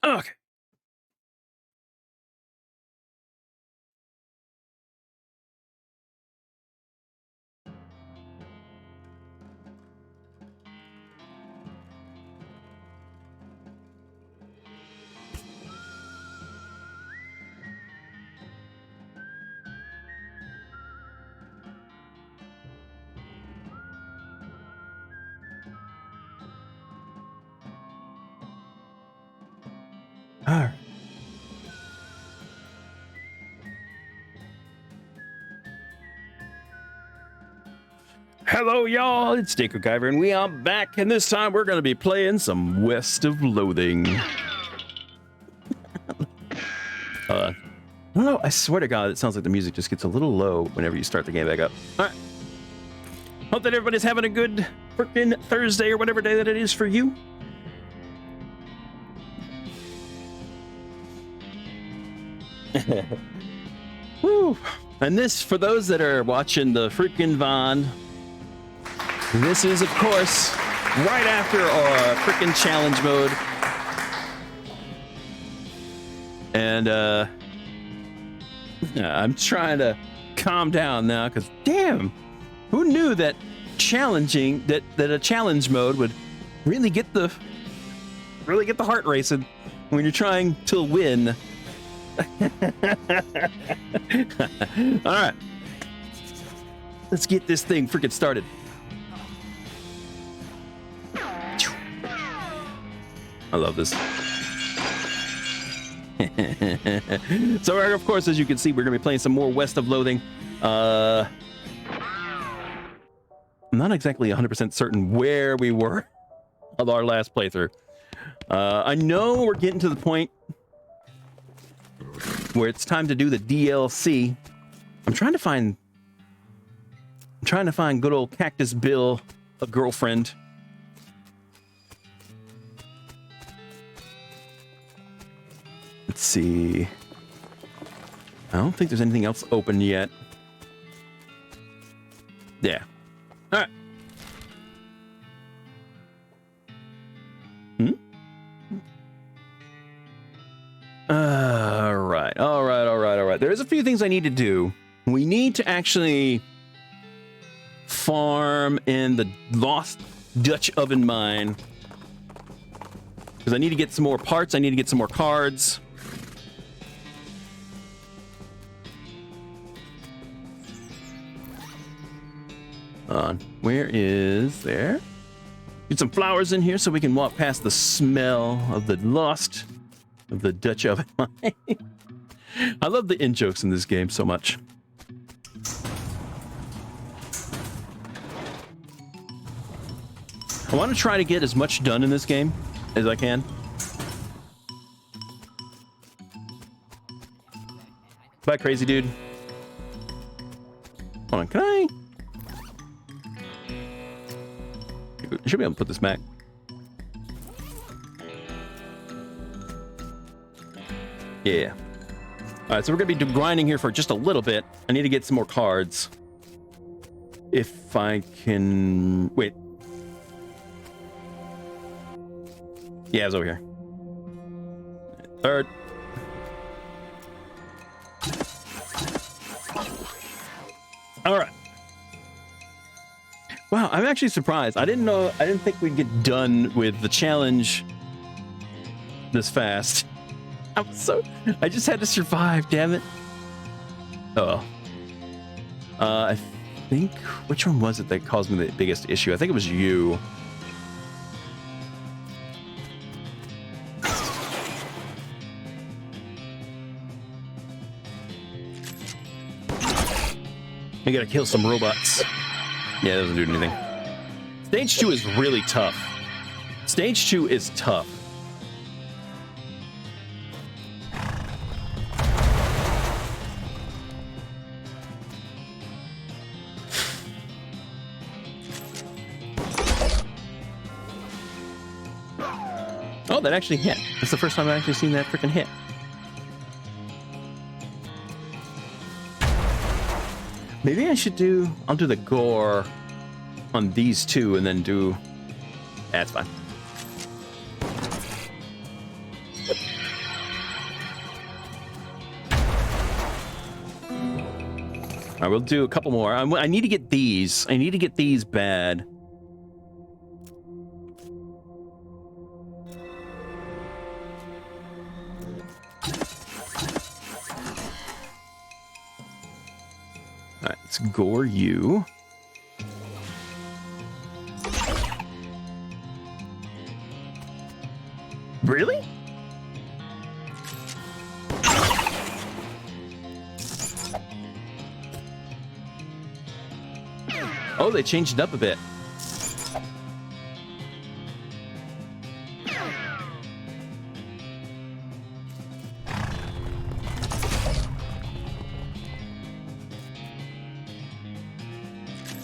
Okay. All right. Hello, y'all. It's Dick McIver, and we are back. And this time, we're going to be playing some West of Loathing. I don't know. I swear to God, it sounds like the music just gets a little low whenever you start the game back up. All right. Hope that everybody's having a good freaking Thursday or whatever day that it is for you. Woo. And this, for those that are watching the freaking Vaughn, this is, of course, right after our freaking challenge mode. And, I'm trying to calm down now, because, damn, who knew that challenging, that a challenge mode would really get the heart racing when you're trying to win. All right. Let's get this thing freaking started. I love this. So, of course, as you can see, we're going to be playing some more West of Loathing. I'm not exactly 100% certain where we were of our last playthrough. I know we're getting to the point where it's time to do the DLC. I'm trying to find good old Cactus Bill a girlfriend. Let's see. I don't think there's anything else open yet. Yeah. All right. All right. There's a few things I need to do. We need to actually farm in the lost Dutch oven mine. Because I need to get some more parts. I need to get some more cards. Where is there? Get some flowers in here so we can walk past the smell of the lost of the Dutch oven mine. I love the in-jokes in this game so much. I want to try to get as much done in this game as I can. Bye, crazy dude. Hold on, can I? I should be able to put this back. Yeah. All right, so we're going to be grinding here for just a little bit. I need to get some more cards. If I can... Wait. Yeah, it's over here. Third. All right. Wow, I'm actually surprised. I didn't think we'd get done with the challenge this fast. I just had to survive, damn it. Uh-oh. I think, which one was it that caused me the biggest issue? I think it was you. I gotta kill some robots. Yeah, that doesn't do anything. Stage 2 is really tough. Stage 2 is tough. Oh, that actually hit. That's the first time I've actually seen that freaking hit. Maybe I should I'll do the gore on these two and then do... That's fine. I will do a couple more. I need to get these. I need to get these bad. All right, let's gore you. Really? Oh, they changed it up a bit.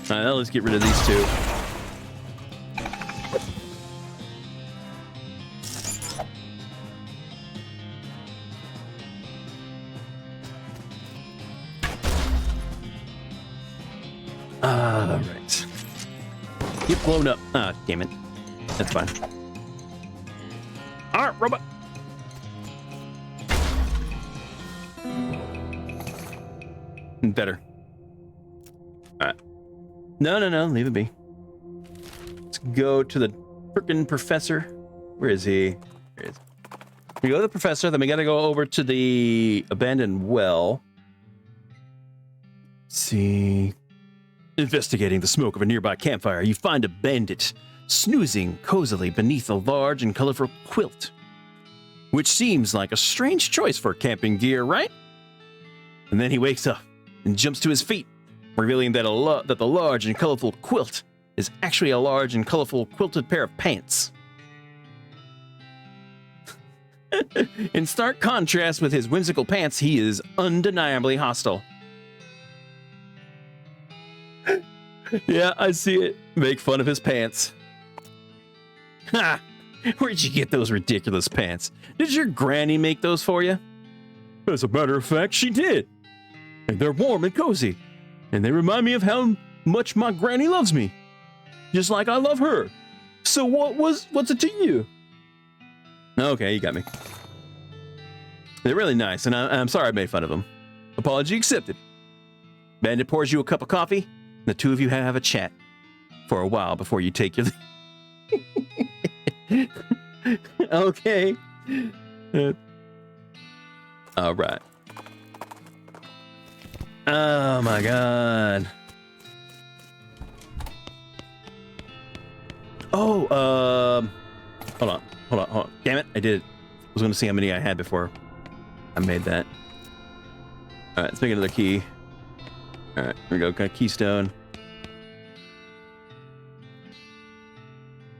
All right, now let's get rid of these two. Right. Get blown up. Ah, damn it. That's fine. All right, robot. Better. All right. No, leave it be. Let's go to the frickin' professor. Where is he? There he is. We go to the professor, then we gotta go over to the abandoned well. Let's see. Investigating the smoke of a nearby campfire, you find a bandit snoozing cozily beneath a large and colorful quilt, which seems like a strange choice for camping gear, right? And then he wakes up and jumps to his feet, revealing that the large and colorful quilt is actually a large and colorful quilted pair of pants. In stark contrast with his whimsical pants, he is undeniably hostile. Yeah, I see it. Make fun of his pants. Ha! Where'd you get those ridiculous pants? Did your granny make those for you? As a matter of fact, she did. And they're warm and cozy. And they remind me of how much my granny loves me. Just like I love her. So what's it to you? Okay, you got me. They're really nice, and I'm sorry I made fun of them. Apology accepted. Bandit pours you a cup of coffee. The two of you have a chat for a while before you take your... Okay. All right. Oh my god. Oh, hold on. Damn it, I did. I was going to see how many I had before I made that. All right, let's make another key. All right, here we go. Got a keystone.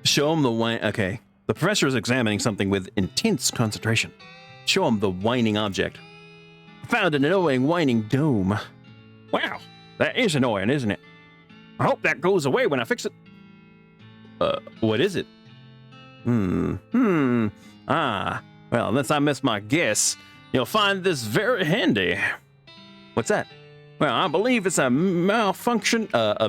Show him the wine. Okay. The professor is examining something with intense concentration. Show him the whining object. Found an annoying whining dome. Wow, that is annoying, isn't it? I hope that goes away when I fix it. What is it? Ah, well, unless I miss my guess, you'll find this very handy. What's that? Well, I believe it's a malfunction, I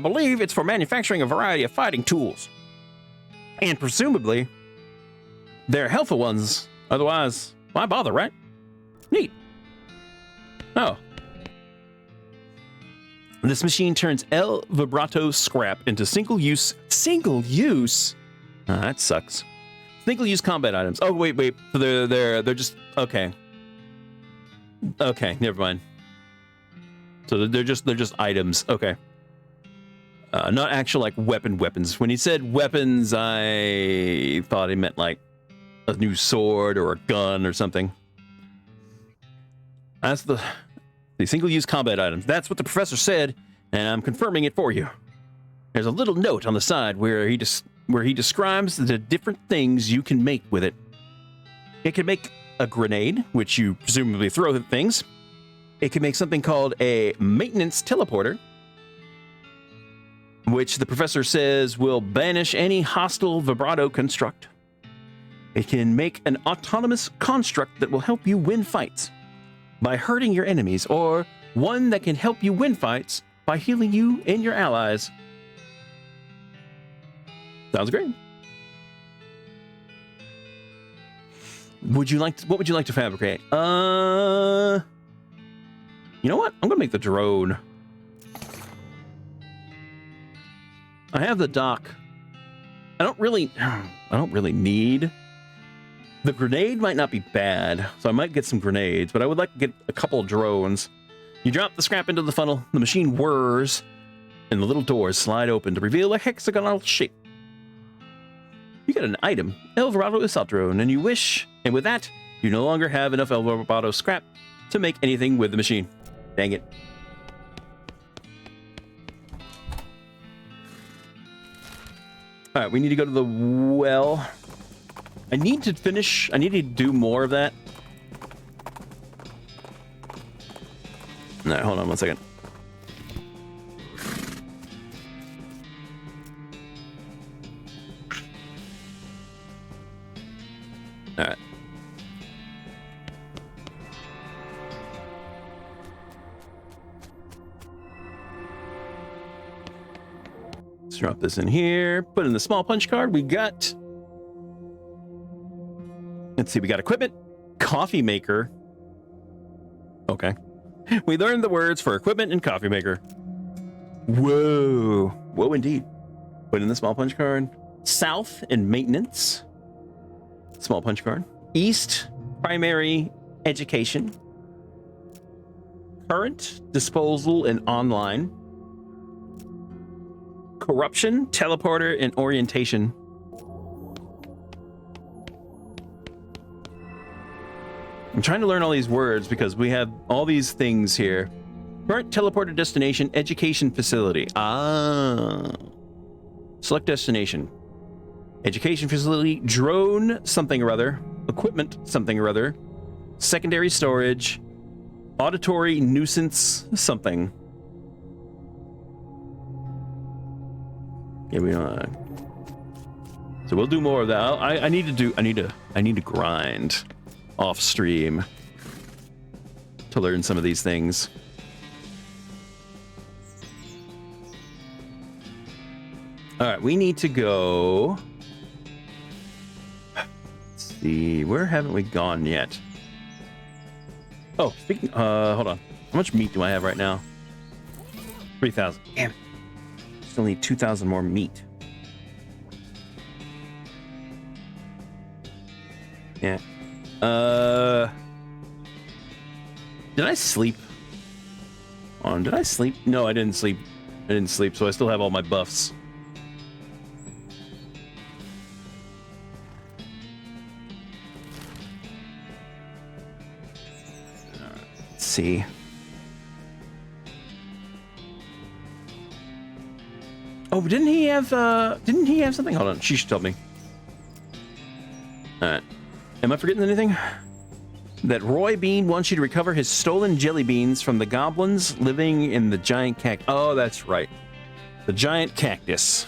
believe it's for manufacturing a variety of fighting tools. And presumably, they're helpful ones. Otherwise, why bother, right? Neat. Oh. This machine turns L vibrato scrap into single-use... Single-use? Oh, that sucks. Single-use combat items. Oh, wait. So they're just... Okay. Okay, never mind. So they're just items. Okay. Not actual like weapons. When he said weapons, I thought he meant like a new sword or a gun or something. That's the single-use combat items. That's what the professor said, and I'm confirming it for you. There's a little note on the side where he describes the different things you can make with it. It can make a grenade, which you presumably throw at things. It can make something called a maintenance teleporter, which the professor says will banish any hostile vibrato construct. It can make an autonomous construct that will help you win fights by hurting your enemies, or one that can help you win fights by healing you and your allies. Sounds great. What would you like to fabricate? You know what? I'm gonna make the drone. I have the dock. I don't really need. The grenade might not be bad, so I might get some grenades, but I would like to get a couple of drones. You drop the scrap into the funnel, the machine whirs, and the little doors slide open to reveal a hexagonal shape. You get an item, Eldorado Assault Drone, and with that, you no longer have enough Eldorado scrap to make anything with the machine. Dang it. All right, we need to go to the well. I need to do more of that. All right, hold on one second. All right. Let's drop this in here. Put in the small punch card. We got... Let's see, we got equipment, coffee maker. Okay. We learned the words for equipment and coffee maker. Whoa. Whoa, indeed. Put in the small punch card. South and maintenance. Small punch card. East, primary education. Current, disposal, and online. Corruption, teleporter, and orientation. I'm trying to learn all these words because we have all these things here. Current teleporter destination, education facility. Ah. Select destination. Education facility, drone something or other, equipment something or other, secondary storage, auditory nuisance something. Yeah, we so we'll do more of that. I need to grind off stream to learn some of these things. All right, we need to go. Let's see, where haven't we gone yet? Oh, speaking. Hold on. How much meat do I have right now? 3,000. Damn it. Still need 2,000 more meat. Yeah. Did I sleep? Did I sleep? No, I didn't sleep. I didn't sleep, so I still have all my buffs. Let's see. Oh, didn't he have something? Hold on, she should tell me. Alright. Am I forgetting anything? That Roy Bean wants you to recover his stolen jelly beans from the goblins living in the giant cactus. Oh, that's right. The giant cactus.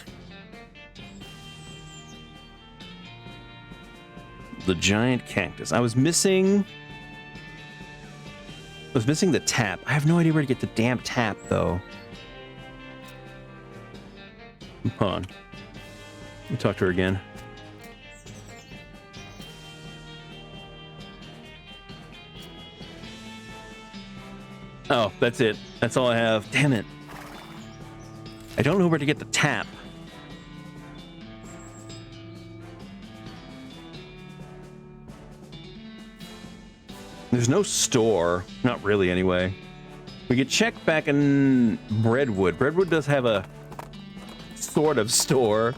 The giant cactus. I was missing the tap. I have no idea where to get the damn tap, though. Hold on. Let me talk to her again. Oh, that's it. That's all I have. Damn it. I don't know where to get the tap. There's no store. Not really, anyway. We could check back in Breadwood. Breadwood does have a sort of store.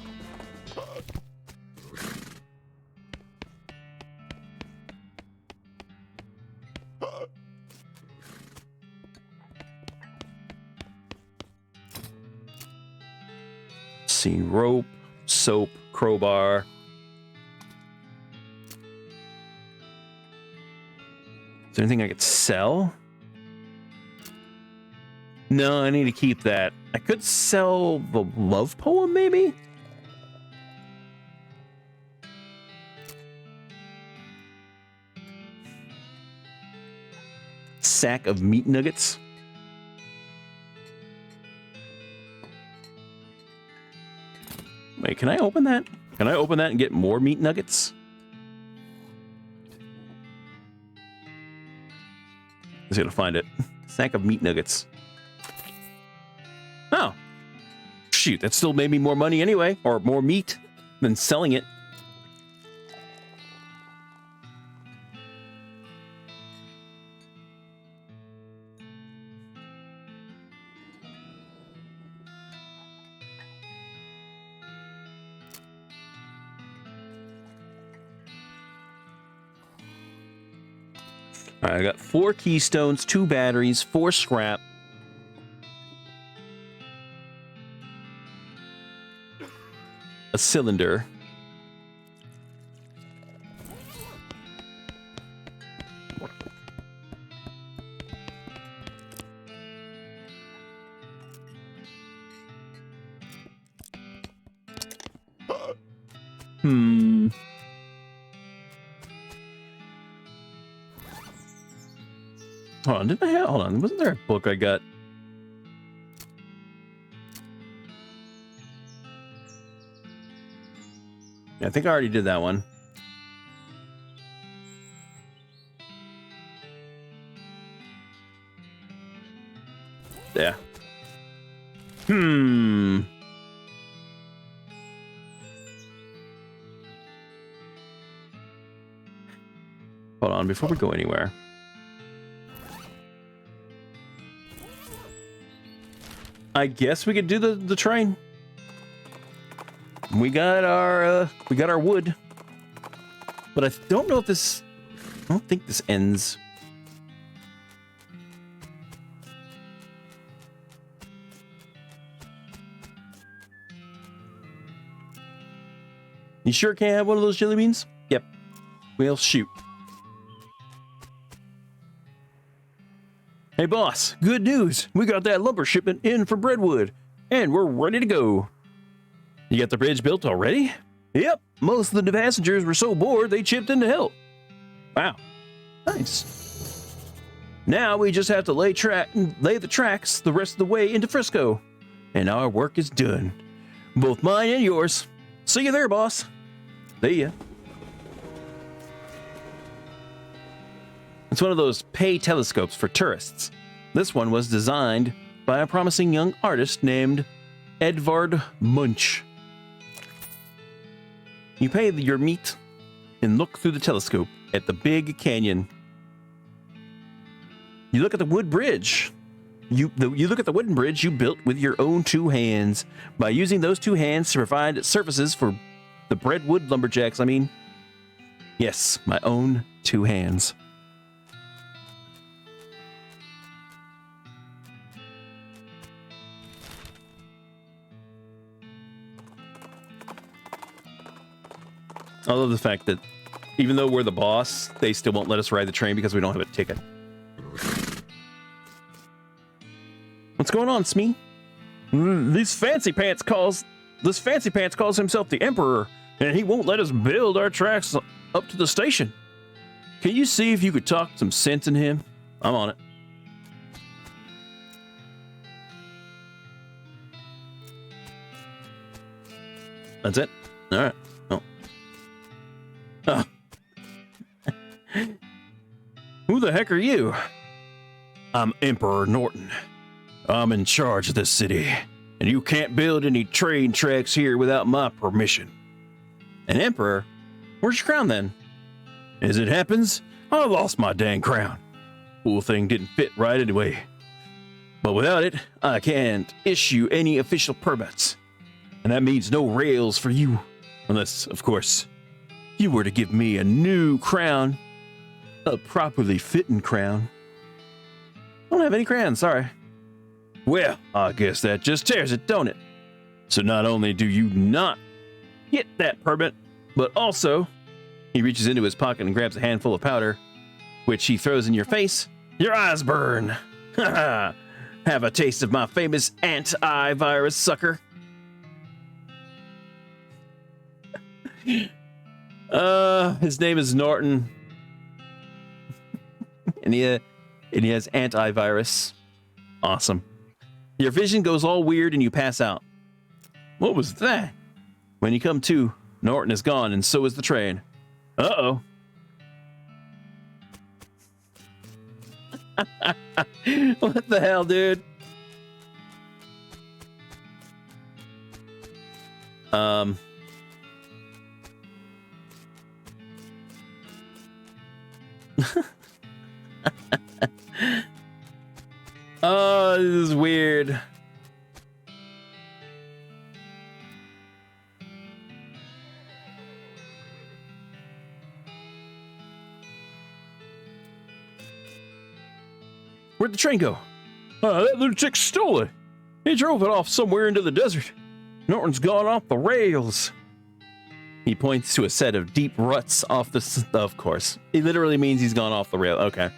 See, rope, soap, crowbar. Is there anything I could sell? No, I need to keep that. I could sell the love poem, maybe? Sack of meat nuggets. Wait, can I open that? Can I open that and get more meat nuggets? I just gotta find it. Sack of meat nuggets. Oh. Shoot, that still made me more money anyway, or more meat than selling it. All right, I got 4 keystones, 2 batteries, 4 scrap. A cylinder. Hold on, hold on, wasn't there a book I got? Yeah, I think I already did that one. Yeah. Hold on, before we go anywhere. I guess we could do the train. We got our wood. But I don't know if this, I don't think this ends. You sure can't have one of those jelly beans? Yep. We'll shoot. Hey boss, good news. We got that lumber shipment in for Breadwood, and we're ready to go. You got the bridge built already? Yep. Most of the passengers were so bored they chipped in to help. Wow. Nice. Now we just have to lay the tracks the rest of the way into Frisco, and our work is done. Both mine and yours. See you there, boss. See ya. It's one of those pay telescopes for tourists. This one was designed by a promising young artist named Edvard Munch. You pay your meat and look through the telescope at the big canyon. You look at the wood bridge. You look at the wooden bridge you built with your own 2 hands. By using those 2 hands to provide surfaces for the Breadwood lumberjacks, I mean. Yes, my own 2 hands. I love the fact that even though we're the boss, they still won't let us ride the train because we don't have a ticket. What's going on, Smee? This fancy pants calls himself the Emperor, and he won't let us build our tracks up to the station. Can you see if you could talk some sense in him? I'm on it. That's it? All right. Oh. Who the heck are you? I'm Emperor Norton. I'm in charge of this city, and you can't build any train tracks here without my permission. An emperor? Where's your crown then? As it happens, I lost my dang crown. Whole thing didn't fit right anyway. But without it, I can't issue any official permits. And that means no rails for you. Unless, of course, you were to give me a new crown. A properly fitting crown. I don't have any crowns, sorry. Well, I guess that just tears it, don't it? So not only do you not get that permit, but also, he reaches into his pocket and grabs a handful of powder, which he throws in your face. Your eyes burn. Ha Have a taste of my famous anti-virus, sucker. His name is Norton. and he has antivirus. Awesome. Your vision goes all weird and you pass out. What was that? When you come to, Norton is gone and so is the train. Uh-oh. What the hell, dude? Oh, this is weird. Where'd the train go? That lunatic stole it. He drove it off somewhere into the desert. Norton's gone off the rails. He points to a set of deep ruts off the... Of course. He literally means he's gone off the rail. Okay.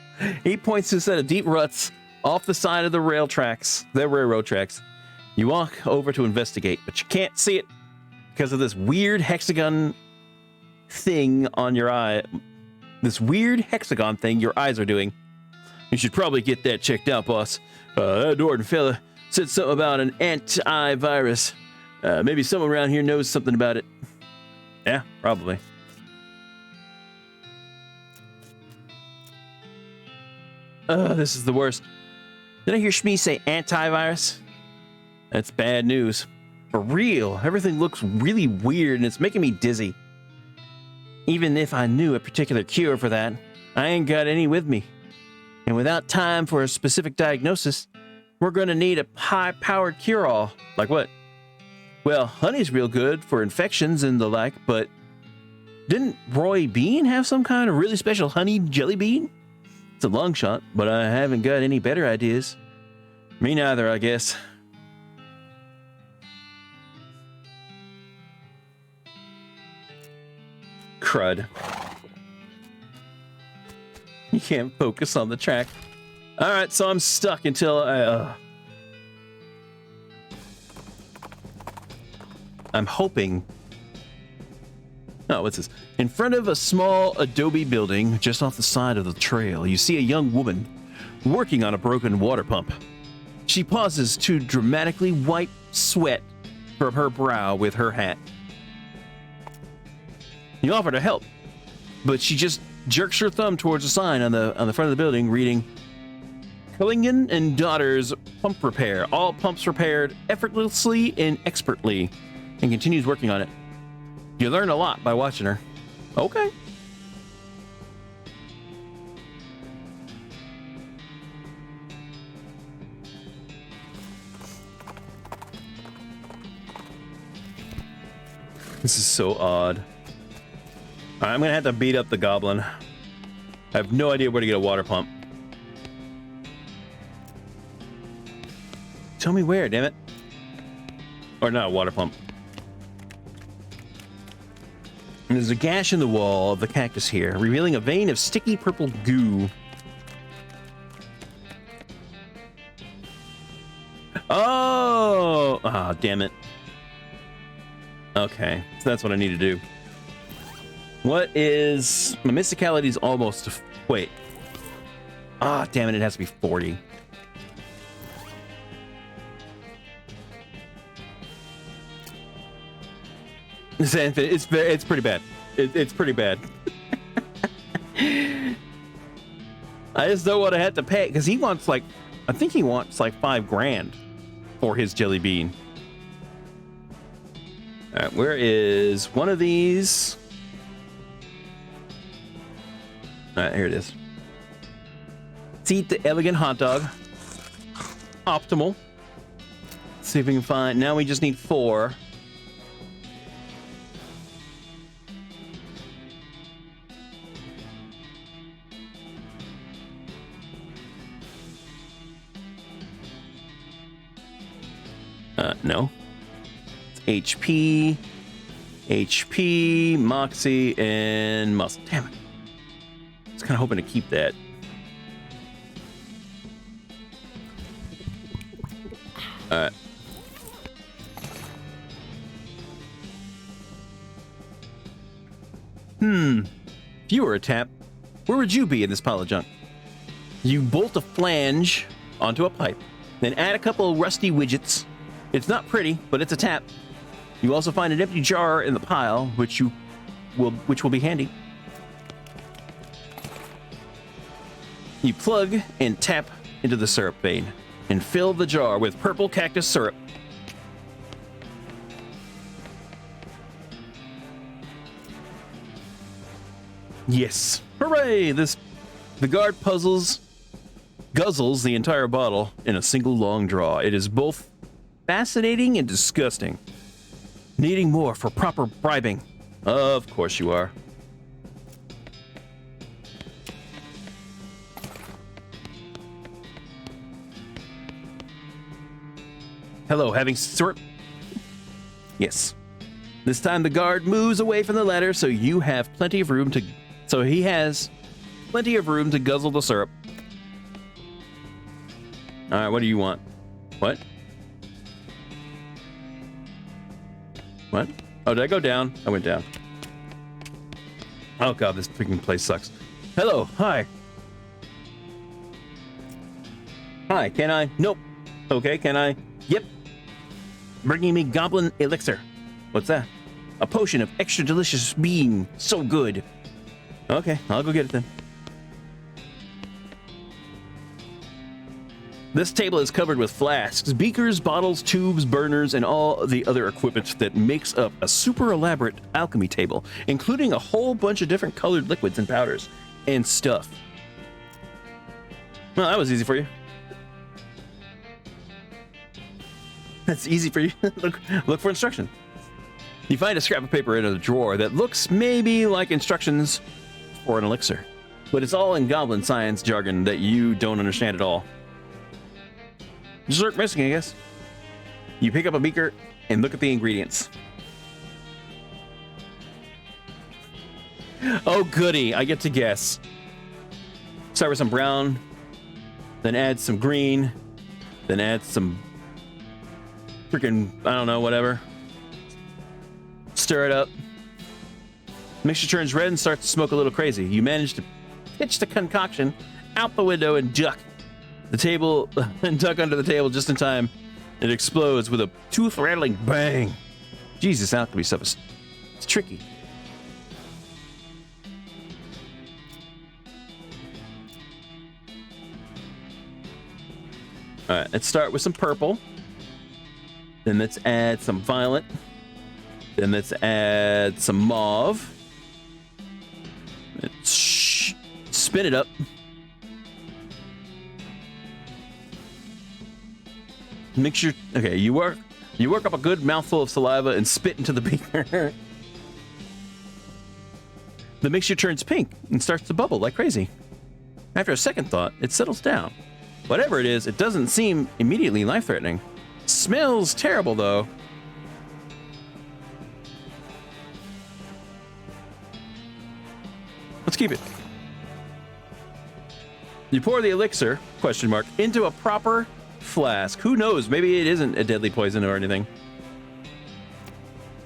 He points to a set of deep ruts off the side of the railroad tracks. You walk over to investigate, but you can't see it because of this weird hexagon thing on your eye. This weird hexagon thing your eyes are doing. You should probably get that checked out, boss. That Norton fella said something about an antivirus. Maybe someone around here knows something about it. Yeah, probably. This is the worst. Did I hear Shmi say antivirus? That's bad news. For real, everything looks really weird and it's making me dizzy. Even if I knew a particular cure for that, I ain't got any with me. And without time for a specific diagnosis, we're going to need a high-powered cure-all. Like what? Well, honey's real good for infections and the like, but didn't Roy Bean have some kind of really special honey jelly bean? It's a long shot, but I haven't got any better ideas. Me neither, I guess. Crud. You can't focus on the track. All right, so I'm stuck until I'm hoping... Oh, what's this? In front of a small adobe building just off the side of the trail, you see a young woman working on a broken water pump. She pauses to dramatically wipe sweat from her brow with her hat. You offer to help, but she just jerks her thumb towards a sign on the front of the building reading, Cullingan and Daughters Pump Repair. All pumps repaired effortlessly and expertly, and continues working on it. You learn a lot by watching her. Okay. This is so odd. Alright, I'm gonna have to beat up the goblin. I have no idea where to get a water pump. Tell me where, damn it. Or not a water pump. And there's a gash in the wall of the cactus here, revealing a vein of sticky purple goo. Oh! Ah, damn it. Okay, so that's what I need to do. What is... My mysticality is almost... Wait. Ah, damn it, it has to be 40. It's pretty bad. It's pretty bad. I just don't want to have to pay, because he wants like... I think he wants like $5,000 for his jelly bean. All right, where is one of these? All right, here it is. Let's eat the elegant hot dog. Optimal. Let's see if we can find... Now we just need 4. No. It's HP, HP, Moxie, and Muscle. Damn it. I was kind of hoping to keep that. Alright. If you were a tap, where would you be in this pile of junk? You bolt a flange onto a pipe, then add a couple of rusty widgets. It's not pretty, but it's a tap. You also find an empty jar in the pile, which will be handy. You plug and tap into the syrup vein and fill the jar with purple cactus syrup. Yes. Hooray! The guard guzzles the entire bottle in a single long draw. It is both fascinating and disgusting. Needing more for proper bribing. Of course you are. Hello, having syrup? Yes. This time the guard moves away from the ladder, so he has plenty of room to guzzle the syrup. All right, what do you want? What? What? Oh, did I go down? I went down. Oh god, this freaking place sucks. Hello, hi. Hi, can I? Nope. Okay, can I? Yep. Bringing me goblin elixir. What's that? A potion of extra delicious being. So good. Okay, I'll go get it then. This table is covered with flasks, beakers, bottles, tubes, burners, and all the other equipment that makes up a super elaborate alchemy table, including a whole bunch of different colored liquids and powders and stuff. Well, that was easy for you. That's easy for you. Look for instruction. You find a scrap of paper in a drawer that looks maybe like instructions for an elixir, but it's all in goblin science jargon that you don't understand at all. Dessert missing, I guess. You pick up a beaker and look at the ingredients. Oh goody, I get to guess. Start with some brown, then add some green, then add some freaking, I don't know, whatever. Stir it up. Mixture turns red and starts to smoke a little crazy. You manage to pitch the concoction out the window and duck the table and duck under the table just in time. It explodes with a tooth-rattling bang. Jesus, alchemy stuff is it's tricky. All right, let's start with some purple. Then let's add some violet. Then let's add some mauve. Let's spin it up. Mixture. Okay, you work up a good mouthful of saliva and spit into the beaker. The mixture turns pink and starts to bubble like crazy. After a second thought, it settles down. Whatever it is, it doesn't seem immediately life-threatening. Smells terrible, though. Let's keep it. You pour the elixir, question mark, into a proper flask. Who knows? Maybe it isn't a deadly poison or anything.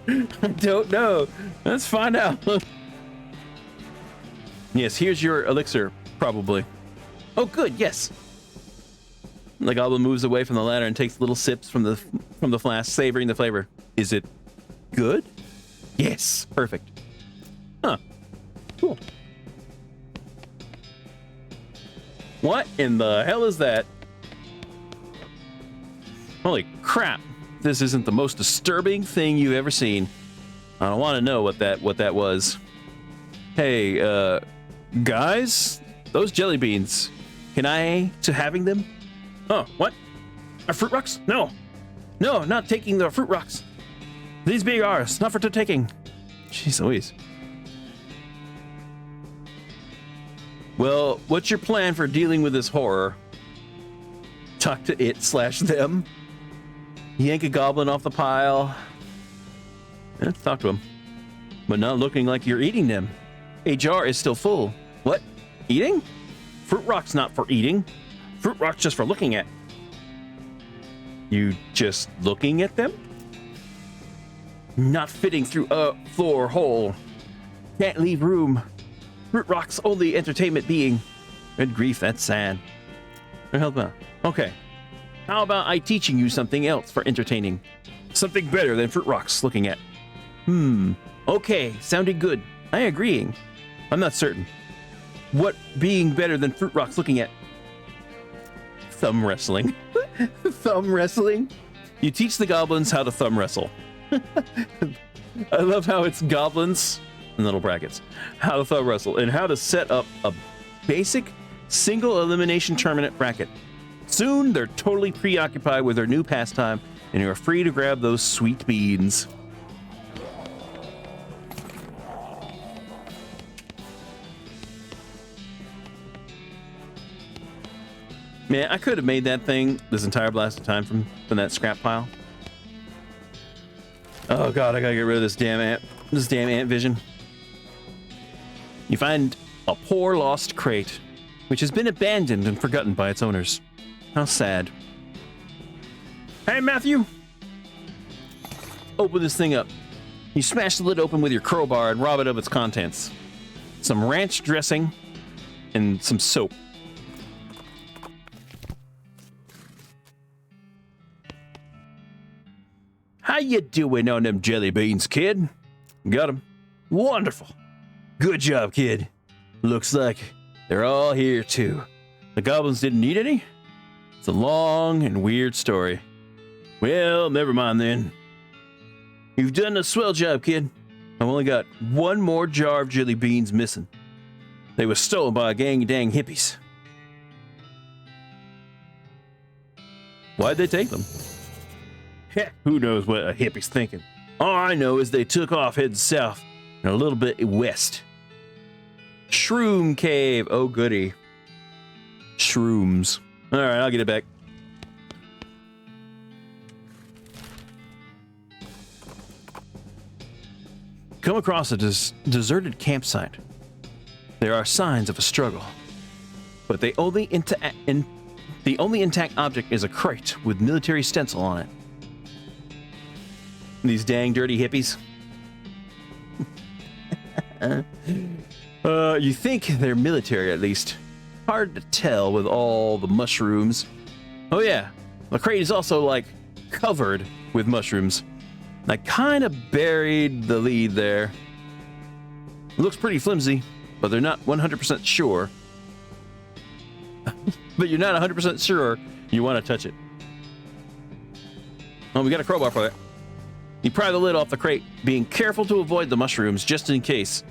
I don't know. Let's find out. Yes, here's your elixir, probably. Oh, good, yes. The goblin moves away from the ladder and takes little sips from the flask, savoring the flavor. Is it good? Yes, perfect. Huh. Cool. What in the hell is that? Holy crap. This isn't the most disturbing thing you've ever seen. I don't want to know what that was. Hey, guys, those jelly beans. Can I to having them? Oh, what? Are fruit rocks? No. No, not taking the fruit rocks. These be ours, not for to taking. Jeez Louise. Well, what's your plan for dealing with this horror? Talk to it/them. Yank a goblin off the pile. Let's talk to him. But not looking like you're eating them. A jar is still full. What? Eating? Fruit rock's not for eating. Fruit rock's just for looking at. You just looking at them? Not fitting through a floor hole. Can't leave room. Fruit rock's only entertainment being. Good grief, that's sad. Help out. Okay. How about I teaching you something else for entertaining? Something better than fruit rocks looking at. Okay, sounding good. I agreeing. I'm not certain. what being better than Fruit Rock's looking at? Thumb wrestling. Thumb wrestling? You teach the goblins how to thumb wrestle. I love how it's goblins, in little brackets, how to thumb wrestle, and how to set up a basic single elimination tournament bracket. Soon, they're totally preoccupied with their new pastime, and you're free to grab those sweet beans. Man, I could have made that thing this entire blast of time from that scrap pile. Oh god, I gotta get rid of this damn ant vision. You find a poor lost crate, which has been abandoned and forgotten by its owners. How sad. Hey, Matthew! Open this thing up. You smash the lid open with your crowbar and rob it of its contents. Some ranch dressing and some soap. How you doing on them jelly beans, kid? Got them. Wonderful. Good job, kid. Looks like they're all here, too. The goblins didn't need any? It's a long and weird story. Well, never mind then. You've done a swell job, kid. I've only got one more jar of jelly beans missing. They were stolen by a gang of dang hippies. Why'd they take them? Heck, who knows what a hippie's thinking. All I know is they took off heading south and a little bit west. Shroom Cave. Oh, goody. Shrooms. All right, I'll get it back. Come across a deserted campsite. There are signs of a struggle, but the only intact object is a crate with military stencil on it. These dang dirty hippies. You think they're military, at least. Hard to tell with all the mushrooms. Oh yeah, the crate is also, like, covered with mushrooms. I kind of buried the lead there. It looks pretty flimsy, but they're not 100% sure. But you're not 100% sure you want to touch it. Oh, we got a crowbar for that. You pry the lid off the crate, being careful to avoid the mushrooms just in case,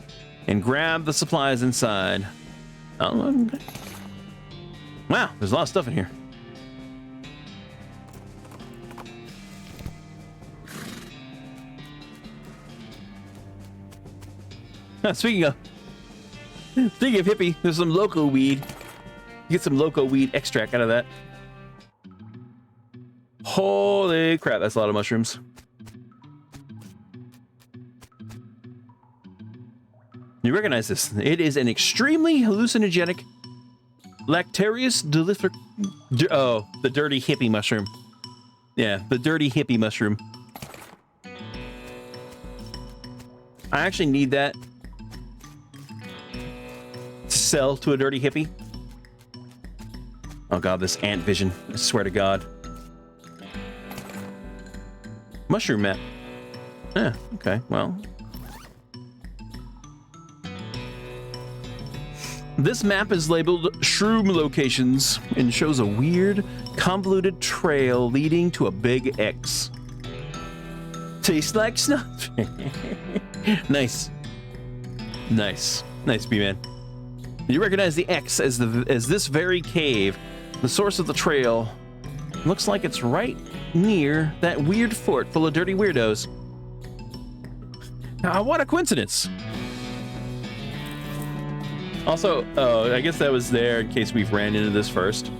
and grab the supplies inside. Oh, okay. Wow, there's a lot of stuff in here. Speaking of hippie, there's some loco weed. Get some loco weed extract out of that. Holy crap, that's a lot of mushrooms. You recognize this. It is an extremely hallucinogenic Lactarius delicious. Oh, the dirty hippie mushroom. Yeah, the dirty hippie mushroom. I actually need that to sell to a dirty hippie. Oh god, this ant vision. I swear to god. Mushroom map. Yeah, okay, well. This map is labeled Shroom Locations and shows a weird, convoluted trail leading to a big X. Tastes like snuff. Nice. Nice. Nice, B-Man. You recognize the X as this very cave. The source of the trail looks like it's right near that weird fort full of dirty weirdos. What a coincidence. Also, I guess that was there in case we've ran into this first.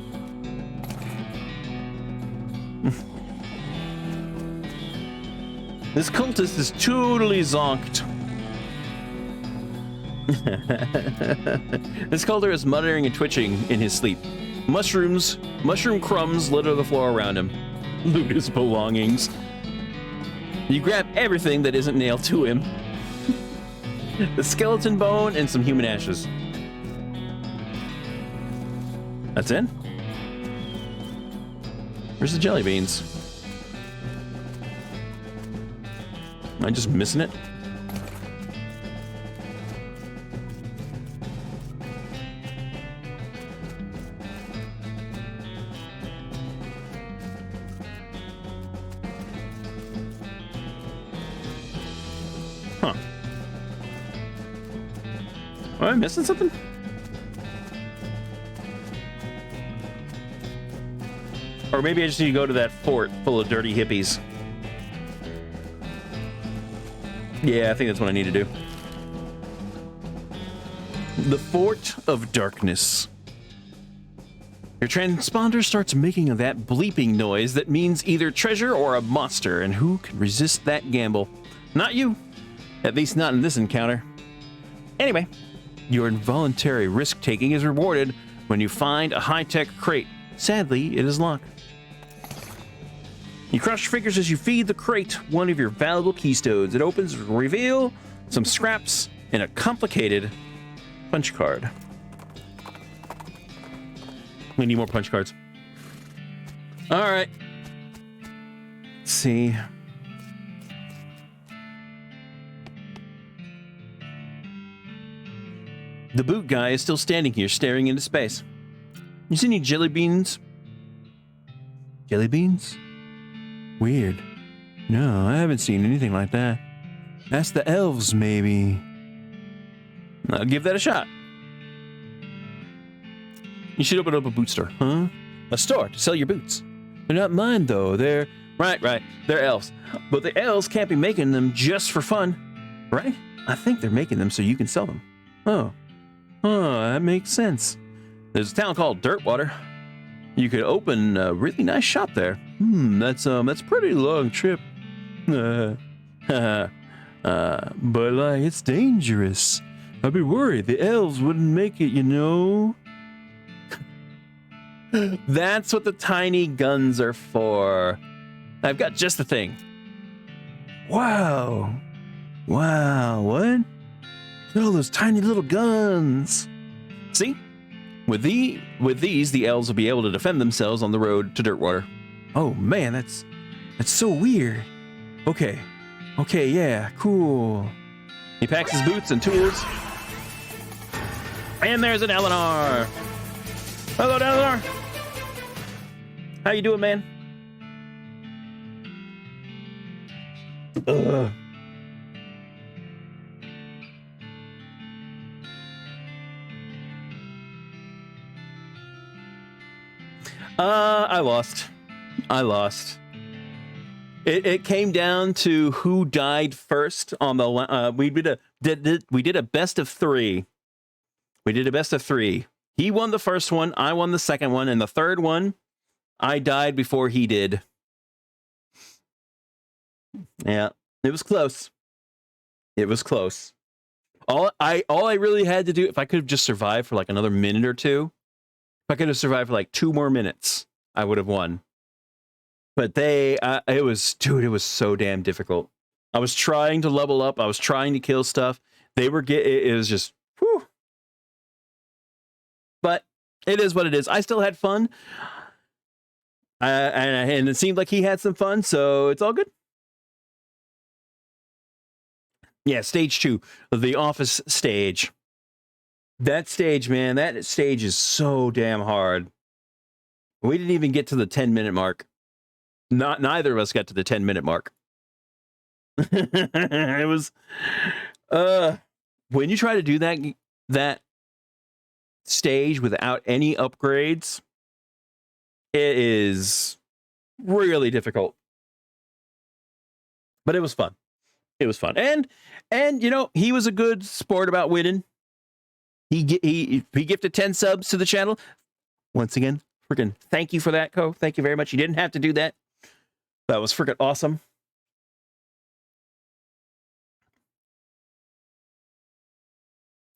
This cultist is totally zonked. This cultist is muttering and twitching in his sleep. Mushroom crumbs litter the floor around him. Loot his belongings. You grab everything that isn't nailed to him. The skeleton bone and some human ashes. That's it? Where's the jelly beans? Am I just missing it? Am I missing something? Or maybe I just need to go to that fort full of dirty hippies. Yeah, I think that's what I need to do. The Fort of Darkness. Your transponder starts making that bleeping noise that means either treasure or a monster, and who can resist that gamble? Not you. At least not in this encounter. Anyway, your involuntary risk-taking is rewarded when you find a high-tech crate. Sadly, it is locked. You cross your fingers as you feed the crate one of your valuable keystones. It opens to reveal some scraps and a complicated punch card. We need more punch cards. All right. Let's see. The boot guy is still standing here, staring into space. You see any jelly beans? Jelly beans? Weird. No, I haven't seen anything like that. That's the elves, maybe. I'll give that a shot. You should open up a boot store, huh? A store to sell your boots. They're not mine, though. They're... Right. They're elves. But the elves can't be making them just for fun. Right? I think they're making them so you can sell them. Oh, that makes sense. There's a town called Dirtwater. You could open a really nice shop there. That's a pretty long trip. But like, it's dangerous. I'd be worried the elves wouldn't make it, you know? That's what the tiny guns are for. I've got just the thing. Wow, what? Look at all those tiny little guns. See? With these, the elves will be able to defend themselves on the road to Dirtwater. Oh man, that's so weird. Okay, yeah, cool. He packs his boots and tools. And there's an Eleanor. Hello, Eleanor. How you doing, man? I lost. It came down to who died first on the we did a best of 3. We did a best of 3. He won the first one, I won the second one, and the third one I died before he did. Yeah, it was close. All I really had to do, if I could have just survived for like another minute or two, if I could have survived for like 2 more minutes, I would have won. But it was so damn difficult. I was trying to level up. I was trying to kill stuff. It was just, whew. But it is what it is. I still had fun. And it seemed like he had some fun, so it's all good. Yeah, stage 2, the office stage. That stage, man, that stage is so damn hard. We didn't even get to the 10-minute mark. Neither of us got to the 10-minute mark. It was when you try to do that stage without any upgrades, it is really difficult. But it was fun. And you know, he was a good sport about winning. He gifted 10 subs to the channel. Once again, freaking thank you for that, Co. Thank you very much. You didn't have to do that. That was freaking awesome.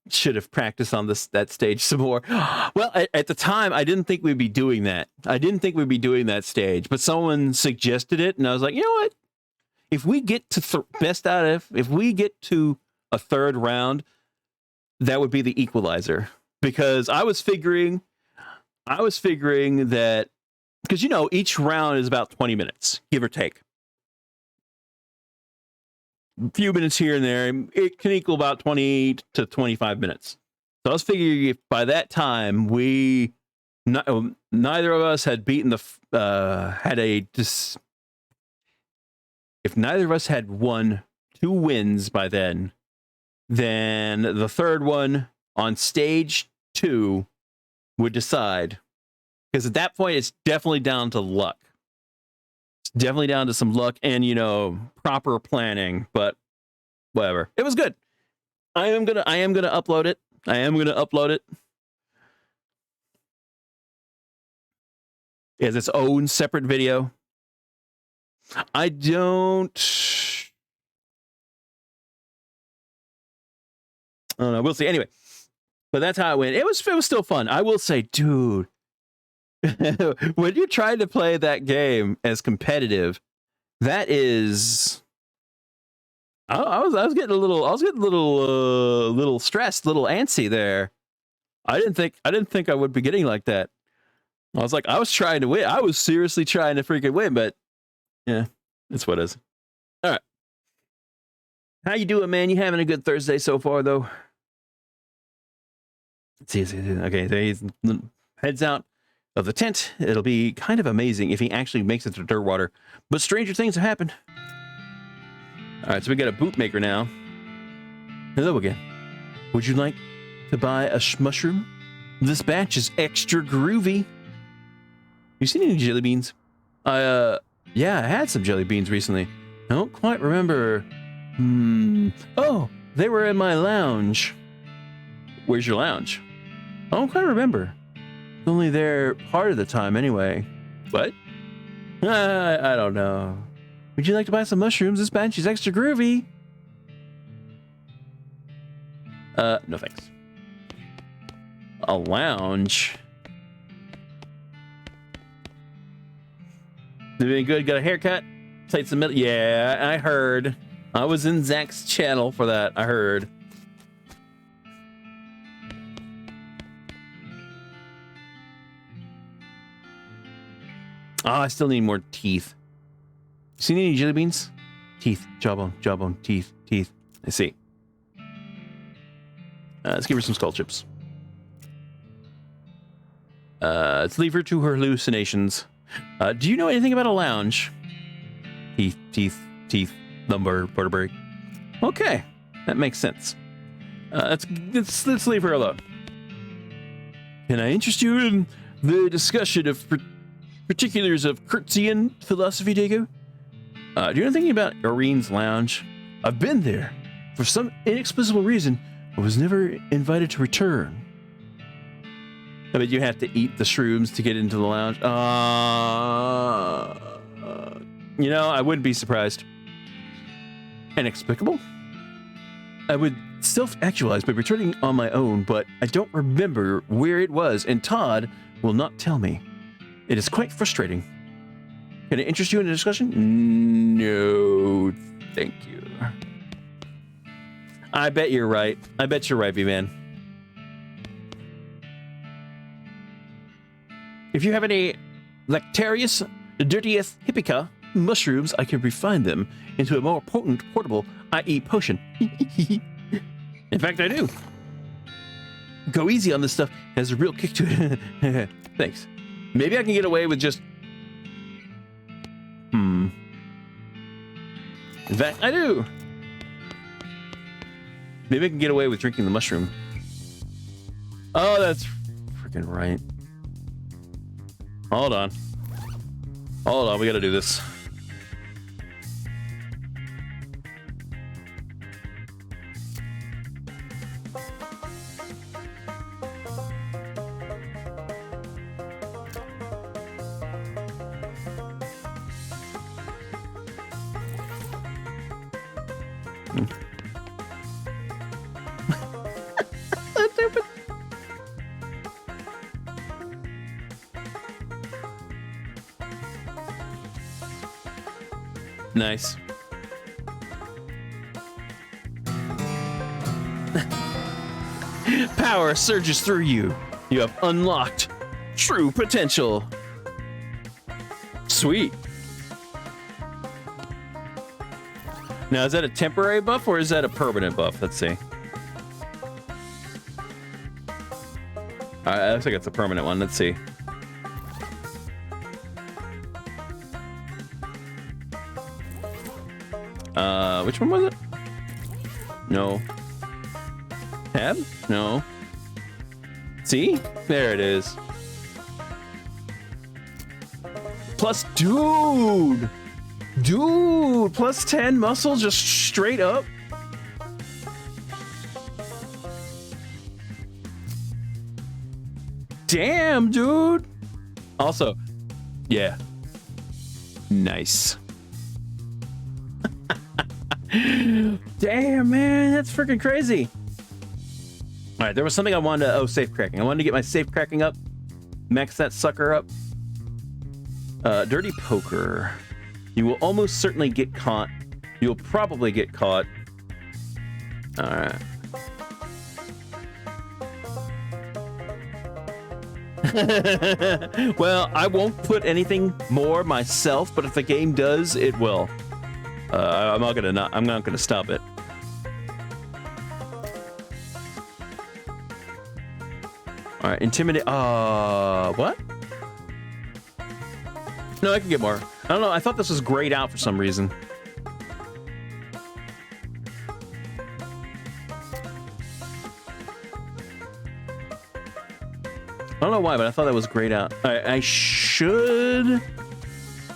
Should have practiced on that stage some more. Well, at the time, I didn't think we'd be doing that. I didn't think we'd be doing that stage, but someone suggested it, and I was like, you know what? If we get to if we get to a third round, that would be the equalizer. Because I was figuring that, because you know, each round is about 20 minutes, give or take. A few minutes here and there, it can equal about 20 to 25 minutes. So I was figuring if by that time neither of us had beaten if neither of us had won 2 wins by then the third one on stage 2 would decide. Because at that point, it's definitely down to luck. It's definitely down to some luck and, you know, proper planning. But whatever. It was good. I am gonna upload it. I am gonna upload it. It has its own separate video. I don't know. We'll see. Anyway, but that's how it went. It was still fun. I will say, dude, when you try to play that game as competitive, that is. I was getting a little stressed, a little antsy there. I didn't think I would be getting like that. I was trying to win. I was seriously trying to freaking win, but yeah, it's what it is. All right. How you doing, man? You having a good Thursday so far, though? Let's see. Okay, so he heads out of the tent. It'll be kind of amazing if he actually makes it to Dirtwater. But stranger things have happened. All right, so we got a bootmaker now. Hello again. Would you like to buy a mushroom? This batch is extra groovy. You seen any jelly beans? Yeah, I had some jelly beans recently. I don't quite remember. Oh, they were in my lounge. Where's your lounge? I don't quite remember. It's only there part of the time anyway. What? I don't know. Would you like to buy some mushrooms? This batch is extra groovy. No thanks. A lounge. Doing good? Got a haircut? Tights in the middle? Yeah, I heard. I was in Zach's channel for that. I heard. Oh, I still need more teeth. Seen any jelly beans? Teeth, jawbone, teeth. I see. Let's give her some skull chips. Let's leave her to her hallucinations. Do you know anything about a lounge? Teeth, lumbar, vertebrae. Okay, that makes sense. Let's leave her alone. Can I interest you in the discussion of particulars of Kurtzian philosophy, Dago? Do you know anything about Irene's lounge? I've been there. For some inexplicable reason, I was never invited to return. I bet you have to eat the shrooms to get into the lounge. You know, I wouldn't be surprised. Inexplicable? I would self-actualize by returning on my own, but I don't remember where it was, and Todd will not tell me. It is quite frustrating. Can it interest you in a discussion? No, thank you. I bet you're right. I bet you're right, B-Man. If you have any Lactarius Dirtieth Hippica mushrooms, I can refine them into a more potent portable, i.e. potion. In fact, I do. Go easy on this stuff. It has a real kick to it. Thanks. Maybe I can get away with just... In fact, I do. Maybe I can get away with drinking the mushroom. Oh, that's freaking right. Hold on. We gotta do this. Nice. Power surges through you. You have unlocked true potential. Sweet. Now, is that a temporary buff or is that a permanent buff? Let's see. Alright, looks like it's a permanent one. Let's see. Which one was it? No. Tab? No. See? There it is. Plus, dude, plus 10 muscle just straight up. Damn, dude. Also, yeah. Nice. Damn, man, that's freaking crazy. All right, there was something I wanted to, safe cracking. I wanted to get my safe cracking up, max that sucker up. Dirty poker. You will almost certainly get caught. You'll probably get caught. All right. Well, I won't put anything more myself, but if the game does, it will. I'm not gonna stop it. All right, intimidate. What? No, I can get more. I don't know. I thought this was grayed out for some reason. I don't know why, but I thought that was grayed out. I should.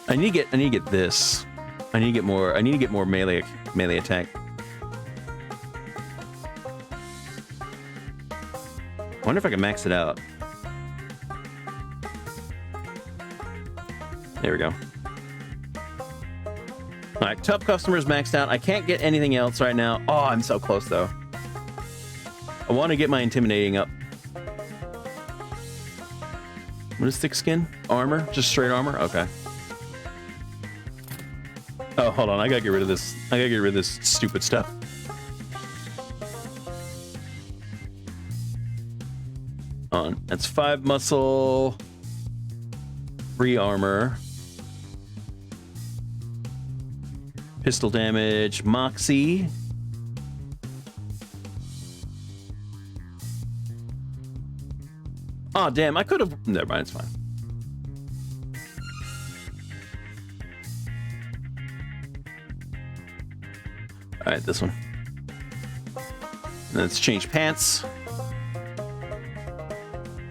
I need to get this. I need to get more. I need to get more melee attack. I wonder if I can max it out. There we go. All right, tough customers maxed out. I can't get anything else right now. Oh, I'm so close though. I want to get my intimidating up. What is thick skin? Armor? Just straight armor? Okay. Oh, hold on. I gotta get rid of this. I gotta get rid of this stupid stuff. On. That's 5 muscle, 3 armor, pistol damage, moxie. Oh, damn. I could have. Never mind. It's fine. All right, this one. Let's change pants.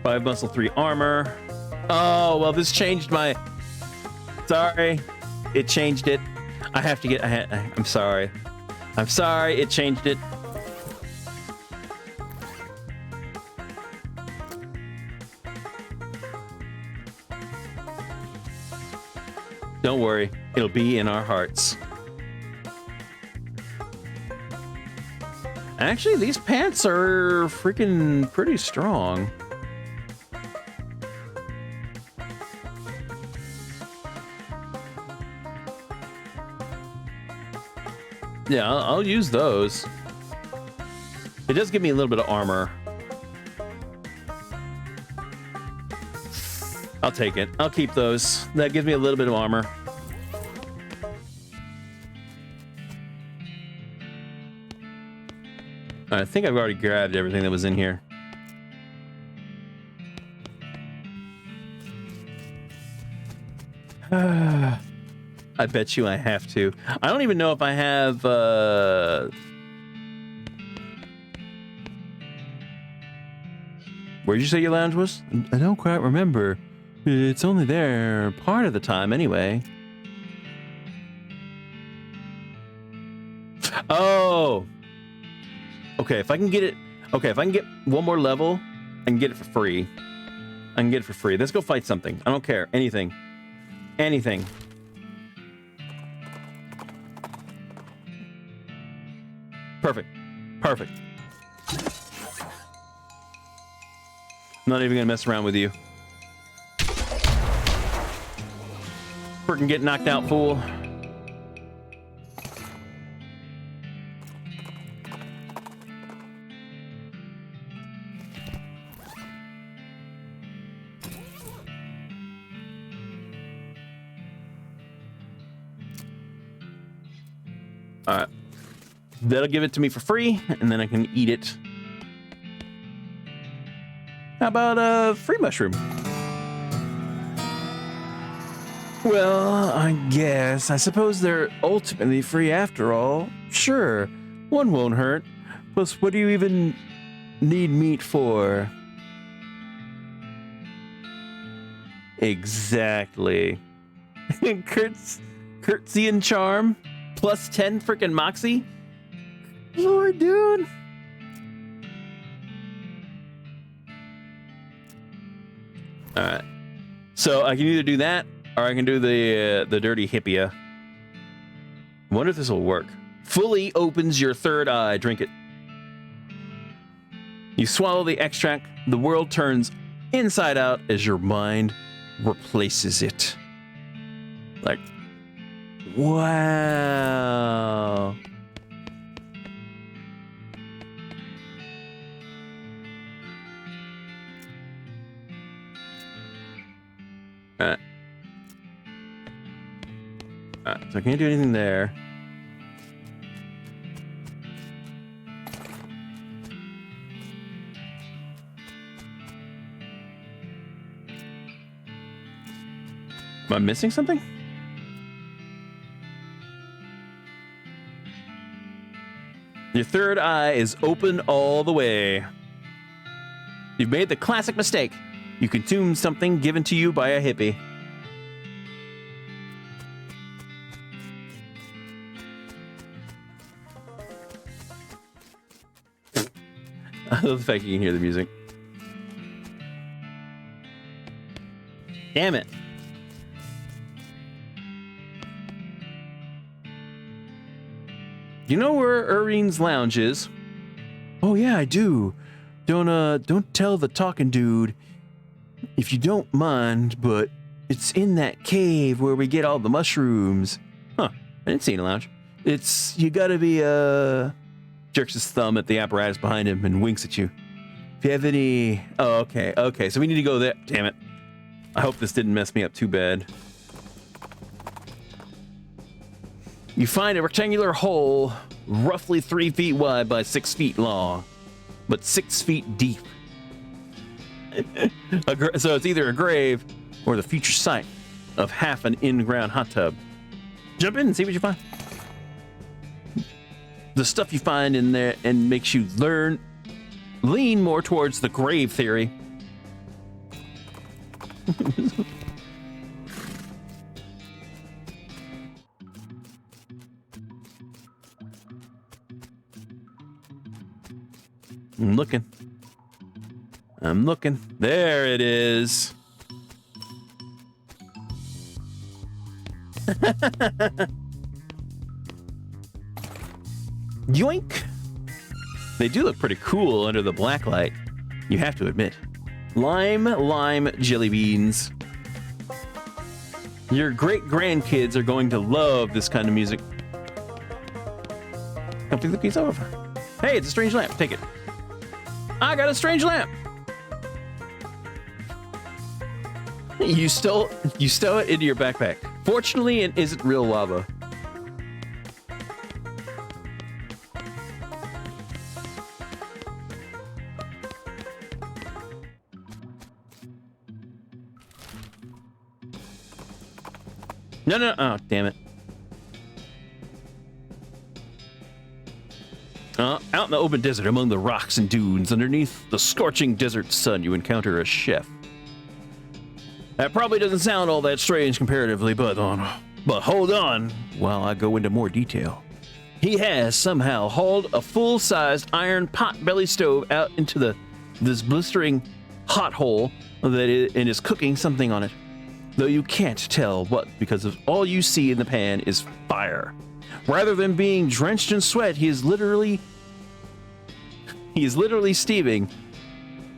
5 muscle, 3 armor. Oh, well, this changed my... Sorry. It changed it. I have to get... I'm sorry. I'm sorry. It changed it. Don't worry. It'll be in our hearts. Actually, these pants are freaking pretty strong. Yeah, I'll use those. It does give me a little bit of armor. I'll take it. I'll keep those. That gives me a little bit of armor. I think I've already grabbed everything that was in here. I bet you I have to. I don't even know if I have... Where'd you say your lounge was? I don't quite remember. It's only there part of the time anyway. Oh! Okay, if I can get it... Okay, if I can get one more level, I can get it for free. I can get it for free. Let's go fight something. I don't care. Anything. Anything. Perfect. Perfect. I'm not even gonna mess around with you. Freaking get knocked out, fool. Alright. That'll give it to me for free, and then I can eat it. How about a free mushroom? Well, I guess. I suppose they're ultimately free after all. Sure, one won't hurt. Plus, what do you even need meat for? Exactly. Curtsy and charm. Plus 10 freaking moxie. Lord, dude. All right. So I can either do that or I can do the dirty hippia. I wonder if this will work. Fully opens your third eye. Drink it. You swallow the extract. The world turns inside out as your mind replaces it. Like, wow. Alright. Alright, so I can't do anything there. Am I missing something? Your third eye is open all the way. You've made the classic mistake. You consumed something given to you by a hippie. I love the fact you can hear the music. Damn it. You know where Irene's lounge is? Oh yeah, I do. Don't tell the talking dude if you don't mind, but it's in that cave where we get all the mushrooms. Huh, I didn't see any lounge. You gotta be, jerks his thumb at the apparatus behind him and winks at you. If you have any... Oh, okay, so we need to go there. Damn it. I hope this didn't mess me up too bad. You find a rectangular hole, roughly 3 feet wide by 6 feet long, but 6 feet deep. So it's either a grave or the future site of half an in-ground hot tub. Jump in and see what you find. The stuff you find in there and makes you lean more towards the grave theory. I'm looking. There it is. Yoink. They do look pretty cool under the black light, you have to admit. Lime jelly beans. Your great-grandkids are going to love this kind of music. Come pick the piece over. Hey, it's a strange lamp. Take it. I got a strange lamp. You stow it into your backpack. Fortunately, it isn't real lava. No. Oh, damn it. Out in the open desert among the rocks and dunes, underneath the scorching desert sun, you encounter a chef. That probably doesn't sound all that strange comparatively, but hold on while I go into more detail. He has somehow hauled a full-sized iron pot-belly stove out into this blistering hot hole and is cooking something on it. Though you can't tell what, because of all you see in the pan is fire. Rather than being drenched in sweat, he is literally steaming.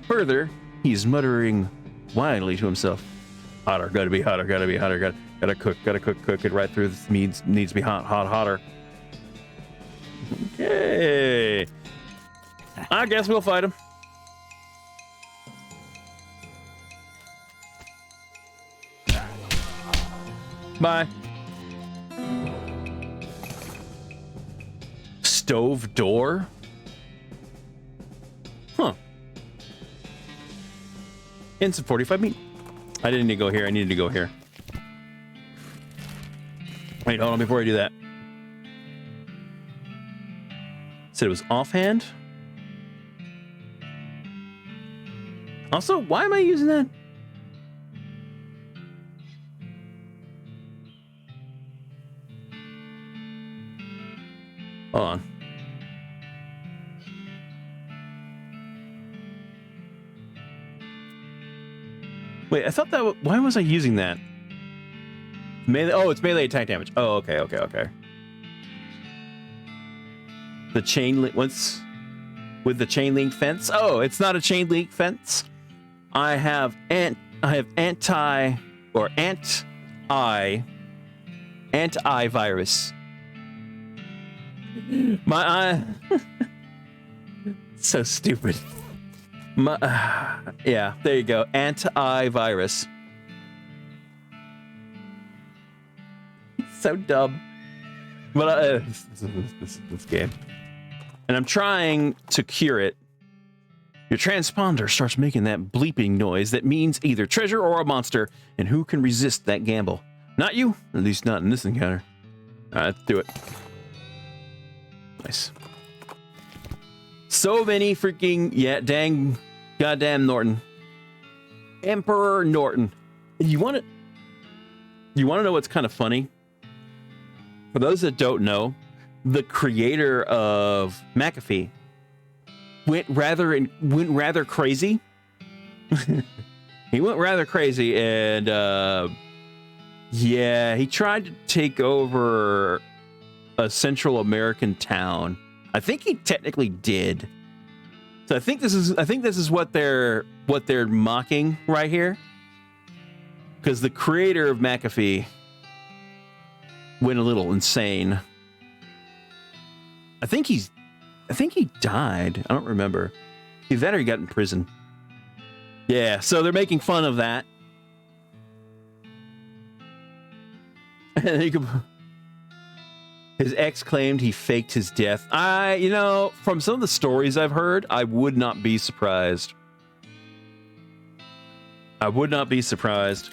Further, he's muttering wildly to himself. Hotter, gotta be hotter, gotta be hotter, gotta cook it right through. This needs to be hotter. Okay. I guess we'll fight him. Bye. Stove door? Huh. Instant 45 meat. I didn't need to go here. I needed to go here. Wait, hold on before I do that. Said it was offhand. Also, why am I using that? Hold on. Wait, I thought that... Why was I using that? Melee... Oh, it's melee attack damage. Oh, okay, okay, okay. The chain link... What's... With the chain link fence? Oh, it's not a chain link fence. I have anti-virus. My eye... So stupid. Yeah, there you go. Anti-virus. So dumb. But this game. And I'm trying to cure it. Your transponder starts making that bleeping noise that means either treasure or a monster, and who can resist that gamble? Not you, at least not in this encounter. All right, let's do it. Nice. So many freaking, yeah, dang, goddamn Norton. Emperor Norton. You want to know what's kind of funny? For those that don't know, the creator of McAfee went rather crazy. He went rather crazy, and yeah, he tried to take over a Central American town. I think he technically did. So I think this is what they're mocking right here, because the creator of McAfee went a little insane. I think he died. I don't remember. Either that or he got in prison. Yeah, so they're making fun of that. His ex claimed he faked his death. From some of the stories I've heard, I would not be surprised. I would not be surprised.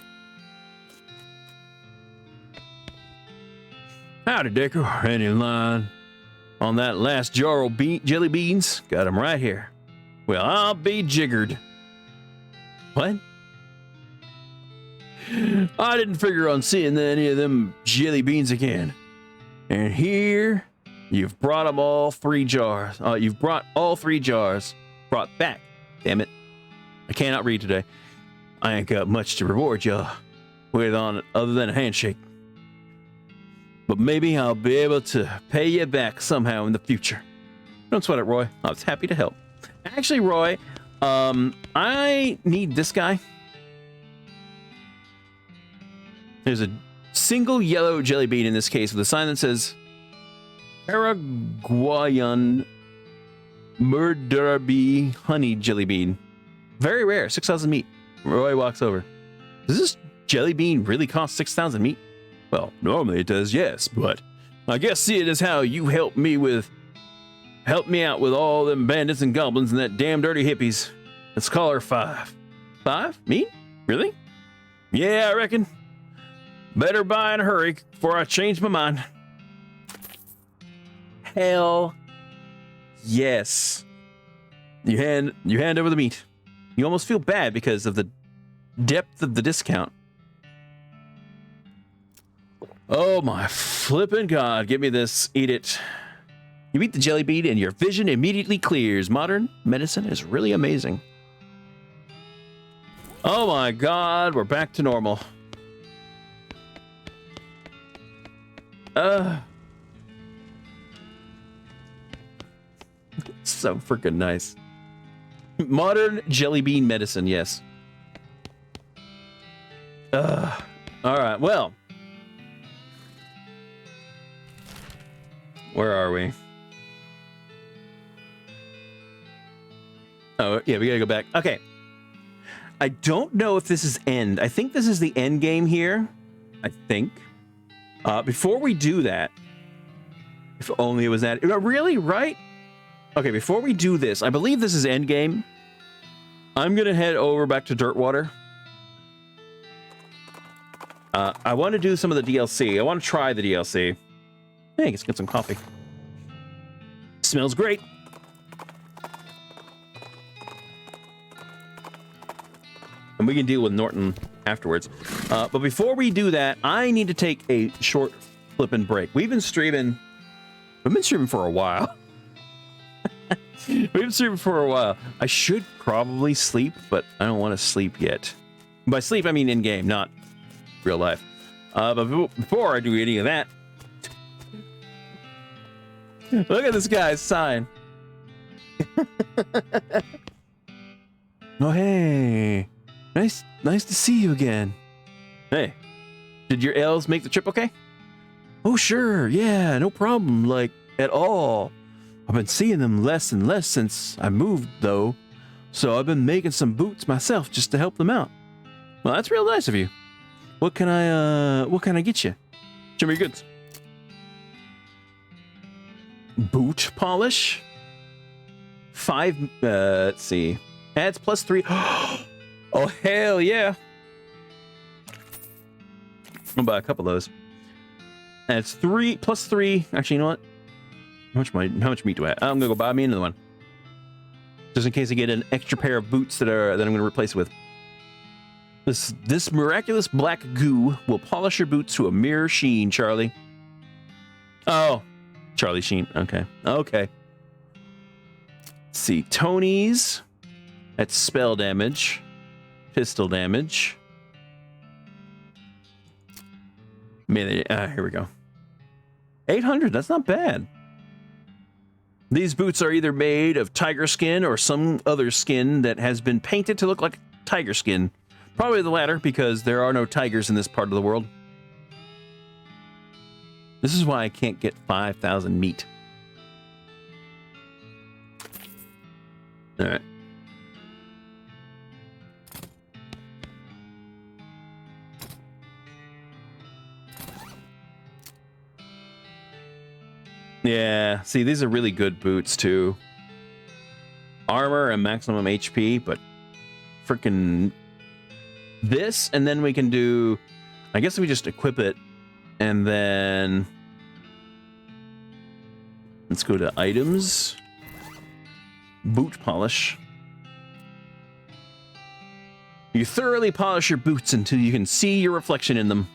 Howdy, Dicker. Any line on that last jar of jelly beans? Got them right here. Well, I'll be jiggered. What? I didn't figure on seeing any of them jelly beans again. And here, you've brought them all 3 jars. You've brought all 3 jars. Brought back. Damn it. I cannot read today. I ain't got much to reward y'all with on other than a handshake. But maybe I'll be able to pay you back somehow in the future. Don't sweat it, Roy. I was happy to help. Actually, Roy, I need this guy. There's a single yellow jelly bean in this case with a sign that says Paraguayan Murderby honey jelly bean. Very rare, 6,000 meat. Roy walks over. Does this jelly bean really cost 6,000 meat? Well, normally it does, yes, but I guess see it as how you helped me out with all them bandits and goblins and that damn dirty hippies. Let's call her 5. 5? Me? Really? Yeah, I reckon. Better buy in a hurry before I change my mind. Hell yes. You hand over the meat. You almost feel bad because of the depth of the discount. Oh my flippin' God, give me this, eat it. You eat the jelly bean and your vision immediately clears. Modern medicine is really amazing. Oh my God, we're back to normal. So freaking nice. Modern jelly bean medicine, yes. All right, well. Where are we? Oh, yeah, we gotta go back. Okay. I don't know if this is end. I think this is the end game here. I think. Before we do that, if only it was that. Really? Right? Okay, before we do this, I believe this is end game. I'm gonna head over back to Dirtwater. I want to do some of the DLC. I want to try the DLC. Hey, let's get some coffee. Smells great. And we can deal with Norton afterwards. But before we do that, I need to take a short flippin' break. We've been streaming I've been streaming for a while. We've been streaming for a while. I should probably sleep, but I don't want to sleep yet. By sleep, I mean in-game, not real life. But before I do any of that, look at this guy's sign. Oh, hey. Nice to see you again. Hey, did your elves make the trip okay? Oh, sure. Yeah, no problem. Like, at all. I've been seeing them less and less since I moved, though. So I've been making some boots myself just to help them out. Well, that's real nice of you. What can I get you? Show me your goods. Boot polish? 5, let's see. Adds +3. Oh, hell yeah. I'll buy a couple of those. Adds 3 +3. Actually, you know what? How much meat do I have? I'm gonna go buy me another one. Just in case I get an extra pair of boots that I'm gonna replace it with. This miraculous black goo will polish your boots to a mirror sheen, Charlie. Oh, Charlie Sheen. Okay. Okay. Let's see. Tony's. That's spell damage. Pistol damage. Melee. Here we go. 800. That's not bad. These boots are either made of tiger skin or some other skin that has been painted to look like tiger skin. Probably the latter, because there are no tigers in this part of the world. This is why I can't get 5,000 meat. All right. Yeah, see, these are really good boots, too. Armor and maximum HP, but freaking this, and then we can do... I guess we just equip it, and then... Let's go to items. Boot polish. You thoroughly polish your boots until you can see your reflection in them.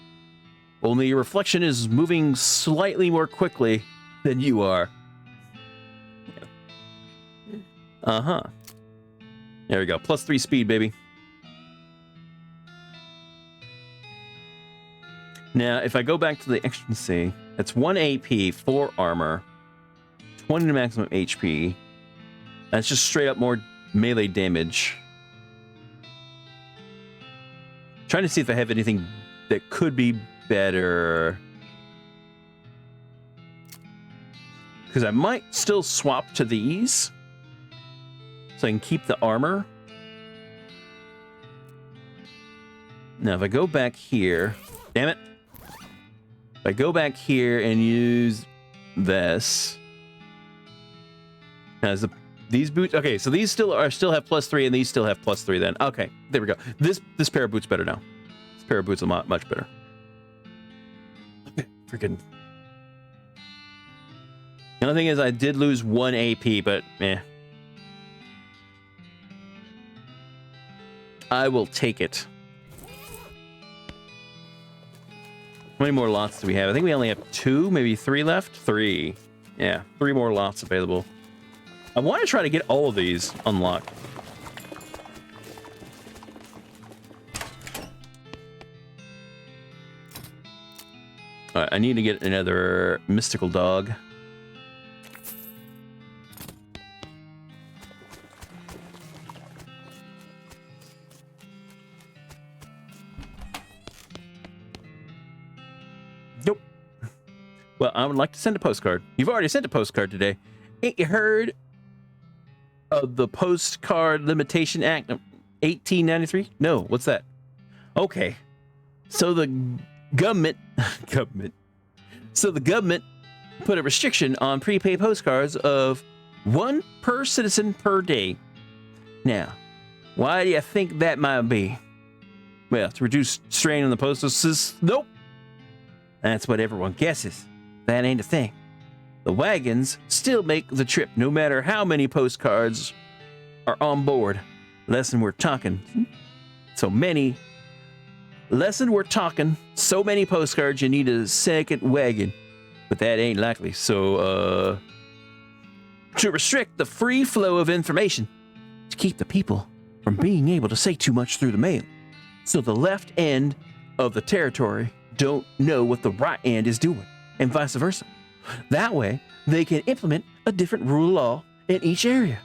Only your reflection is moving slightly more quickly than you are. Uh-huh. There we go. +3 speed, baby. Now, if I go back to the excellency, that's 1 AP, 4 armor, 20 maximum HP. That's just straight up more melee damage. Trying to see if I have anything that could be better. Because I might still swap to these. So I can keep the armor. Now, if I go back here... Damn it. If I go back here and use this... Now, these boots... Okay, so these still have +3, and these still have +3 then. Okay, there we go. This pair of boots better now. This pair of boots are much better. Freaking... The only thing is I did lose 1 AP, but eh. I will take it. How many more lots do we have? I think we only have 2, maybe 3 left? 3. Yeah, 3 more lots available. I want to try to get all of these unlocked. Alright, I need to get another mystical dog. Nope. Well, I would like to send a postcard. You've already sent a postcard today. Ain't you heard of the Postcard Limitation Act of 1893? No, what's that? Okay. So the government put a restriction on prepaid postcards of 1 per citizen per day. Now, why do you think that might be? Well, to reduce strain on the postal system? Nope. That's what everyone guesses. That ain't a thing. The wagons still make the trip no matter how many postcards are on board. So many postcards you need a second wagon. but that ain't likely. So, to restrict the free flow of information, to keep the people from being able to say too much through the mail, so the left end of the territory don't know what the right end is doing, and vice versa. That way, they can implement a different rule of law in each area.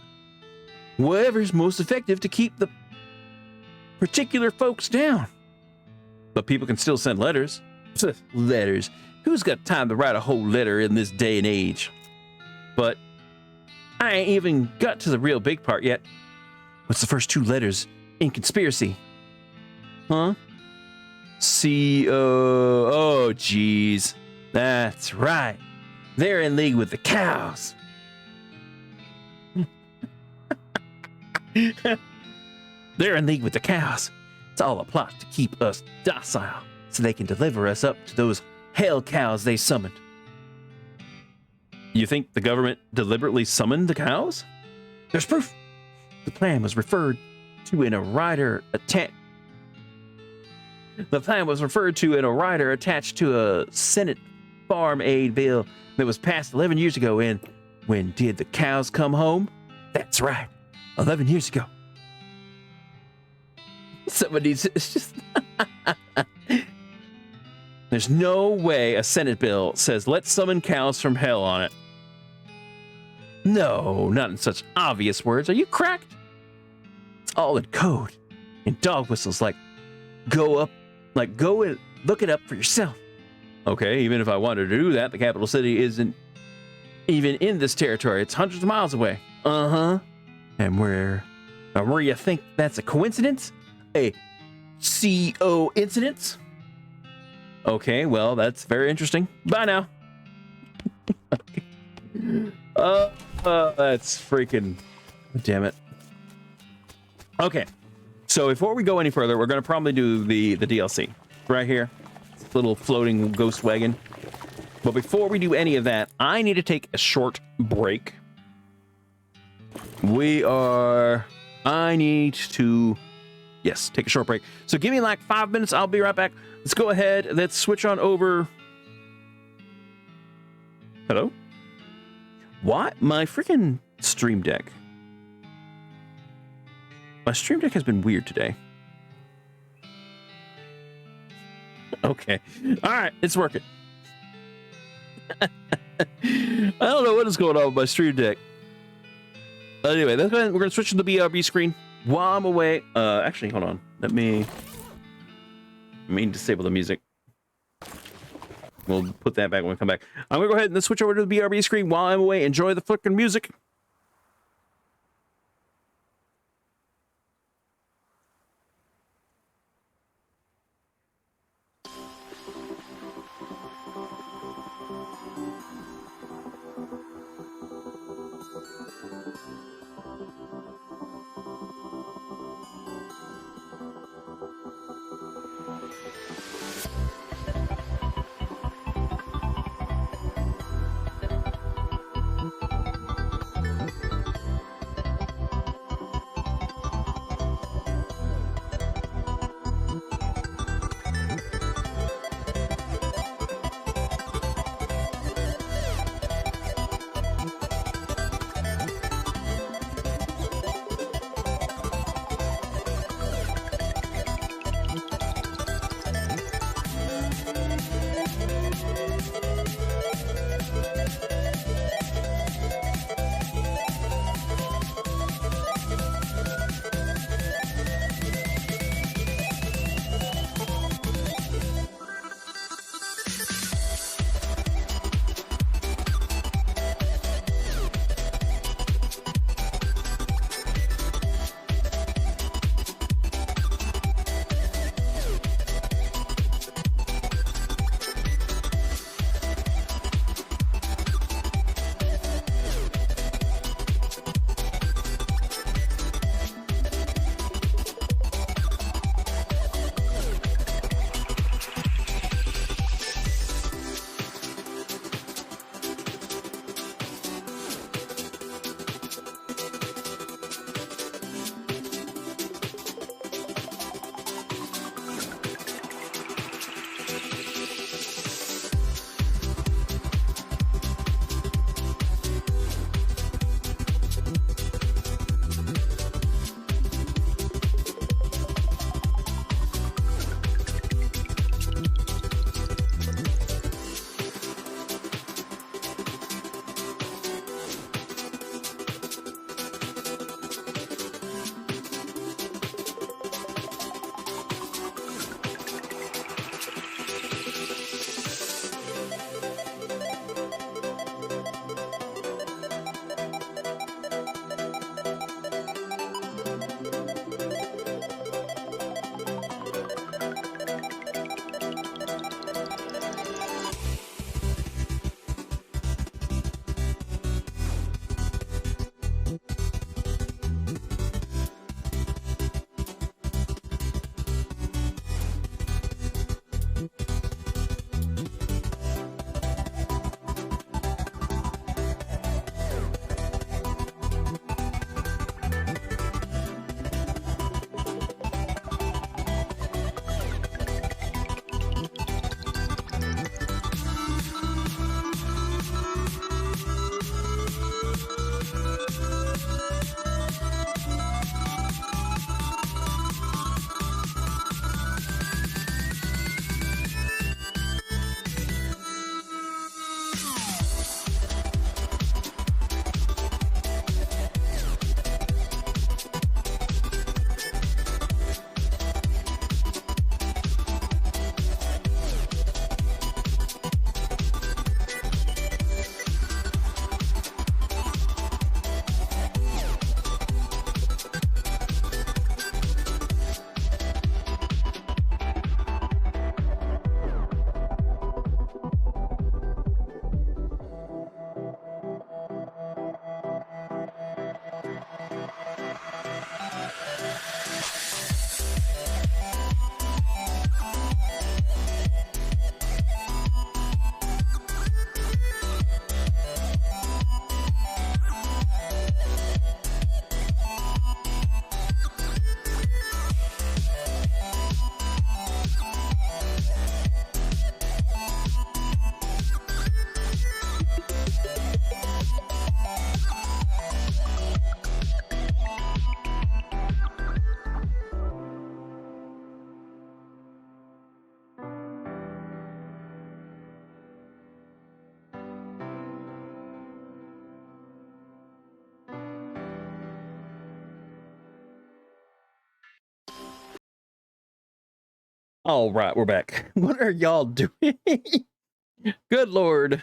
Whatever's most effective to keep the particular folks down. But people can still send letters. Letters. Who's got time to write a whole letter in this day and age? But I ain't even got to the real big part yet. What's the first two letters in conspiracy? Huh? C-O... Oh, geez. That's right. They're in league with the cows. They're in league with the cows. It's all a plot to keep us docile so they can deliver us up to those hell cows they summoned. You think the government deliberately summoned the cows? There's proof. The plan was referred to in a rider attached to a Senate farm aid bill that was passed 11 years ago. And when did the cows come home? That's right, 11 years ago. Somebody's just... There's no way a Senate bill says, let's summon cows from hell on it. No, not in such obvious words. Are you cracked? It's all in code. In dog whistles like, go and look it up for yourself. Okay, even if I wanted to do that, the capital city isn't even in this territory. It's hundreds of miles away. Uh-huh. And where you think that's a coincidence? A CO incident? Okay, well, that's very interesting. Bye now. That's freaking... Damn it. Okay, so before we go any further, we're going to probably do the DLC right here. This little floating ghost wagon. But before we do any of that, I need to take a short break. I need to... Yes, take a short break. So give me like 5 minutes. I'll be right back. Let's go ahead. Let's switch on over. Hello? What? My freaking Stream Deck. My Stream Deck has been weird today. Okay. All right. It's working. I don't know what is going on with my Stream Deck. Anyway, let's go ahead. We're going to switch to the BRB screen while I'm away. Actually, hold on. Let me disable the music. We'll put that back when we come back. I'm going to go ahead and switch over to the BRB screen while I'm away. Enjoy the flickering music. All right, we're back. What are y'all doing? Good Lord.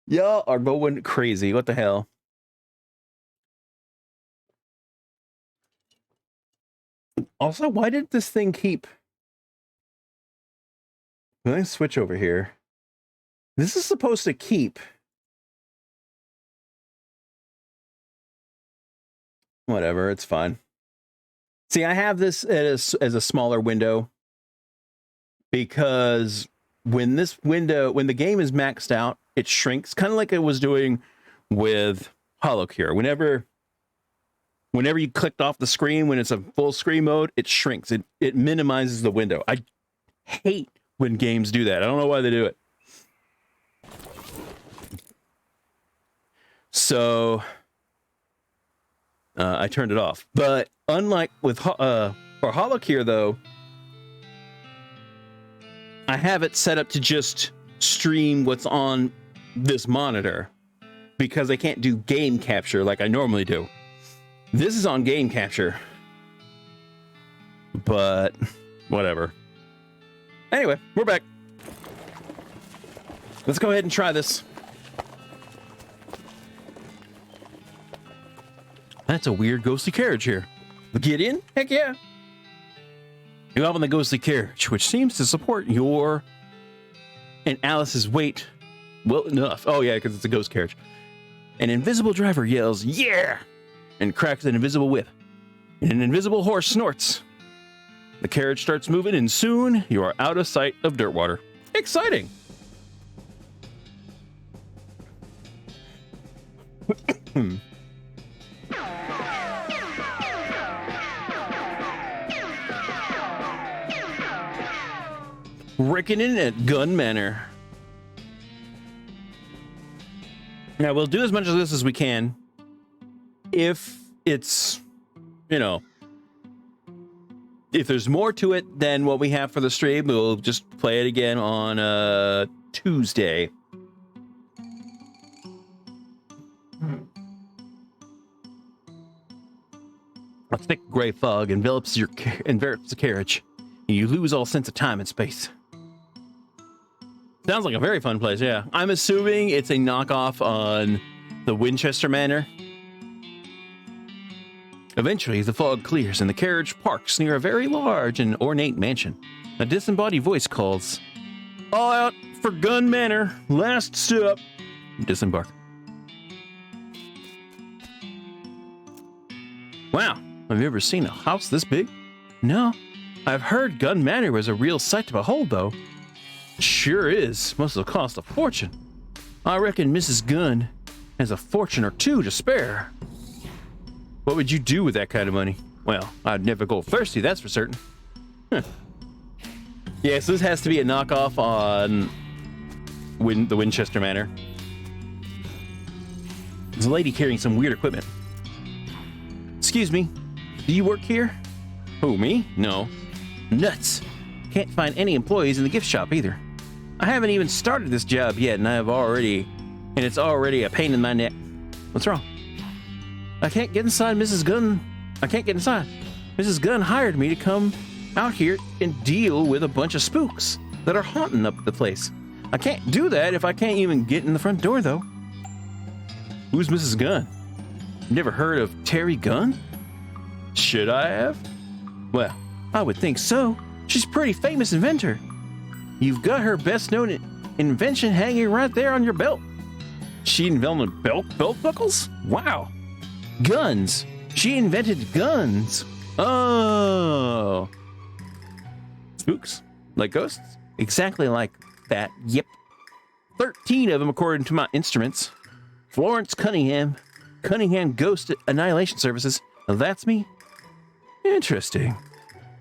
Y'all are going crazy. What the hell? Also, why did this thing keep... Let me switch over here. This is supposed to keep... Whatever, it's fine. See, I have this as a smaller window because when the game is maxed out, it shrinks, kind of like it was doing with HoloCure. Whenever you clicked off the screen, when it's a full screen mode, it shrinks. It minimizes the window. I hate when games do that. I don't know why they do it. So I turned it off. But unlike with for HoloCure, though, I have it set up to just stream what's on this monitor because I can't do game capture like I normally do. This is on game capture, but whatever. Anyway, we're back. Let's go ahead and try this. That's a weird ghostly carriage here. Get in? Heck yeah. You hop on the ghostly carriage, which seems to support your and Alice's weight well enough. Oh yeah, because it's a ghost carriage. An invisible driver yells, "Yeah!" and cracks an invisible whip. And an invisible horse snorts. The carriage starts moving, and soon you are out of sight of Dirtwater. Exciting! Reckoning at Gun Manor. Now, we'll do as much of this as we can. If it's, you know, if there's more to it than what we have for the stream, we'll just play it again on Tuesday. A thick gray fog envelops the carriage, and you lose all sense of time and space. Sounds like a very fun place, yeah. I'm assuming it's a knockoff on the Winchester Manor. Eventually, the fog clears and the carriage parks near a very large and ornate mansion. A disembodied voice calls, "All out for Gun Manor, last stop." Disembark. Wow, have you ever seen a house this big? No. I've heard Gun Manor was a real sight to behold, though. Sure is. Must have cost a fortune. I reckon Mrs. Gunn has a fortune or two to spare. What would you do with that kind of money? Well, I'd never go thirsty, that's for certain. Huh. Yeah, so this has to be a knockoff on the Winchester Manor. There's a lady carrying some weird equipment. Excuse me, do you work here? Who, me? No. Nuts. Can't find any employees in the gift shop either. I haven't even started this job yet, and it's already a pain in my neck. What's wrong? I can't get inside Mrs. Gunn. I can't get inside. Mrs. Gunn hired me to come out here and deal with a bunch of spooks that are haunting up the place. I can't do that if I can't even get in the front door, though. Who's Mrs. Gunn? Never heard of Terry Gunn? Should I have? Well, I would think so. She's a pretty famous inventor. You've got her best-known invention hanging right there on your belt. She invented belt buckles? Wow. Guns. She invented guns. Oh. Spooks? Like ghosts? Exactly like that. Yep. 13 of them according to my instruments. Florence Cunningham. Cunningham Ghost Annihilation Services. That's me? Interesting.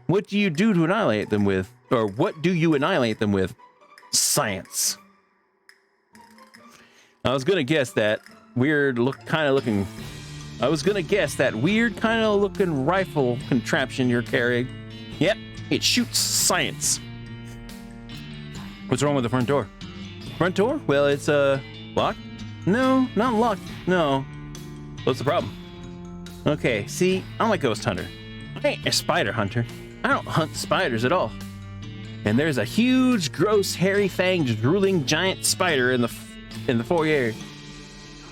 What do you do to annihilate them with? Or what do you annihilate them with? Science. I was gonna guess that weird looking rifle contraption you're carrying. Yep, it shoots science. What's wrong with the front door? Front door? Well, it's locked? No, not locked. No. What's the problem? Okay, see, I'm a ghost hunter. I ain't a spider hunter. I don't hunt spiders at all. And there's a huge, gross, hairy fanged, drooling giant spider in the foyer.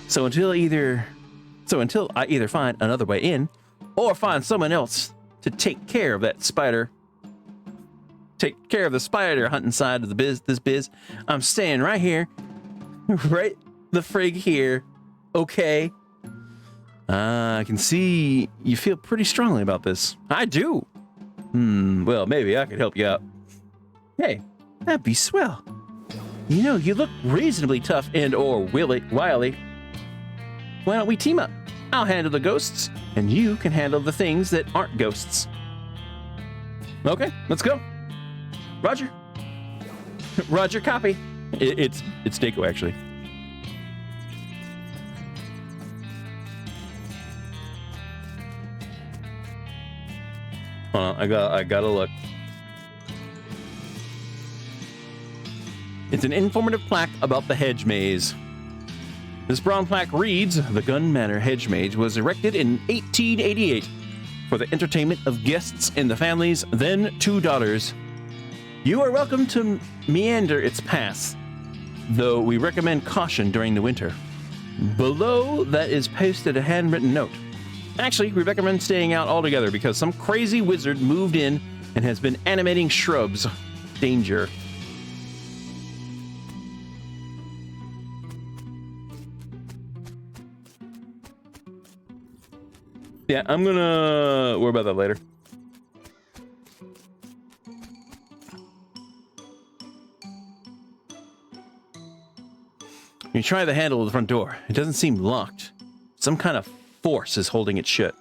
So until I either find another way in, or find someone else to take care of that spider, take care of the spider hunting side of this biz, I'm staying right here, right the frig here. Okay. I can see you feel pretty strongly about this. I do. Well, maybe I could help you out. Hey, that'd be swell. You know, you look reasonably tough and or wily. Why don't we team up? I'll handle the ghosts, and you can handle the things that aren't ghosts. Okay, let's go. Roger. Roger, copy. It's Daco, actually. Hold on, I gotta look. It's an informative plaque about the hedge maze. This bronze plaque reads, "The Gun Manor Hedge Maze was erected in 1888 for the entertainment of guests and the family's then 2 daughters. You are welcome to meander its paths, though we recommend caution during the winter. Below that is posted a handwritten note. Actually, we recommend staying out altogether because some crazy wizard moved in and has been animating shrubs. Danger." Yeah, I'm gonna worry about that later. You try the handle of the front door. It doesn't seem locked. Some kind of force is holding it shut.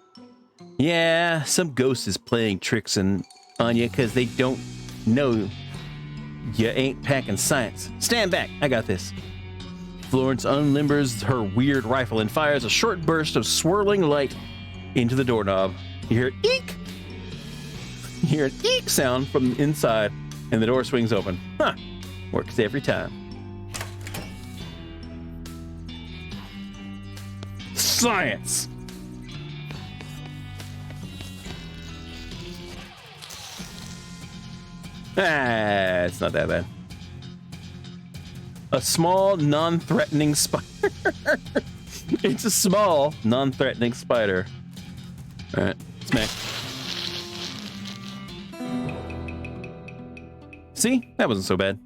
Yeah, some ghost is playing tricks on you because they don't know you ain't packing science. Stand back, I got this. Florence unlimbers her weird rifle and fires a short burst of swirling light into the doorknob. You hear eek! You hear an eek sound from the inside, and the door swings open. Huh, works every time. Science! It's not that bad. A small, non-threatening spider. It's a small, non-threatening spider. All right, smack. See? That wasn't so bad.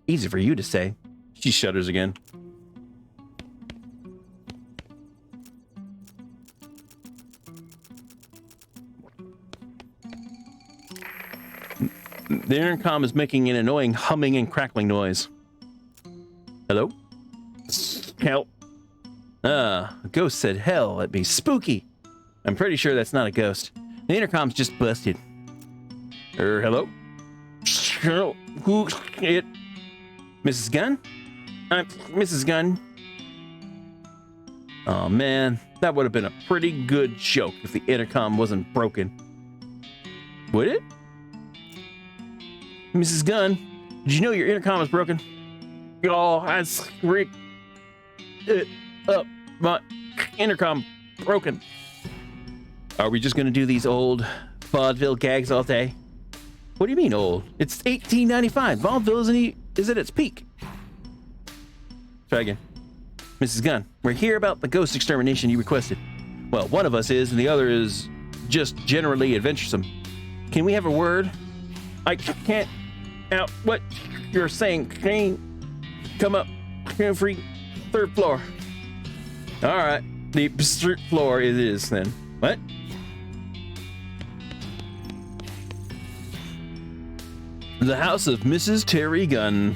Easy for you to say. She shudders again. The intercom is making an annoying humming and crackling noise. Hello? Help. A ghost said hell at me. Spooky. I'm pretty sure that's not a ghost. The intercom's just busted. Hello? Who it? Mrs. Gunn? I'm Mrs. Gunn. Oh man, that would have been a pretty good joke if the intercom wasn't broken. Would it? Mrs. Gunn, did you know your intercom is broken? Oh, I rigged it up. My intercom broken. Are we just gonna do these old vaudeville gags all day? What do you mean old? It's 1895. Vaudeville is at its peak. Try again. Mrs. Gunn, we're here about the ghost extermination you requested. Well, one of us is, and the other is just generally adventuresome. Can we have a word? I can't out what you're saying. Can you come up? Free 3rd floor. All right, the street floor it is then. What? The house of Mrs. Terry Gunn.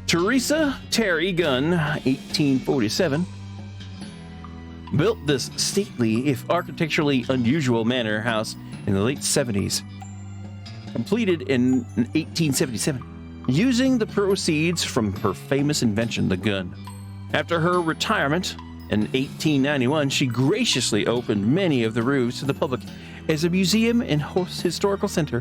Teresa Terry Gunn, 1847, built this stately, if architecturally unusual manor house in the late 70s. Completed in 1877, using the proceeds from her famous invention, the gun. After her retirement in 1891, she graciously opened many of the roofs to the public as a museum and historical center.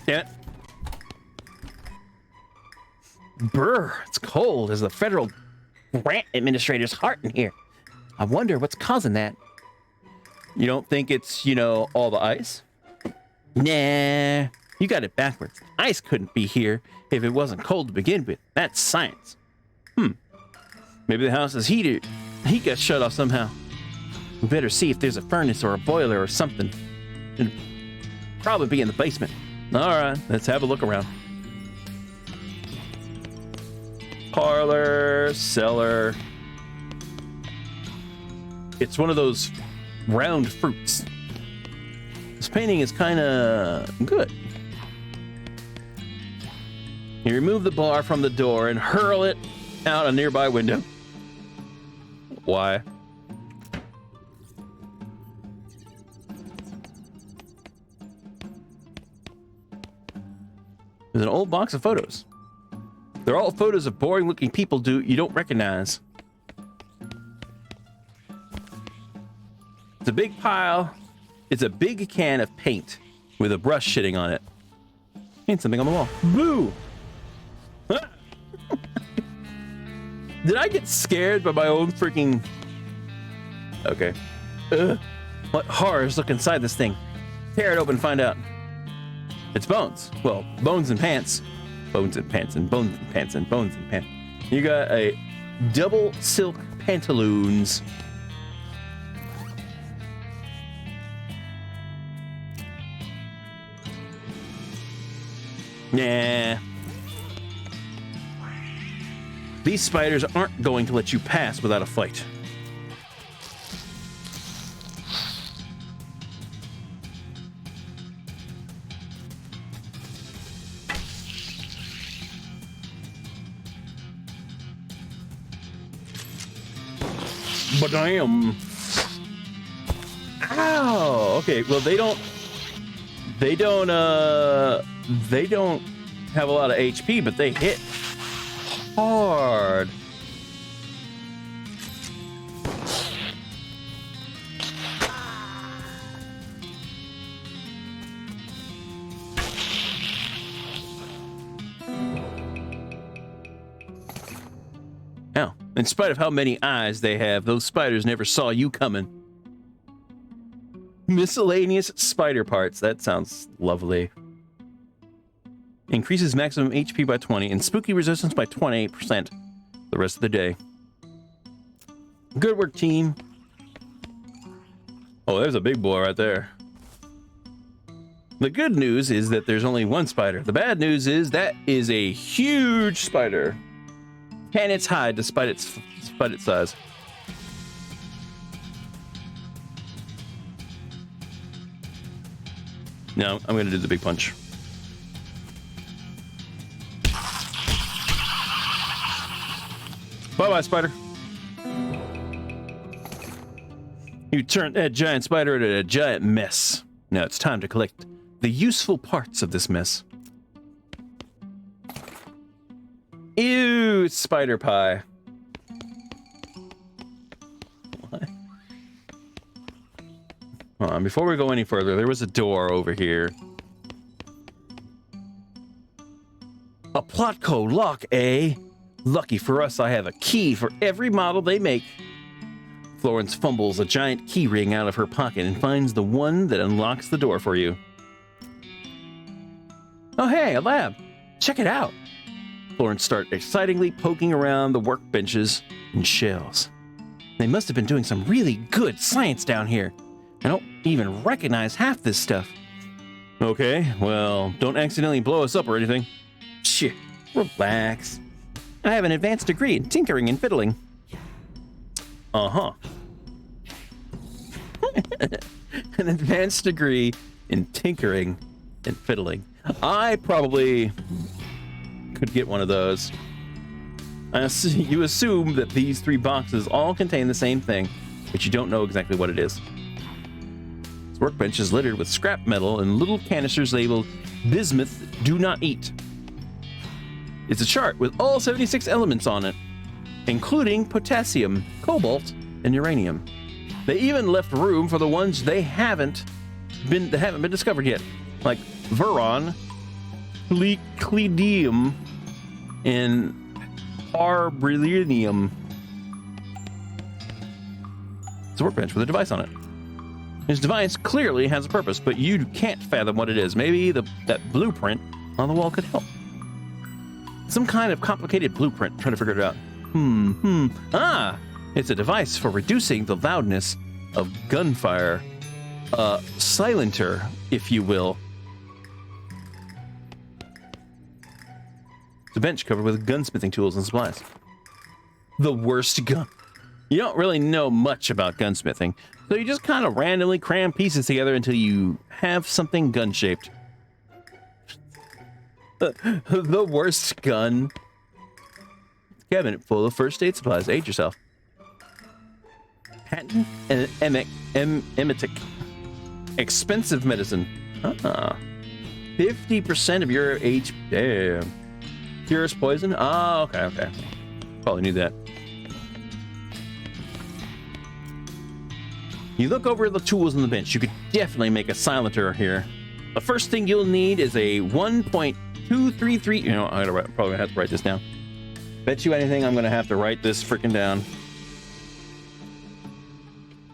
Damn it. Brr, it's cold as the federal grant administrator's heart in here. I wonder what's causing that. You don't think it's, all the ice? Nah, you got it backwards. Ice couldn't be here if it wasn't cold to begin with. That's science. Maybe the house's heat got shut off somehow. We better see if there's a furnace or a boiler or something. It'd probably be in the basement. All right, let's have a look around. Parlor, cellar. It's one of those round fruits. This painting is kind of good. You remove the bar from the door and hurl it out a nearby window. Why? There's an old box of photos. They're all photos of boring-looking people you don't recognize. It's a big pile. It's a big can of paint with a brush shitting on it. Paint something on the wall. Boo! Did I get scared by my own freaking... Okay. Ugh. What horrors look inside this thing? Tear it open and find out. It's bones. Well, bones and pants. Bones and pants and bones and pants and bones and pants. You got a double silk pantaloons. Nah. These spiders aren't going to let you pass without a fight. But damn. Ow. Okay, well they don't have a lot of HP, but they hit hard. Now, in spite of how many eyes they have, those spiders never saw you coming. Miscellaneous spider parts. That sounds lovely. Increases maximum HP by 20 and spooky resistance by 28% the rest of the day. Good work, team. Oh, there's a big boy right there. The good news is that there's only one spider. The bad news is that is a huge spider. And its hide despite its size. No, I'm going to do the big punch. Bye-bye, spider. You turned that giant spider into a giant mess. Now it's time to collect the useful parts of this mess. Ew, spider pie. What? Hold on, before we go any further, there was a door over here. A Plotco lock, eh? Lucky for us, I have a key for every model they make. Florence fumbles a giant key ring out of her pocket and finds the one that unlocks the door for you. Oh, hey, a lab. Check it out. Florence starts excitingly poking around the workbenches and shelves. They must have been doing some really good science down here. I don't even recognize half this stuff. Okay, well, don't accidentally blow us up or anything. Shit, relax. I have an advanced degree in tinkering and fiddling. Uh-huh. An advanced degree in tinkering and fiddling. I probably could get one of those. You assume that these 3 boxes all contain the same thing, but you don't know exactly what it is. This workbench is littered with scrap metal and little canisters labeled bismuth do not eat. It's a chart with all 76 elements on it, including potassium, cobalt, and uranium. They even left room for the ones that haven't been discovered yet, like Veron, Cleidium, in Arbrilium. It's a workbench with a device on it. His device clearly has a purpose, but you can't fathom what it is. Maybe that blueprint on the wall could help. Some kind of complicated blueprint. Trying to figure it out. Ah! It's a device for reducing the loudness of gunfire. Silenter, if you will. It's a bench covered with gunsmithing tools and supplies. The worst gun. You don't really know much about gunsmithing, so you just kind of randomly cram pieces together until you have something gun-shaped. The worst gun. Cabinet full of first aid supplies. Aid yourself. Patent and emetic. Expensive medicine. 50% of your HP. Damn. Cures poison? Oh, okay. Probably knew that. You look over the tools on the bench. You could definitely make a silenter here. The first thing you'll need is a 1.233. You know, probably have to write this down. Bet you anything I'm gonna have to write this freaking down.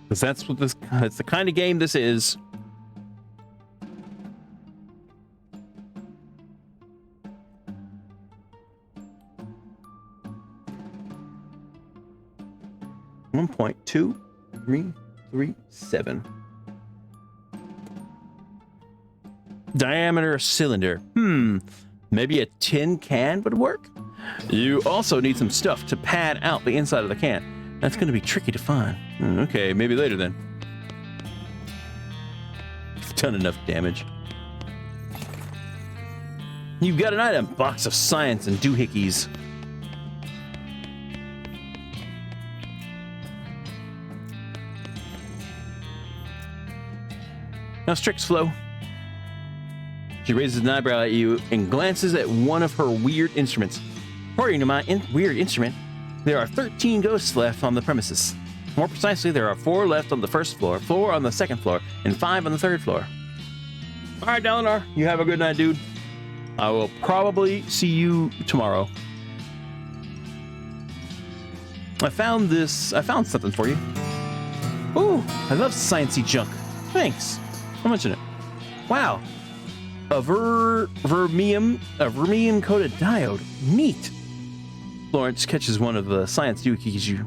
Because that's what it's the kind of game this is. $1.2337. Diameter cylinder. Maybe a tin can would work? You also need some stuff to pad out the inside of the can. That's going to be tricky to find. Okay, maybe later then. You've done enough damage. You've got an item. Box of science and doohickeys. Now Strix Flow. She raises an eyebrow at you and glances at one of her weird instruments. According to my weird instrument, there are 13 ghosts left on the premises. More precisely, there are 4 left on the first floor, 4 on the second floor, and 5 on the third floor. All right, Dalinar, you have a good night, dude. I will probably see you tomorrow. I found something for you. Ooh, I love sciencey junk. Thanks. How much in it? Wow. A vermium coated diode. Neat. Florence catches one of the science doohickeys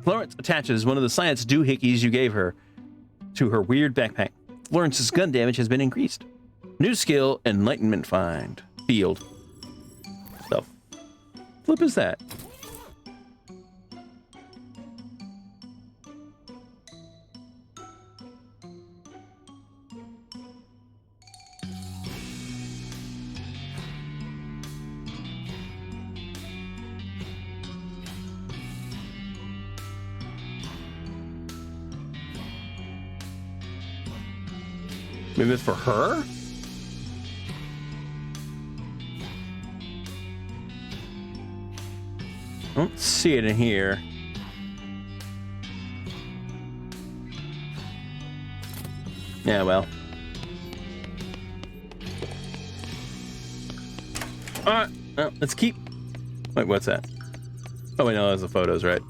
Florence attaches one of the science doohickeys you gave her to her weird backpack. Florence's gun damage has been increased. New skill, Enlightenment Field. The flip is that? Maybe it's for her? I don't see it in here. Yeah, well. Alright, well, let's keep... Wait, what's that? Oh, wait, no, those are the photos, right?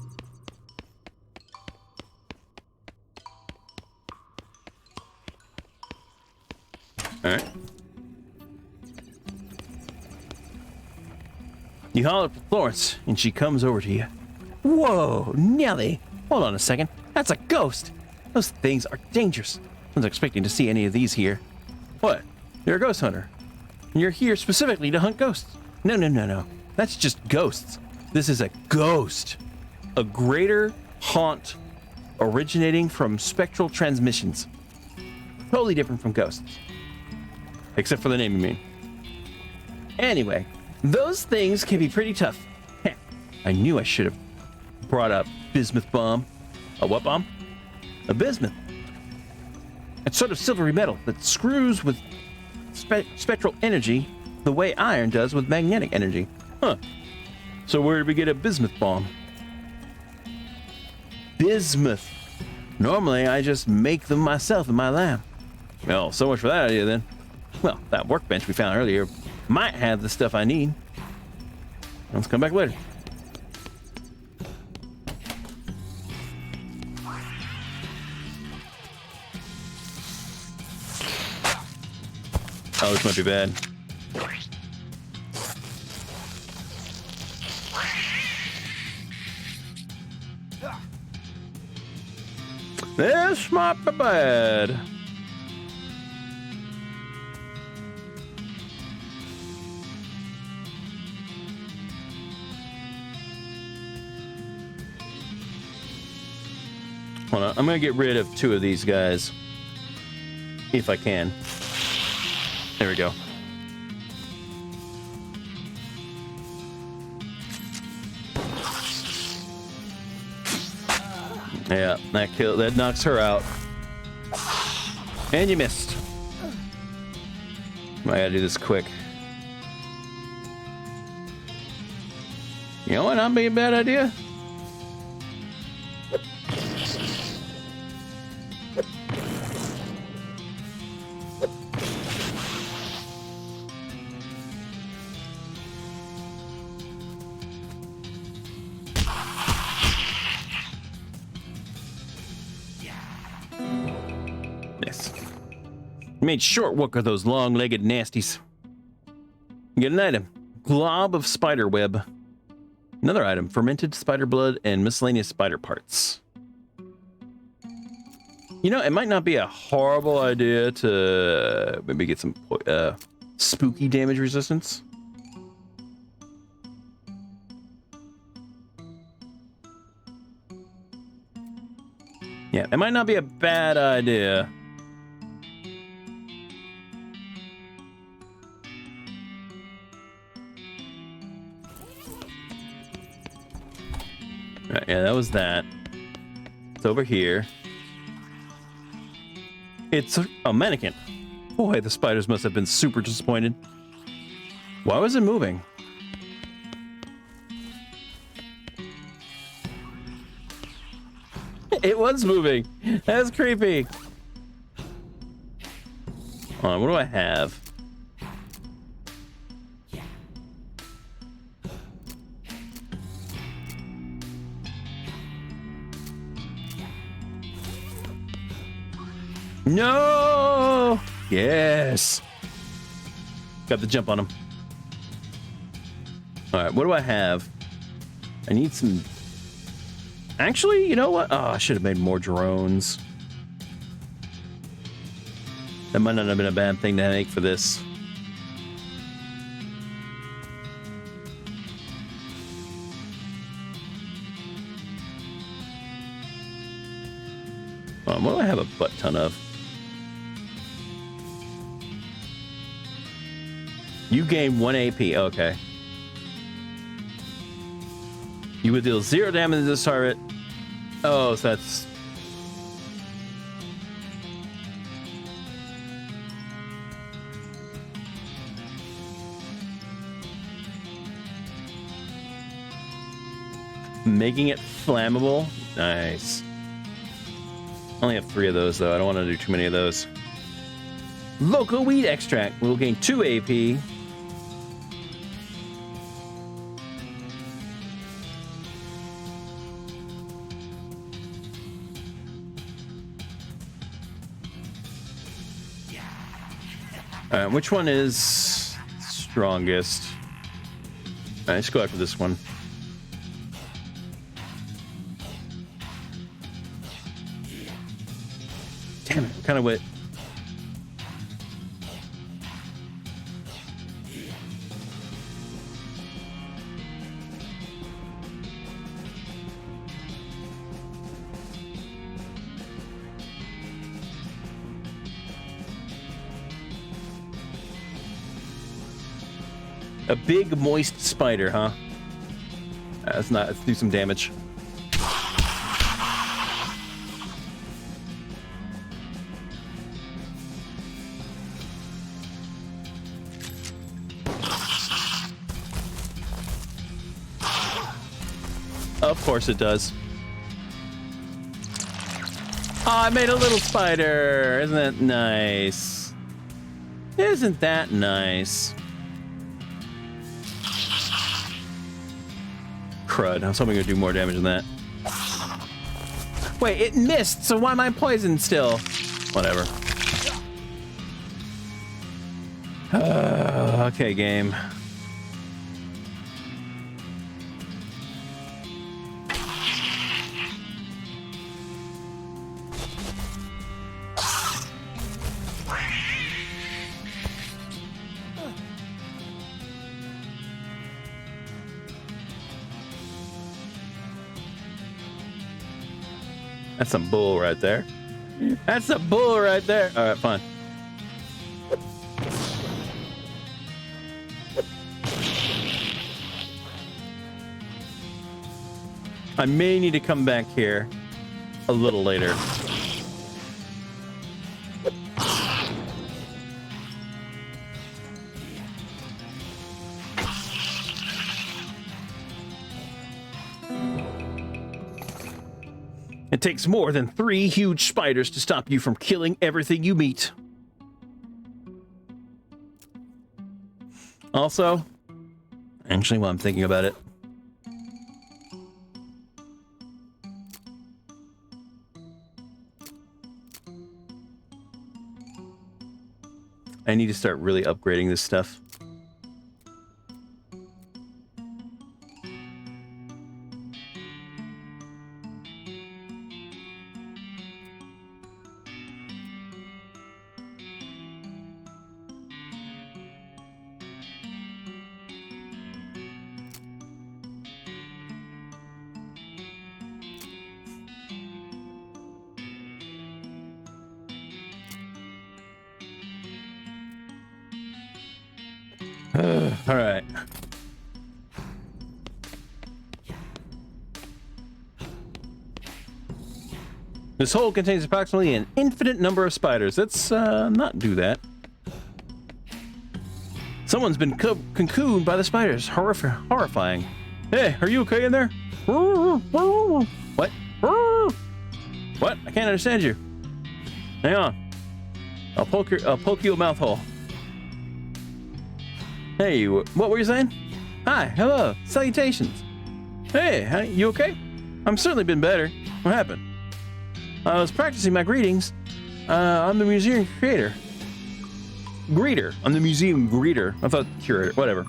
Alright. You holler for Florence, and she comes over to you. Whoa, Nelly! Hold on a second. That's a ghost! Those things are dangerous. I wasn't expecting to see any of these here. What? You're a ghost hunter. And you're here specifically to hunt ghosts. No. That's just ghosts. This is a ghost. A greater haunt originating from spectral transmissions. Totally different from ghosts. Except for the name, you mean. Anyway, those things can be pretty tough. Heck, I knew I should have brought up bismuth bomb. A what bomb? A bismuth. It's sort of silvery metal that screws with spectral energy the way iron does with magnetic energy. Huh. So where did we get a bismuth bomb? Bismuth. Normally, I just make them myself in my lab. Well, so much for that idea then. Well, that workbench we found earlier might have the stuff I need. Let's come back later. Oh, this might be bad. This might be bad. Hold on, I'm gonna get rid of 2 of these guys. If I can. There we go. Yeah, that knocks her out. And you missed. I gotta do this quick. You know what? Not be a bad idea. Made short work of those long-legged nasties. Get an item. Glob of spider web. Another item. Fermented spider blood and miscellaneous spider parts. You know, it might not be a horrible idea to maybe get some spooky damage resistance. Yeah, it might not be a bad idea. Right, yeah, that was that. It's over here. It's a mannequin. Boy, the spiders must have been super disappointed. Why was it moving? It was moving. That's creepy. Hold on, what do I have? No! Yes! Got the jump on him. Alright, what do I have? I need some... Actually, you know what? Oh, I should have made more drones. That might not have been a bad thing to make for this. What do I have a butt ton of? You gain 1 AP. Okay. You would deal 0 damage to this target. Oh, so that's... Making it flammable? Nice. I only have 3 of those, though. I don't want to do too many of those. Local weed extract. We'll gain 2 AP. Which one is strongest? All right, let's go after this one. Damn it, I'm kind of wet. A big moist spider, huh? Let's do some damage. Of course it does. Oh, I made a little spider. Isn't that nice? Isn't that nice? Crud. I was hoping it would do more damage than that. Wait, it missed, so why am I poisoned still? Whatever. Okay, game. That's some bull right there. That's a bull right there. All right, fine. I may need to come back here a little later. It takes more than 3 huge spiders to stop you from killing everything you meet. Also, actually, while I'm thinking about it, I need to start really upgrading this stuff. All right. This hole contains approximately an infinite number of spiders. Let's not do that. Someone's been cocooned by the spiders. Horrifying. Hey, are you okay in there? What? What? I can't understand you. Hang on. I'll poke you a mouth hole. Hey, what were you saying? Hi, hello, salutations. Hey, you okay? I'm certainly been better. What happened? I was practicing my greetings. I'm the museum creator. Greeter. I'm the museum greeter. I thought curator. Whatever.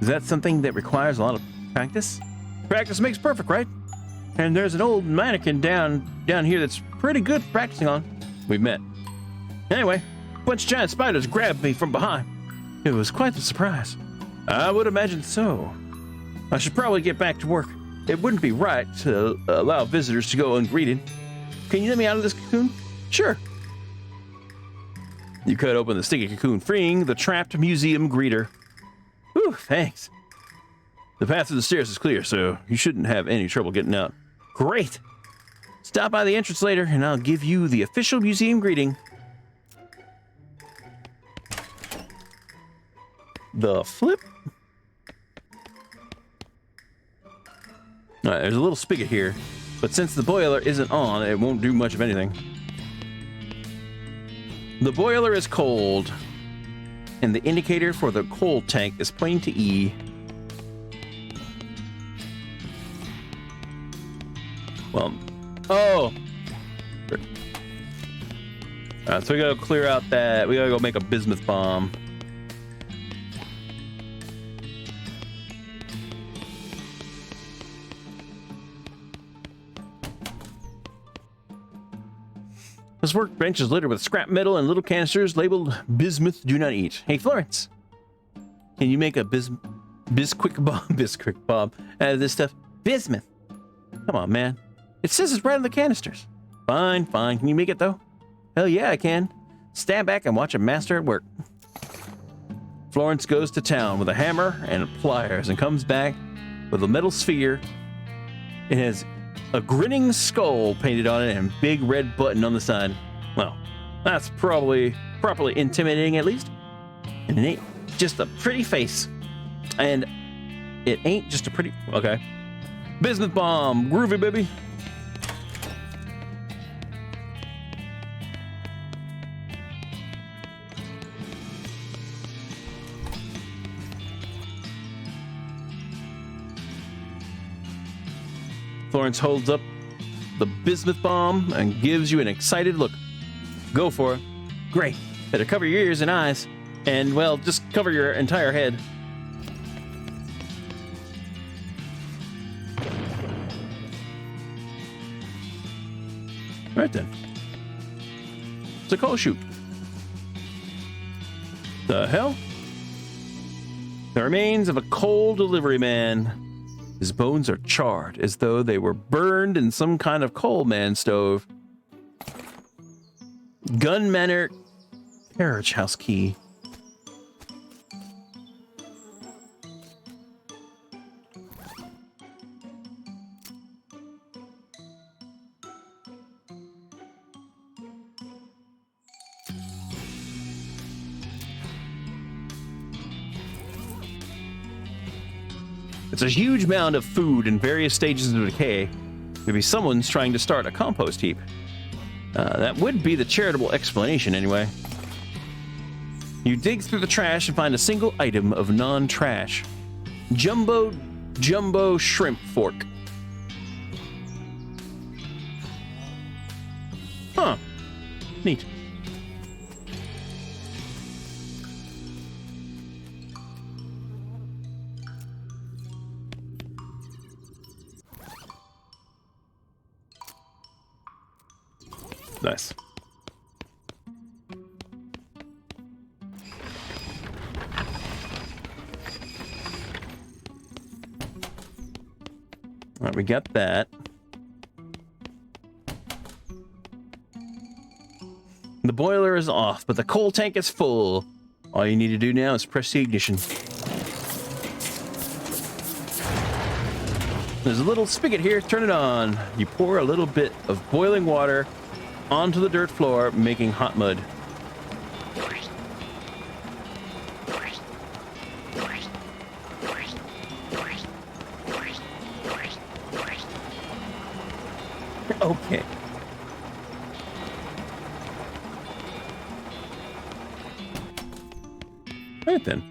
Is that something that requires a lot of practice? Practice makes perfect, right? And there's an old mannequin down here that's pretty good practicing on. We've met. Anyway, a bunch of giant spiders grabbed me from behind. It was quite the surprise. I would imagine so. I should probably get back to work. It wouldn't be right to allow visitors to go ungreeted. Can you let me out of this cocoon? Sure. You cut open the sticky cocoon, freeing the trapped museum greeter. Whew, thanks. The path to the stairs is clear, so you shouldn't have any trouble getting out. Great. Stop by the entrance later, and I'll give you the official museum greeting. The flip. All right, there's a little spigot here, but since the boiler isn't on, it won't do much of anything. The boiler is cold, and the indicator for the cold tank is pointing to E. Well, oh. All right, so we gotta clear out that. We gotta go make a bismuth bomb. This workbench is littered with scrap metal and little canisters labeled bismuth do not eat. Hey, Florence, can you make a bisquick bomb out of this stuff? Bismuth. Come on, man. It says it's right on the canisters. Fine. Can you make it, though? Hell yeah, I can. Stand back and watch a master at work. Florence goes to town with a hammer and pliers and comes back with a metal sphere. It has a grinning skull painted on it and a big red button on the side. Well, that's probably properly intimidating, at least. And it ain't just a pretty face. And it ain't just a pretty... Okay. Bismuth bomb. Groovy, baby. Florence holds up the bismuth bomb and gives you an excited look. Go for it. Great. Better cover your ears and eyes. And, well, just cover your entire head. Right then. It's a coal chute. The hell? The remains of a coal delivery man. His bones are charred as though they were burned in some kind of coal man stove. Gun Manor carriage house key. It's a huge mound of food in various stages of decay. Maybe someone's trying to start a compost heap. That would be the charitable explanation, anyway. You dig through the trash and find a single item of non-trash. Jumbo shrimp fork. Huh. Neat. Nice. All right, we got that. The boiler is off, but the coal tank is full. All you need to do now is press the ignition. There's a little spigot here. Turn it on. You pour a little bit of boiling water onto the dirt floor, making hot mud. Okay. Right then.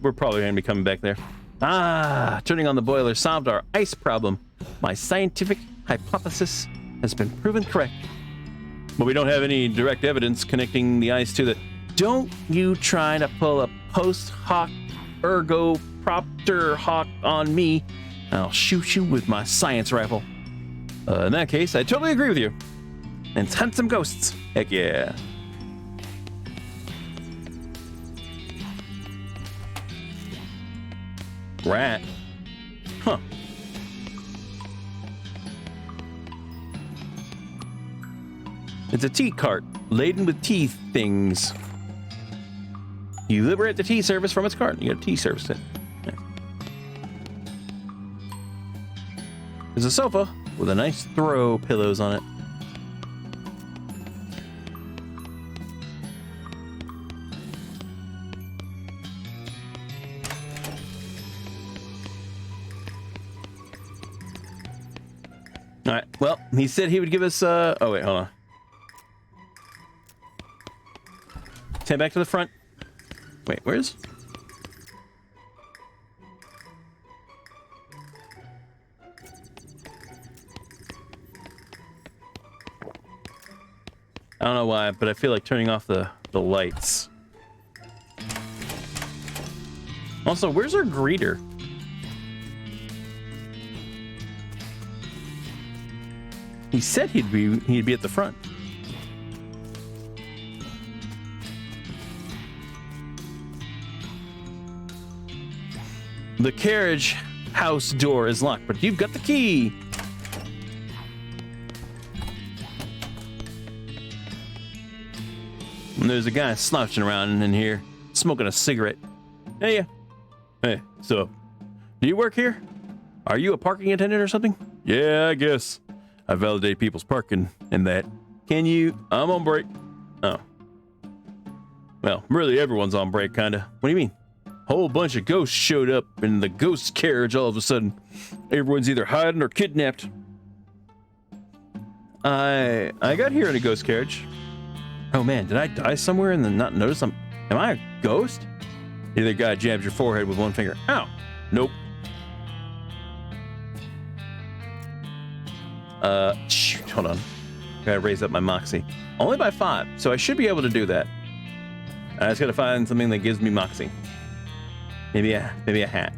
We're probably going to be coming back there. Ah, turning on the boiler solved our ice problem. My scientific hypothesis has been proven correct. But we don't have any direct evidence connecting the ice to the... Don't you try to pull a post hoc ergo propter hoc on me. I'll shoot you with my science rifle. In that case, I totally agree with you. Let's hunt some ghosts. Heck yeah. Rat. Huh. It's a tea cart laden with tea things. You liberate the tea service from its cart. You got a tea service it. Yeah. There's a sofa with a nice throw pillows on it. All right. Well, he said he would give us. Oh wait, hold on. Head back to the front. Wait, where's? I don't know why, but I feel like turning off the lights. Also, where's our greeter? He said he'd be at the front. The carriage house door is locked, but you've got the key. And there's a guy slouching around in here, smoking a cigarette. Hey, so, do you work here? Are you a parking attendant or something? Yeah, I guess. I validate people's parking and that. Can you? I'm on break. Oh. Well, really everyone's on break, kinda. What do you mean? Whole bunch of ghosts showed up in the ghost carriage all of a sudden. Everyone's either hiding or kidnapped. I got here in a ghost carriage. Oh man, did I die somewhere and then not notice am I a ghost? The other guy jabs your forehead with one finger. Ow. Nope. Shoot, hold on. Gotta raise up my moxie. Only by 5, so I should be able to do that. I just gotta find something that gives me moxie. Maybe a hat.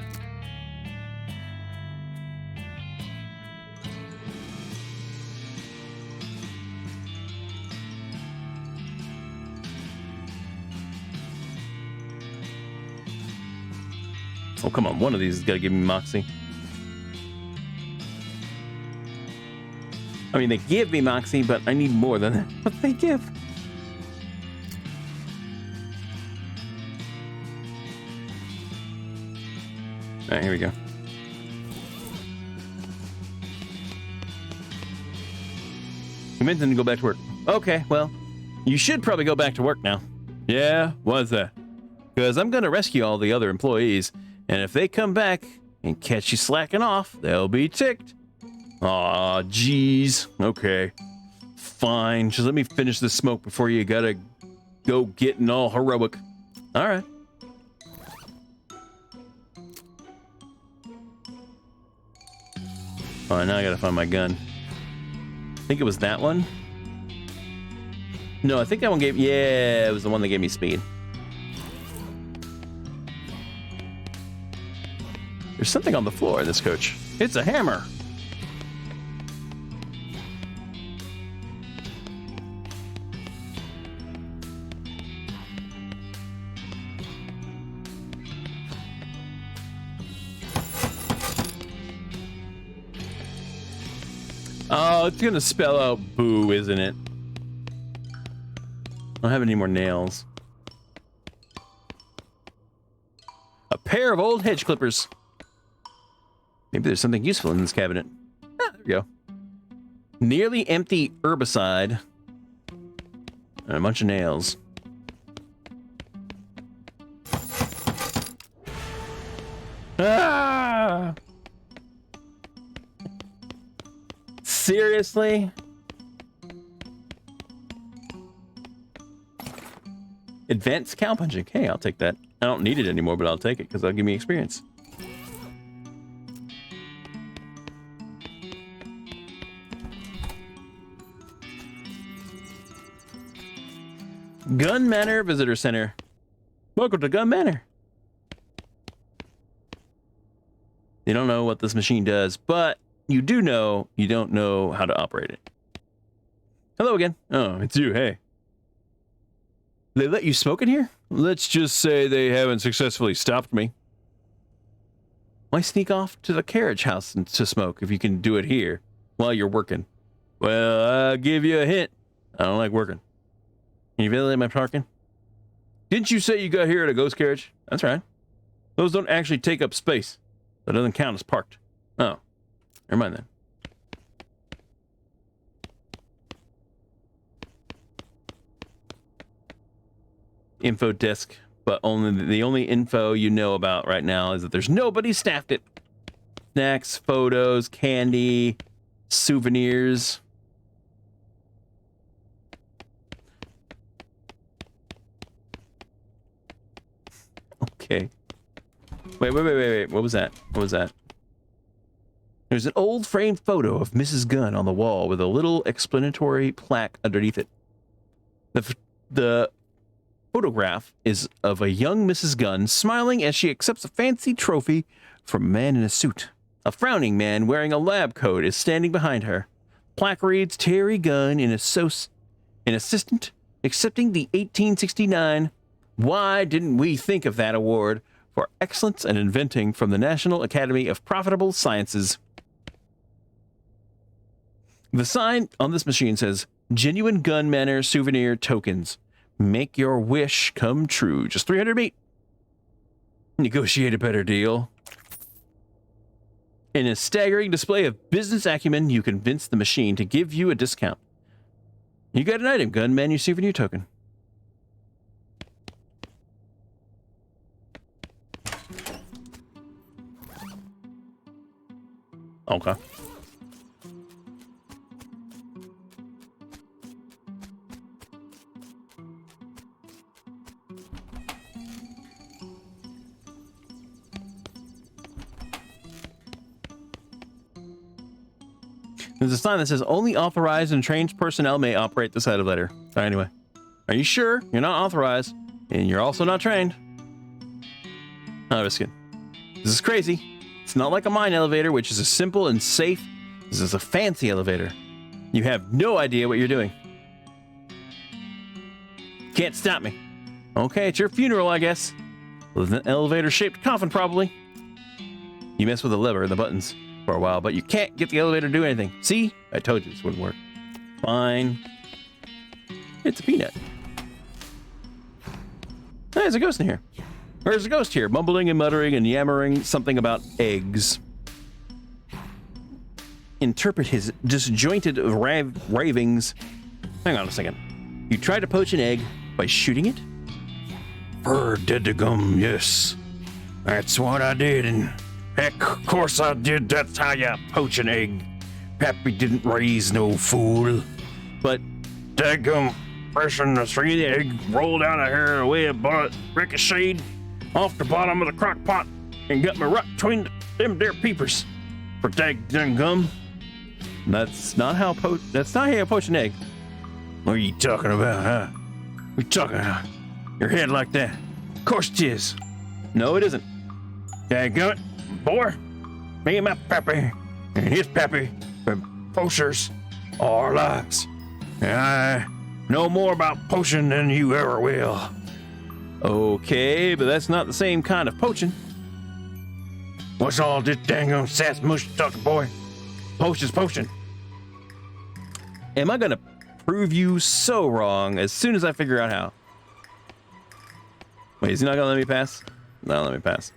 Oh, come on. One of these has got to give me moxie. I mean, they give me moxie, but I need more than what they give. All right, here we go. Convinced him to go back to work. Okay, well, you should probably go back to work now. Yeah, why's that? Because I'm going to rescue all the other employees, and if they come back and catch you slacking off, they'll be ticked. Aw, jeez. Okay. Fine. Just let me finish this smoke before you gotta go getting all heroic. Alright. Alright, now I gotta find my gun. I think it was that one. No, I think that one gave... Yeah, it was the one that gave me speed. There's something on the floor in this coach. It's a hammer. Oh, it's gonna spell out boo, isn't it? I don't have any more nails. A pair of old hedge clippers. Maybe there's something useful in this cabinet. Ah, there we go. Nearly empty herbicide. And a bunch of nails. Ah! Seriously? Advanced cow punching. Hey, I'll take that. I don't need it anymore, but I'll take it because that'll give me experience. Gun Manor Visitor Center. Welcome to Gun Manor. You don't know what this machine does, but you do know you don't know how to operate it. Hello again. Oh, it's you. Hey. They let you smoke in here? Let's just say they haven't successfully stopped me. Why sneak off to the carriage house to smoke if you can do it here while you're working? Well, I'll give you a hint. I don't like working. Can you validate my parking? Didn't you say you got here at a ghost carriage? That's right. Those don't actually take up space. That doesn't count as parked. Oh. Never mind then. Info desk, but the only info you know about right now is that there's nobody staffed it. Snacks, photos, candy, souvenirs. Okay. Wait. What was that? What was that? There's an old framed photo of Mrs. Gunn on the wall with a little explanatory plaque underneath it. The photograph is of a young Mrs. Gunn smiling as she accepts a fancy trophy from a man in a suit. A frowning man wearing a lab coat is standing behind her. Plaque reads, Terry Gunn, an assistant, accepting the 1869 Why Didn't We Think of That award for excellence in inventing from the National Academy of Profitable Sciences. The sign on this machine says, Genuine Gun Manor Souvenir Tokens. Make your wish come true. Just 300 meat. Negotiate a better deal. In a staggering display of business acumen, you convince the machine to give you a discount. You got an item, Gun Manor Souvenir Token. Okay. There's a sign that says only authorized and trained personnel may operate this elevator. Anyway, are you sure you're not authorized and you're also not trained? Not risk it. This is crazy. It's not like a mine elevator, which is a simple and safe. This is a fancy elevator. You have no idea what you're doing. Can't stop me. Okay, it's your funeral, I guess. With an elevator-shaped coffin, probably. You mess with the lever and the buttons for a while, but you can't get the elevator to do anything. See? I told you this wouldn't work. Fine. It's a peanut. There's a ghost in here. There's a ghost here, mumbling and muttering and yammering something about eggs. Interpret his disjointed ravings. Hang on a second. You tried to poach an egg by shooting it? Gum, yes. That's what I did, and heck, of course I did. That's how you poach an egg. Pappy didn't raise no fool. But dadgum, pressing the tree, the egg rolled out of here away a bullet, ricocheted off the bottom of the crock pot and got me right between them there peepers. For dadgum. That's not how you poach an egg. What are you talking about, huh? What are you talking about? Your head like that. Of course it is. No, it isn't. Dadgummit, boy. Me and my pappy and his pappy been poachers all our lives. And I know more about poaching than you ever will. Okay, but that's not the same kind of poaching. What's all this dang sass mush talking, boy? Poaching's poaching. Am I gonna prove you so wrong as soon as I figure out how? Wait, is he not gonna let me pass? No, let me pass.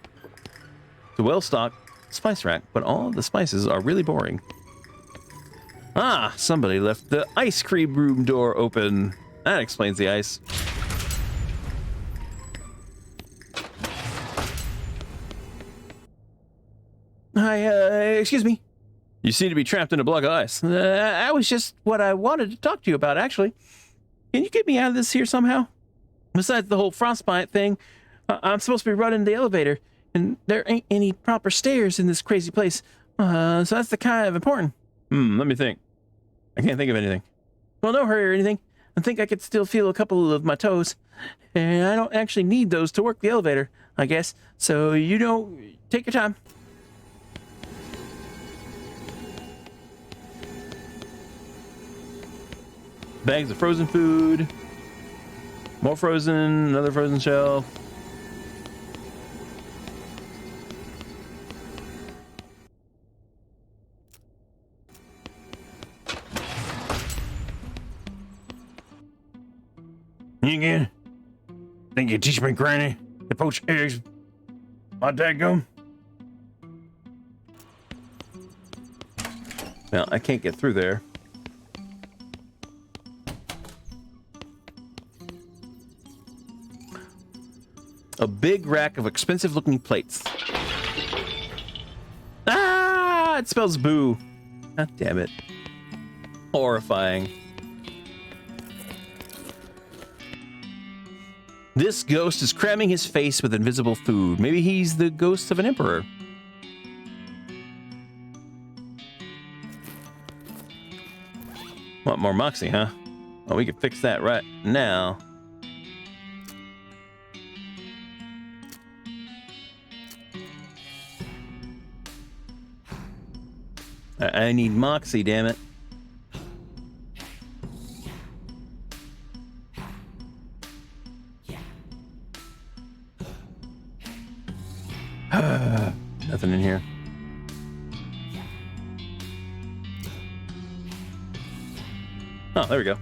It's a well-stocked spice rack, but all of the spices are really boring. Ah, somebody left the ice cream room door open. That explains the ice. Hi, excuse me. You seem to be trapped in a block of ice. That was just what I wanted to talk to you about, actually. Can you get me out of this here somehow? Besides the whole frostbite thing, I'm supposed to be running the elevator, and there ain't any proper stairs in this crazy place. So that's the kind of important. Let me think. I can't think of anything. Well, no hurry or anything. I think I could still feel a couple of my toes. And I don't actually need those to work the elevator, I guess. So you don't... Take your time. Bags of frozen food. More frozen, another frozen shelf. You again? Think you teach me, Granny, to poach eggs? My dadgum? Well, I can't get through there. A big rack of expensive-looking plates. Ah! It spells boo. God damn it. Horrifying. This ghost is cramming his face with invisible food. Maybe he's the ghost of an emperor. Want more moxie, huh? Well, we can fix that right now. I need moxie, damn it. Nothing in here. Oh, there we go.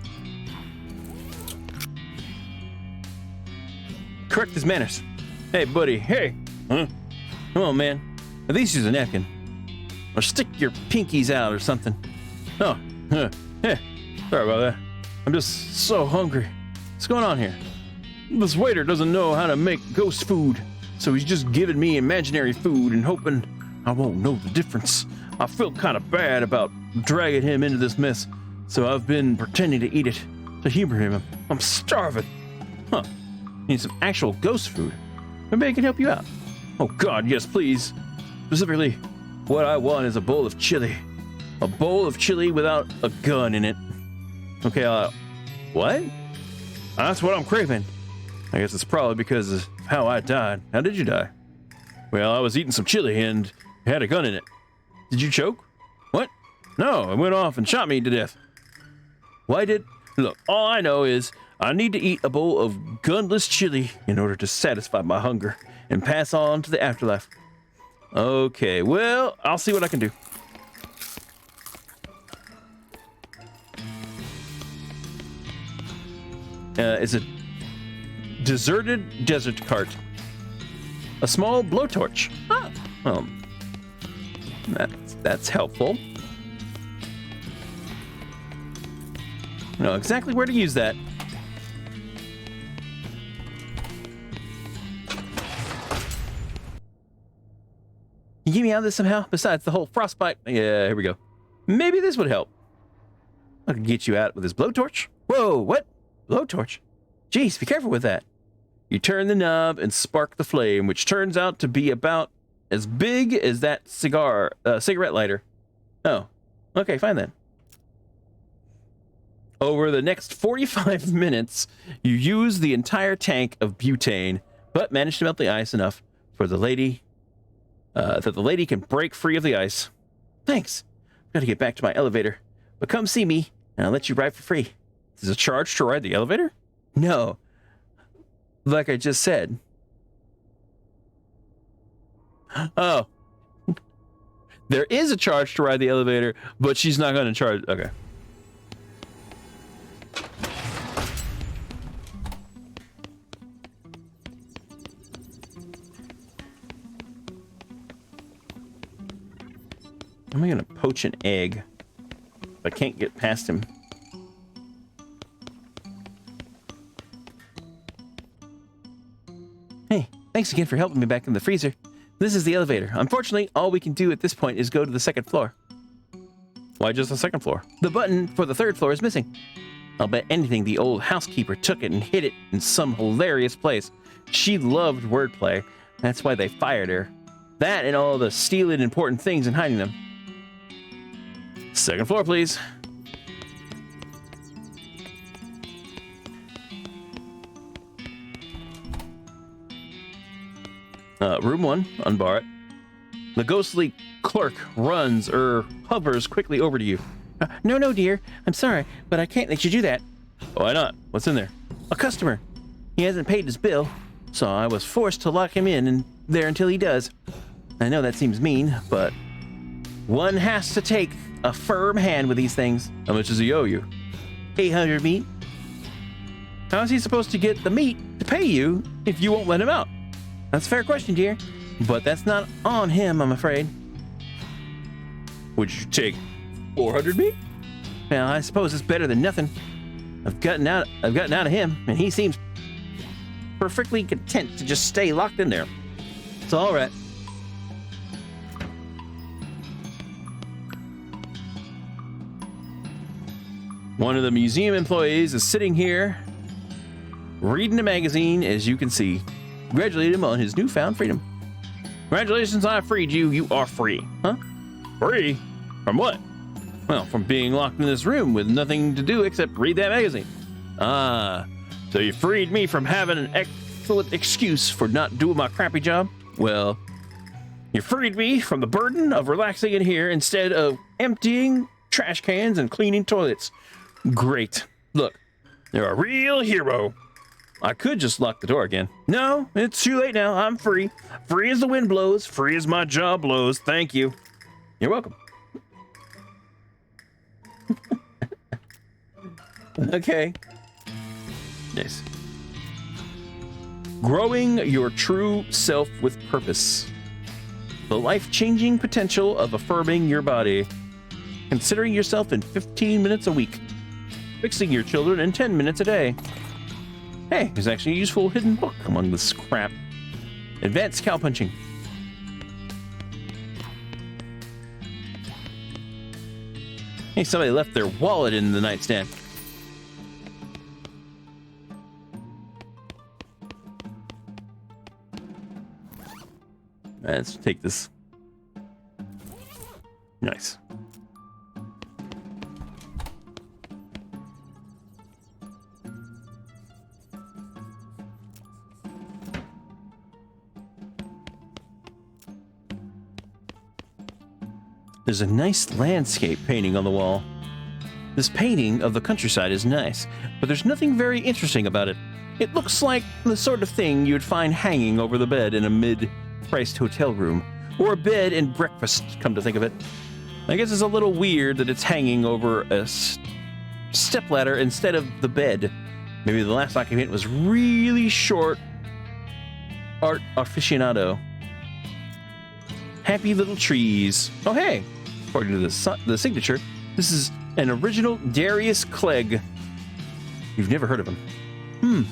Correct his manners. Hey, buddy. Hey. Huh? Come on, man. At least use a napkin. Or stick your pinkies out or something. Oh, hey, sorry about that. I'm just so hungry. What's going on here? This waiter doesn't know how to make ghost food, so he's just giving me imaginary food and hoping I won't know the difference. I feel kind of bad about dragging him into this mess, so I've been pretending to eat it to humor him. I'm starving. Huh. Need some actual ghost food. Maybe I can help you out. Oh God, yes, please. Specifically, what I want is a bowl of chili. A bowl of chili without a gun in it. Okay, what? That's what I'm craving. I guess it's probably because of how I died. How did you die? Well, I was eating some chili and it had a gun in it. Did you choke? What? No, it went off and shot me to death. Why did... Look, all I know is I need to eat a bowl of gunless chili in order to satisfy my hunger and pass on to the afterlife. Okay, well, I'll see what I can do. It's a deserted desert cart. A small blowtorch. Ah, that's helpful. I know exactly where to use that. Can you get me out of this somehow? Besides the whole frostbite. Yeah, here we go. Maybe this would help. I can get you out with this blowtorch. Whoa, what? Blowtorch? Jeez, be careful with that. You turn the knob and spark the flame, which turns out to be about as big as that cigarette lighter. Oh, okay, fine then. Over the next 45 minutes, you use the entire tank of butane, but manage to melt the ice enough for the lady, that the lady can break free of the ice. Thanks. Gotta get back to my elevator, but come see me, and I'll let you ride for free. Is a charge to ride the elevator? No. Like I just said. Oh. There is a charge to ride the elevator, but she's not going to charge. Okay. Am I going to poach an egg? I can't get past him. Hey, thanks again for helping me back in the freezer. This is the elevator. Unfortunately, all we can do at this point is go to the second floor. Why just the second floor? The button for the third floor is missing. I'll bet anything the old housekeeper took it and hid it in some hilarious place. She loved wordplay. That's why they fired her. That and all the stealing important things and hiding them. Second floor, please. Room 1, unbar it. The ghostly clerk runs or hovers quickly over to you. No, dear. I'm sorry, but I can't let you do that. Why not? What's in there? A customer. He hasn't paid his bill, so I was forced to lock him in there until he does. I know that seems mean, but one has to take a firm hand with these things. How much does he owe you? 800 meat. How is he supposed to get the meat to pay you if you won't let him out? That's a fair question, dear, but that's not on him, I'm afraid. Would you take 400 meat? Well, I suppose it's better than nothing. I've gotten out of him, and he seems perfectly content to just stay locked in there. It's all right. One of the museum employees is sitting here reading a magazine, as you can see. Congratulate him on his newfound freedom. Congratulations, I freed you. You are free. Huh? Free? From what? Well, from being locked in this room with nothing to do except read that magazine. Ah, so you freed me from having an excellent excuse for not doing my crappy job? Well, you freed me from the burden of relaxing in here instead of emptying trash cans and cleaning toilets. Great. Look, you're a real hero. I could just lock the door again. No, it's too late now. I'm free. Free as the wind blows. Free as my jaw blows. Thank you. You're welcome. Okay. Nice. Growing your true self with purpose. The life-changing potential of affirming your body. Considering yourself in 15 minutes a week. Fixing your children in 10 minutes a day. Hey, there's actually a useful hidden book among this crap. Advanced cow punching. Hey, somebody left their wallet in the nightstand. Let's take this. Nice. There's a nice landscape painting on the wall. This painting of the countryside is nice, but there's nothing very interesting about it. It looks like the sort of thing you'd find hanging over the bed in a mid-priced hotel room, or a bed and breakfast, come to think of it. I guess it's a little weird that it's hanging over a stepladder instead of the bed. Maybe the last occupant was really short art aficionado. Happy little trees. Oh, hey, according to the signature, this is an original Darius Clegg. You've never heard of him.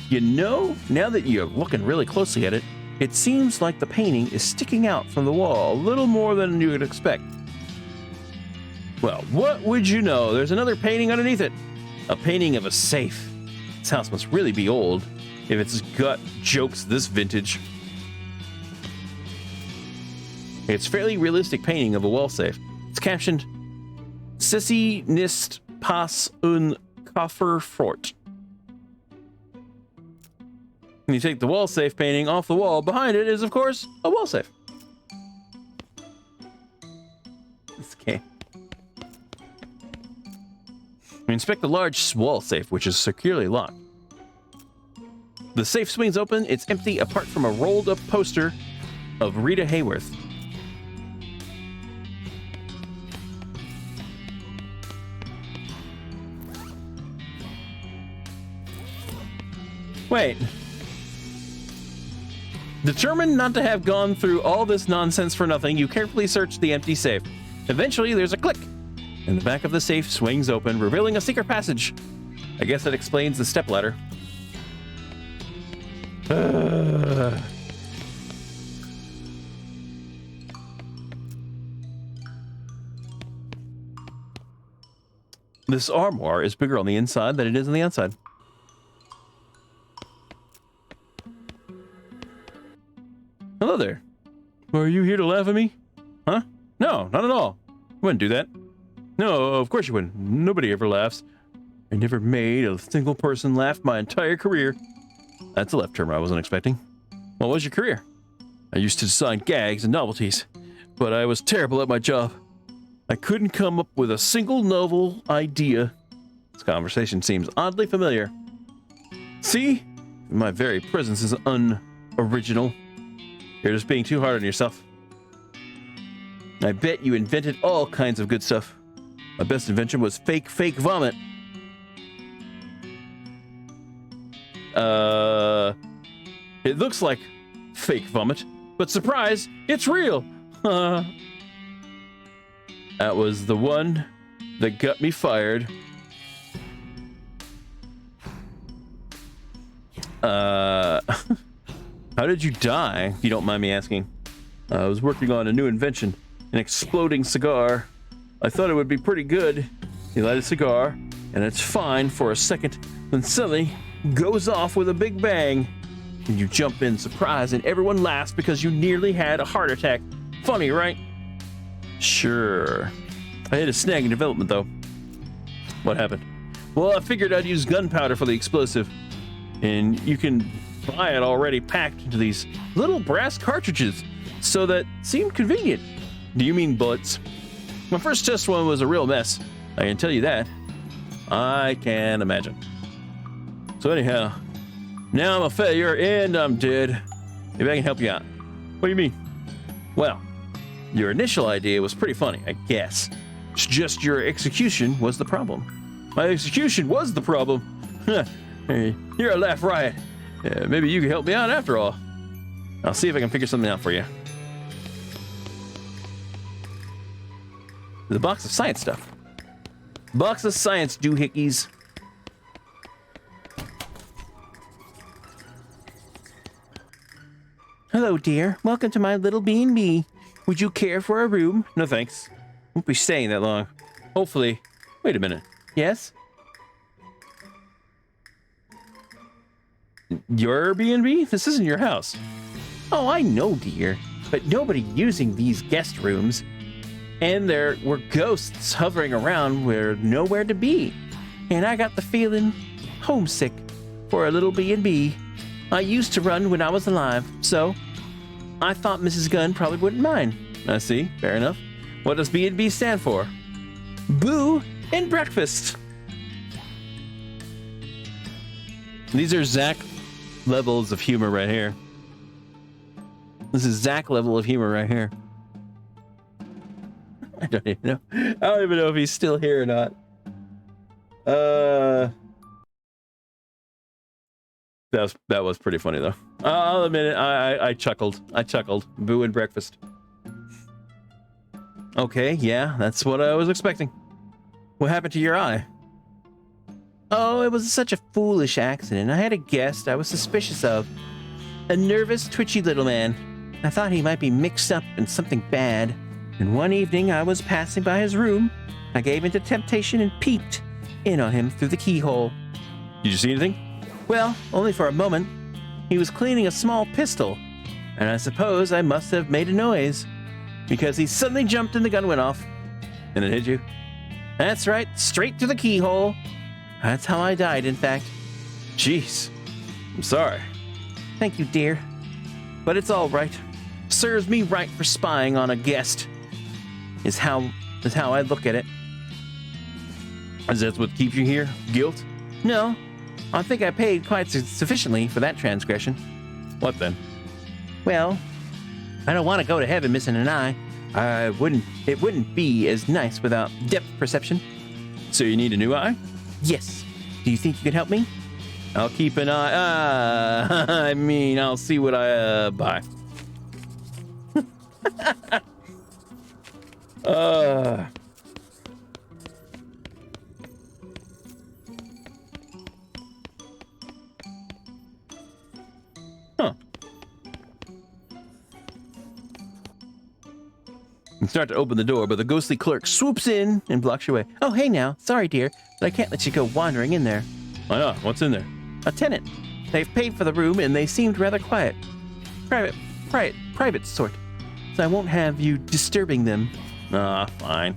You know, now that you're looking really closely at it, it seems like the painting is sticking out from the wall a little more than you would expect. Well, what would you know? There's another painting underneath it. A painting of a safe. This house must really be old if it's got jokes this vintage. It's a fairly realistic painting of a wall safe. It's captioned, Sissy nist pas un coffer fort. When you take the wall safe painting off the wall, behind it is, of course, a wall safe. Okay. We inspect the large wall safe, which is securely locked. The safe swings open. It's empty apart from a rolled-up poster of Rita Hayworth. Wait. Determined not to have gone through all this nonsense for nothing, you carefully search the empty safe. Eventually, there's a click, and the back of the safe swings open, revealing a secret passage. I guess that explains the stepladder. This armoire is bigger on the inside than it is on the outside. Hello there. Are you here to laugh at me? Huh? No, not at all. I wouldn't do that. No, of course you wouldn't. Nobody ever laughs. I never made a single person laugh my entire career. That's a left turn I wasn't expecting. What was your career? I used to design gags and novelties, but I was terrible at my job. I couldn't come up with a single novel idea. This conversation seems oddly familiar. See? My very presence is unoriginal. You're just being too hard on yourself. I bet you invented all kinds of good stuff. My best invention was fake vomit. It looks like fake vomit, but surprise, it's real. That was the one that got me fired. How did you die, if you don't mind me asking? I was working on a new invention, an exploding cigar. I thought it would be pretty good. You light a cigar, and it's fine for a second, then suddenly goes off with a big bang. And you jump in surprise, and everyone laughs because you nearly had a heart attack. Funny, right? Sure. I hit a snag in development, though. What happened? Well, I figured I'd use gunpowder for the explosive. And you can buy it already packed into these little brass cartridges, so that seemed convenient. Do you mean bullets? My first test one was a real mess. I can tell you that. I can imagine. So anyhow, now I'm a failure and I'm dead. Maybe I can help you out. What do you mean? Well, your initial idea was pretty funny, I guess. It's just your execution was the problem. My execution was the problem. Hey, you're a laugh riot. Maybe you can help me out after all. I'll see if I can figure something out for you. The box of science stuff. Box of science doohickeys. Hello, dear. Welcome to my little B&B. Would you care for a room? No, thanks. Won't be staying that long. Hopefully. Wait a minute. Yes? Your B&B? This isn't your house. Oh, I know, dear. But nobody using these guest rooms. And there were ghosts hovering around where nowhere to be. And I got the feeling homesick for a little B&B I used to run when I was alive. So I thought Mrs. Gunn probably wouldn't mind. I see. Fair enough. What does B&B stand for? Boo and breakfast. These are Zach levels of humor right here. This is Zach level of humor right here. I don't even know. I don't even know if he's still here or not. That was pretty funny though. I'll admit it. I chuckled. Boo and breakfast. Okay, yeah, that's what I was expecting. What happened to your eye? Oh, it was such a foolish accident. I had a guest I was suspicious of. A nervous, twitchy little man. I thought he might be mixed up in something bad. And one evening I was passing by his room. I gave in to temptation and peeped in on him through the keyhole. Did you see anything? Well, only for a moment. He was cleaning a small pistol, and I suppose I must have made a noise, because he suddenly jumped and the gun went off. And it hit you? That's right, straight through the keyhole. That's how I died, in fact. Jeez, I'm sorry. Thank you, dear. But it's all right. Serves me right for spying on a guest, is how I look at it. Is that what keeps you here? Guilt? No. I think I paid quite sufficiently for that transgression. What then? Well, I don't want to go to heaven missing an eye. It wouldn't be as nice without depth perception. So you need a new eye? Yes. Do you think you could help me? I'll keep an eye. I'll see what I buy. Huh. You start to open the door, but the ghostly clerk swoops in and blocks your way. Oh, hey now. Sorry, dear, but I can't let you go wandering in there. Why not? What's in there? A tenant. They've paid for the room, and they seemed rather quiet. Private sort. So I won't have you disturbing them. Ah, fine.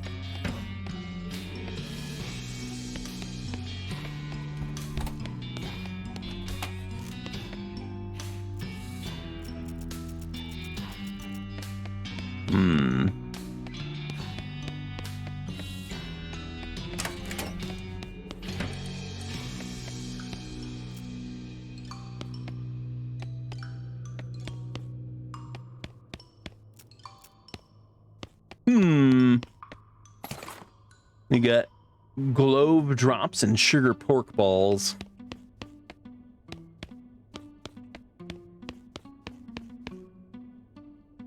You got globe drops and sugar pork balls.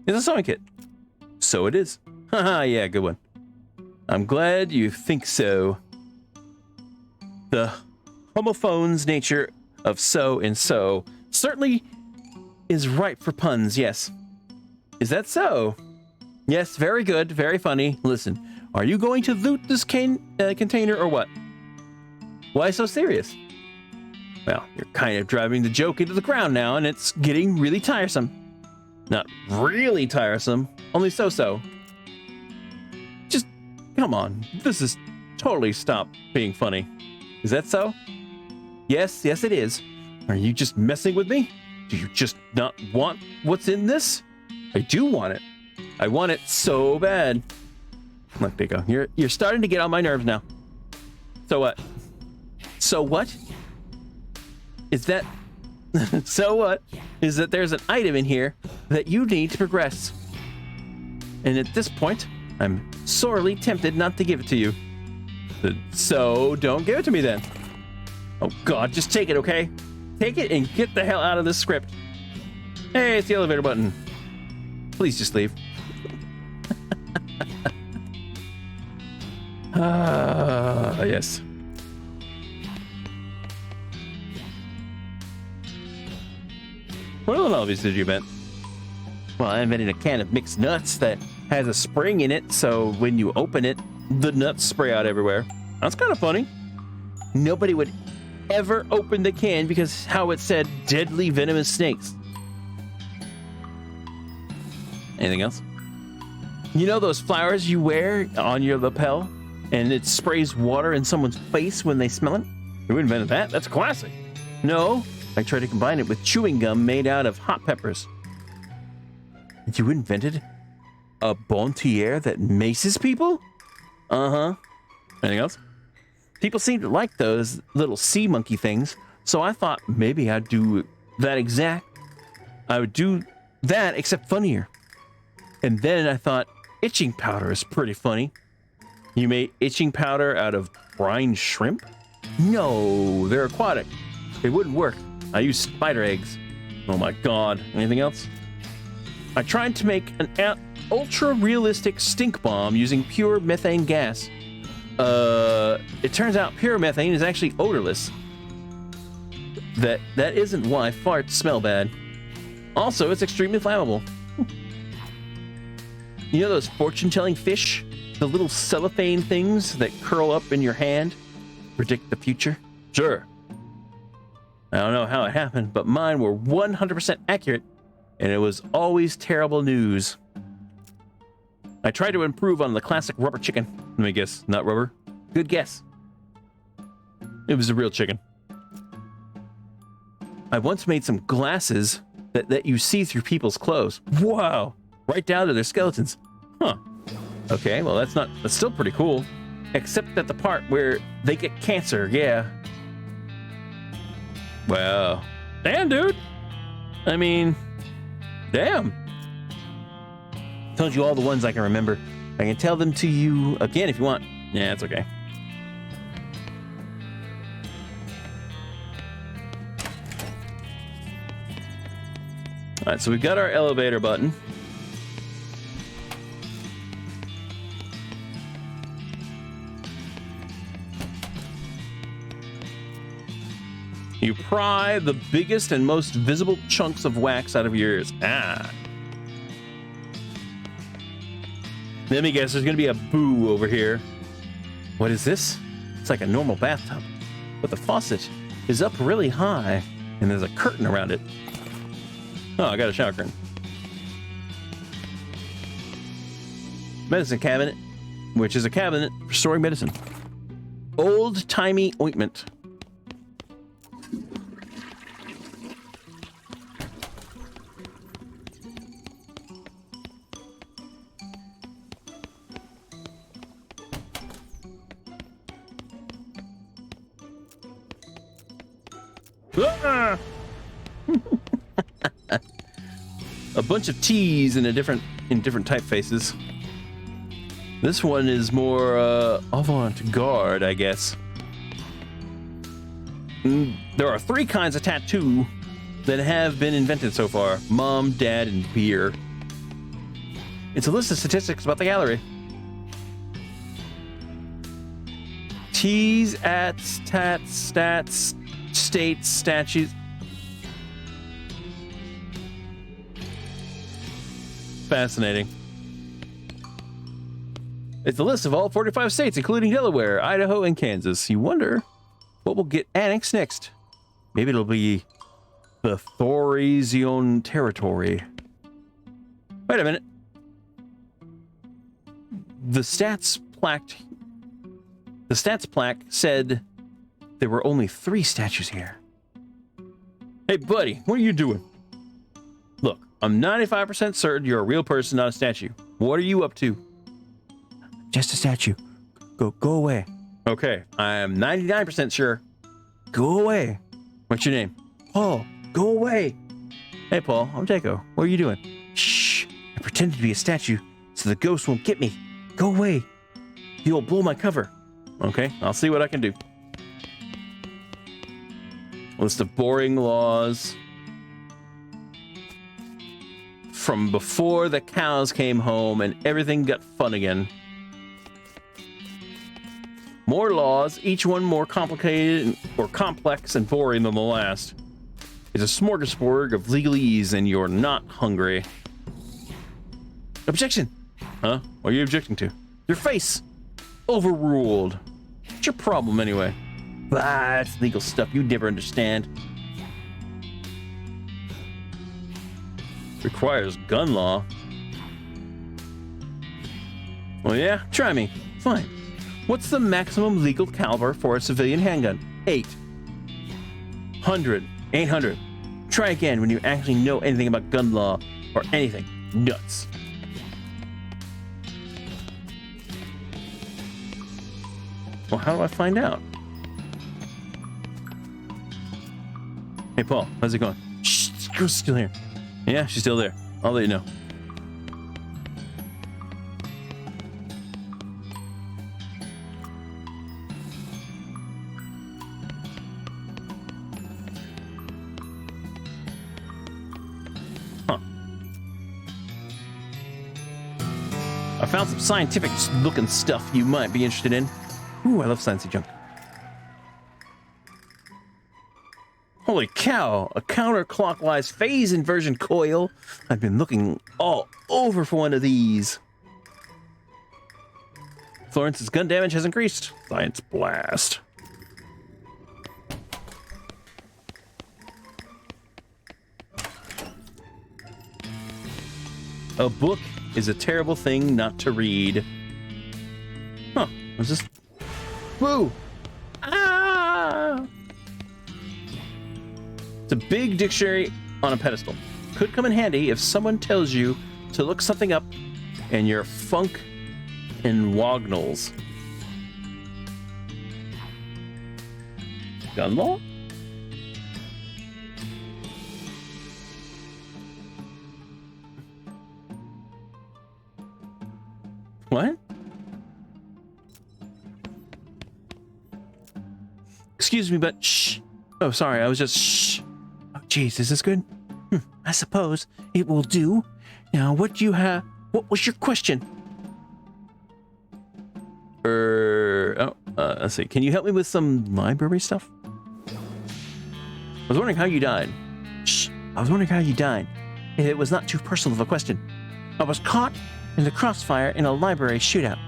It's a sewing kit. So it is. Haha, yeah, good one. I'm glad you think so. The homophone's nature of so and so certainly is ripe for puns, yes. Is that so? Yes, very good, very funny. Listen, are you going to loot this container or what? Why so serious? Well, you're kind of driving the joke into the ground now, and it's getting really tiresome. Not really tiresome, only so-so. Just, come on, this is totally stop being funny. Is that so? Yes, it is. Are you just messing with me? Do you just not want what's in this? I do want it. I want it so bad. Look, there you go. You're starting to get on my nerves now. So what? So what? Is that... So what? Is that there's an item in here that you need to progress. And at this point, I'm sorely tempted not to give it to you. So don't give it to me then. Oh God, just take it, okay? Take it and get the hell out of this script. Hey, it's the elevator button. Please just leave. Yes. What other novelties did you invent? Well, I invented a can of mixed nuts that has a spring in it, so when you open it, the nuts spray out everywhere. That's kind of funny. Nobody would ever open the can because how it said deadly venomous snakes. Anything else? You know those flowers you wear on your lapel and it sprays water in someone's face when they smell it? Who invented that? That's classic. No, I tried to combine it with chewing gum made out of hot peppers. You invented a bon tier that maces people? Uh-huh. Anything else? People seem to like those little sea monkey things, so I thought maybe I'd do that exact. I would do that except funnier. And then I thought itching powder is pretty funny. You made itching powder out of brine shrimp? No, they're aquatic. It wouldn't work. I used spider eggs. Oh my god. Anything else? I tried to make an ultra-realistic stink bomb using pure methane gas. It turns out pure methane is actually odorless. That isn't why farts smell bad. Also, it's extremely flammable. You know those fortune-telling fish? The little cellophane things that curl up in your hand? Predict the future? Sure. I don't know how it happened, but mine were 100% accurate, and it was always terrible news. I tried to improve on the classic rubber chicken. Let me guess, not rubber? Good guess. It was a real chicken. I once made some glasses that you see through people's clothes. Wow! Right down to their skeletons. Huh. Okay, well that's still pretty cool. Except at the part where they get cancer, yeah. Wow. Damn, dude! I mean, damn. Told you all the ones I can remember. I can tell them to you again if you want. Yeah, it's okay. All right, so we've got our elevator button. You pry the biggest and most visible chunks of wax out of your ears. Ah. Let me guess, there's gonna be a boo over here. What is this? It's like a normal bathtub, but the faucet is up really high, and there's a curtain around it. Oh, I got a shower curtain. Medicine cabinet, which is a cabinet for storing medicine. Old-timey ointment. Ah! A bunch of T's in different typefaces. This one is more avant-garde, I guess. There are 3 kinds of tattoo that have been invented so far: mom, dad, and beer. It's a list of statistics about the gallery. T's, ats, tats, stats, states, statues. Fascinating. It's a list of all 45 states, including Delaware, Idaho, and Kansas. You wonder what will get annexed next. Maybe it'll be the Thorizion territory. Wait a minute. The stats plaque said there were only 3 statues here. Hey, buddy, what are you doing? Look, I'm 95% certain you're a real person, not a statue. What are you up to? Just a statue. Go away. Okay, I am 99% sure. Go away. What's your name? Paul. Go away. Hey, Paul, I'm Jaco. What are you doing? Shh. I pretended to be a statue so the ghost won't get me. Go away. You'll blow my cover. Okay, I'll see what I can do. List of boring laws from before the cows came home and everything got fun again. More laws, each one more complicated or complex and boring than the last. It's a smorgasbord of legalese and you're not hungry. Objection! Huh? What are you objecting to? Your face! Overruled. What's your problem anyway? Ah, it's legal stuff you never understand. Requires gun law. Well, yeah, try me. Fine. What's the maximum legal caliber for a civilian handgun? 8. 100. 800. Try again when you actually know anything about gun law or anything. nuts. Well, how do I find out? Hey, Paul, how's it going? Shh, girl's still here. Yeah, she's still there. I'll let you know. Huh. I found some scientific-looking stuff you might be interested in. Ooh, I love sciencey junk. Holy cow, a counterclockwise phase inversion coil. I've been looking all over for one of these. Florence's gun damage has increased. Science blast. A book is a terrible thing not to read. Huh, what's this? Woo! Ah! It's a big dictionary on a pedestal. Could come in handy if someone tells you to look something up and you're funk and wognals. Gun law? What? Excuse me, but shh. Oh, sorry, I was just shh. Oh, jeez, is this good? I suppose it will do. Now, what do you have? What was your question? Let's see. Can you help me with some library stuff? I was wondering how you died. Shh. I was wondering how you died. It was not too personal of a question. I was caught in the crossfire in a library shootout.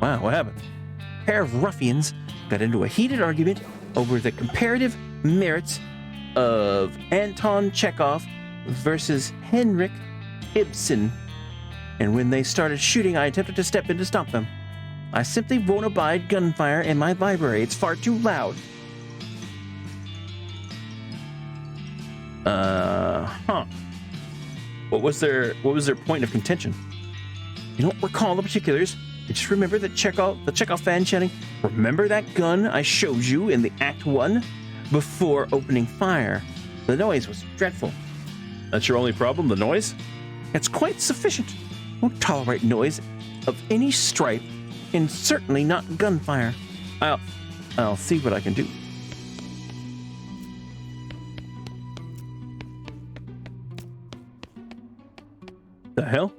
Wow, what happened? A pair of ruffians got into a heated argument over the comparative merits of Anton Chekhov versus Henrik Ibsen. And when they started shooting, I attempted to step in to stop them. I simply won't abide gunfire in my library. It's far too loud. What was their point of contention? You don't recall the particulars. I just remember the Chekhov fan chanting, "Remember that gun I showed you in the Act 1?" before opening fire. The noise was dreadful. That's your only problem, the noise? It's quite sufficient. Won't tolerate noise of any stripe, and certainly not gunfire. I'll see what I can do. The hell?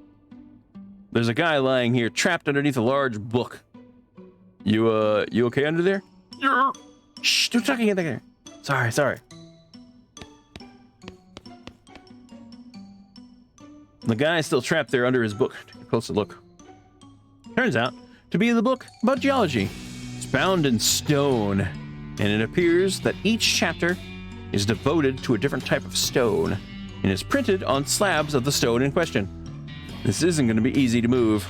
There's a guy lying here, trapped underneath a large book. You okay under there? Shh, don't talk in there. Sorry. The guy's still trapped there under his book. Take a closer look. Turns out to be the book about geology. It's bound in stone, and it appears that each chapter is devoted to a different type of stone, and is printed on slabs of the stone in question. This isn't going to be easy to move.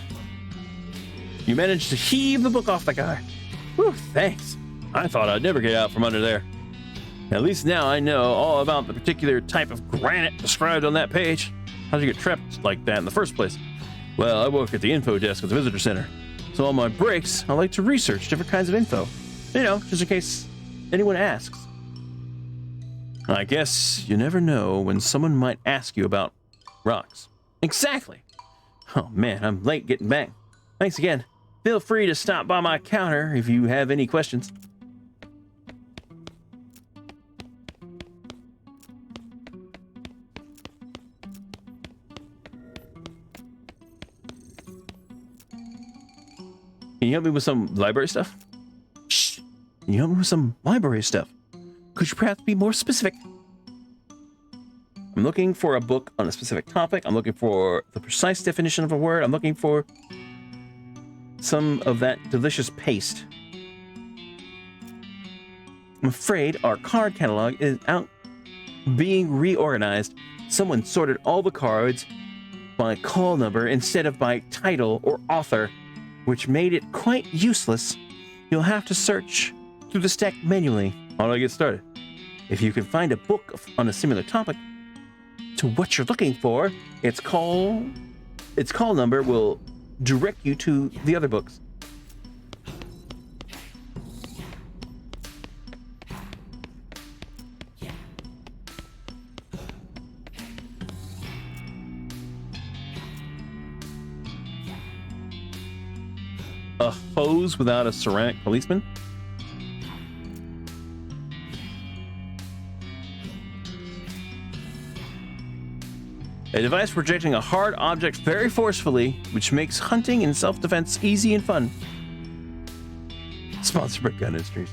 You managed to heave the book off the guy. Whew, thanks. I thought I'd never get out from under there. At least now I know all about the particular type of granite described on that page. How'd you get trapped like that in the first place? Well, I work at the info desk at the visitor center. So on my breaks, I like to research different kinds of info. You know, just in case anyone asks. I guess you never know when someone might ask you about rocks. Exactly. Oh man, I'm late getting back. Thanks again. Feel free to stop by my counter if you have any questions. Can you help me with some library stuff? Shh. Can you help me with some library stuff? Could you perhaps be more specific? I'm looking for a book on a specific topic. I'm looking for the precise definition of a word. I'm looking for some of that delicious paste. I'm afraid our card catalog is out being reorganized. Someone sorted all the cards by call number instead of by title or author, which made it quite useless. You'll have to search through the stack manually. How do I get started? If you can find a book on a similar topic to what you're looking for, it's called its call number will direct you to the other books. A hose without a ceramic policeman? A device projecting a hard object very forcefully, which makes hunting and self-defense easy and fun. Sponsored by Gun Industries.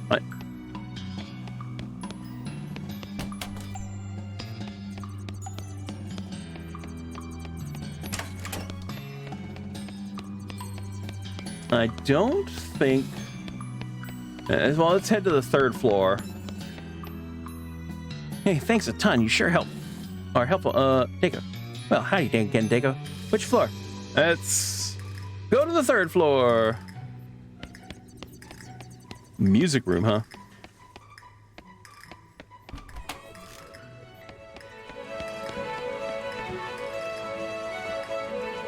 What? I don't think... Well, let's head to the third floor. Hey, thanks a ton. You sure are helpful. Dago. Well, howdy again, Dago. Which floor? Let's go to the third floor. Music room, huh?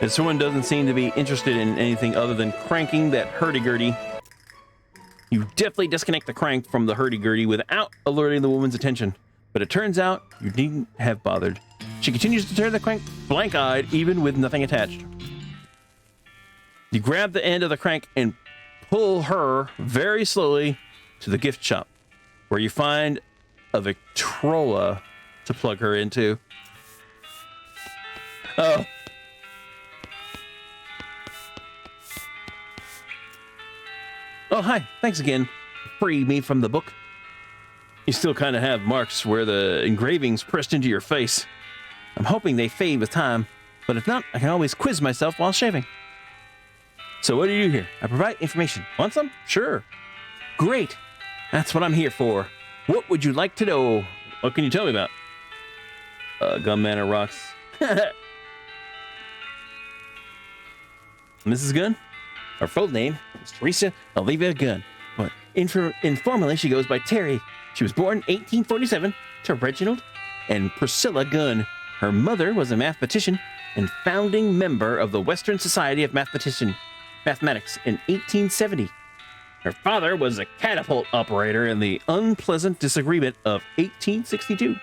This one doesn't seem to be interested in anything other than cranking that hurdy-gurdy. You definitely disconnect the crank from the hurdy-gurdy without alerting the woman's attention. But it turns out you needn't have bothered. She continues to turn the crank blank-eyed, even with nothing attached. You grab the end of the crank and pull her very slowly to the gift shop, where you find a Victrola to plug her into. Oh. Oh, hi. Thanks again. Free me from the book. You still kind of have marks where the engravings pressed into your face. I'm hoping they fade with time, but if not, I can always quiz myself while shaving. So what do you do here? I provide information. Want some? Sure. Great. That's what I'm here for. What would you like to know? What can you tell me about? Gun Manor rocks. Mrs. Gunn? Her full name is Teresa Olivia Gunn, but informally she goes by Terry. She was born in 1847 to Reginald and Priscilla Gunn. Her mother was a mathematician and founding member of the Western Society of Mathematics in 1870. Her father was a catapult operator in the unpleasant disagreement of 1862.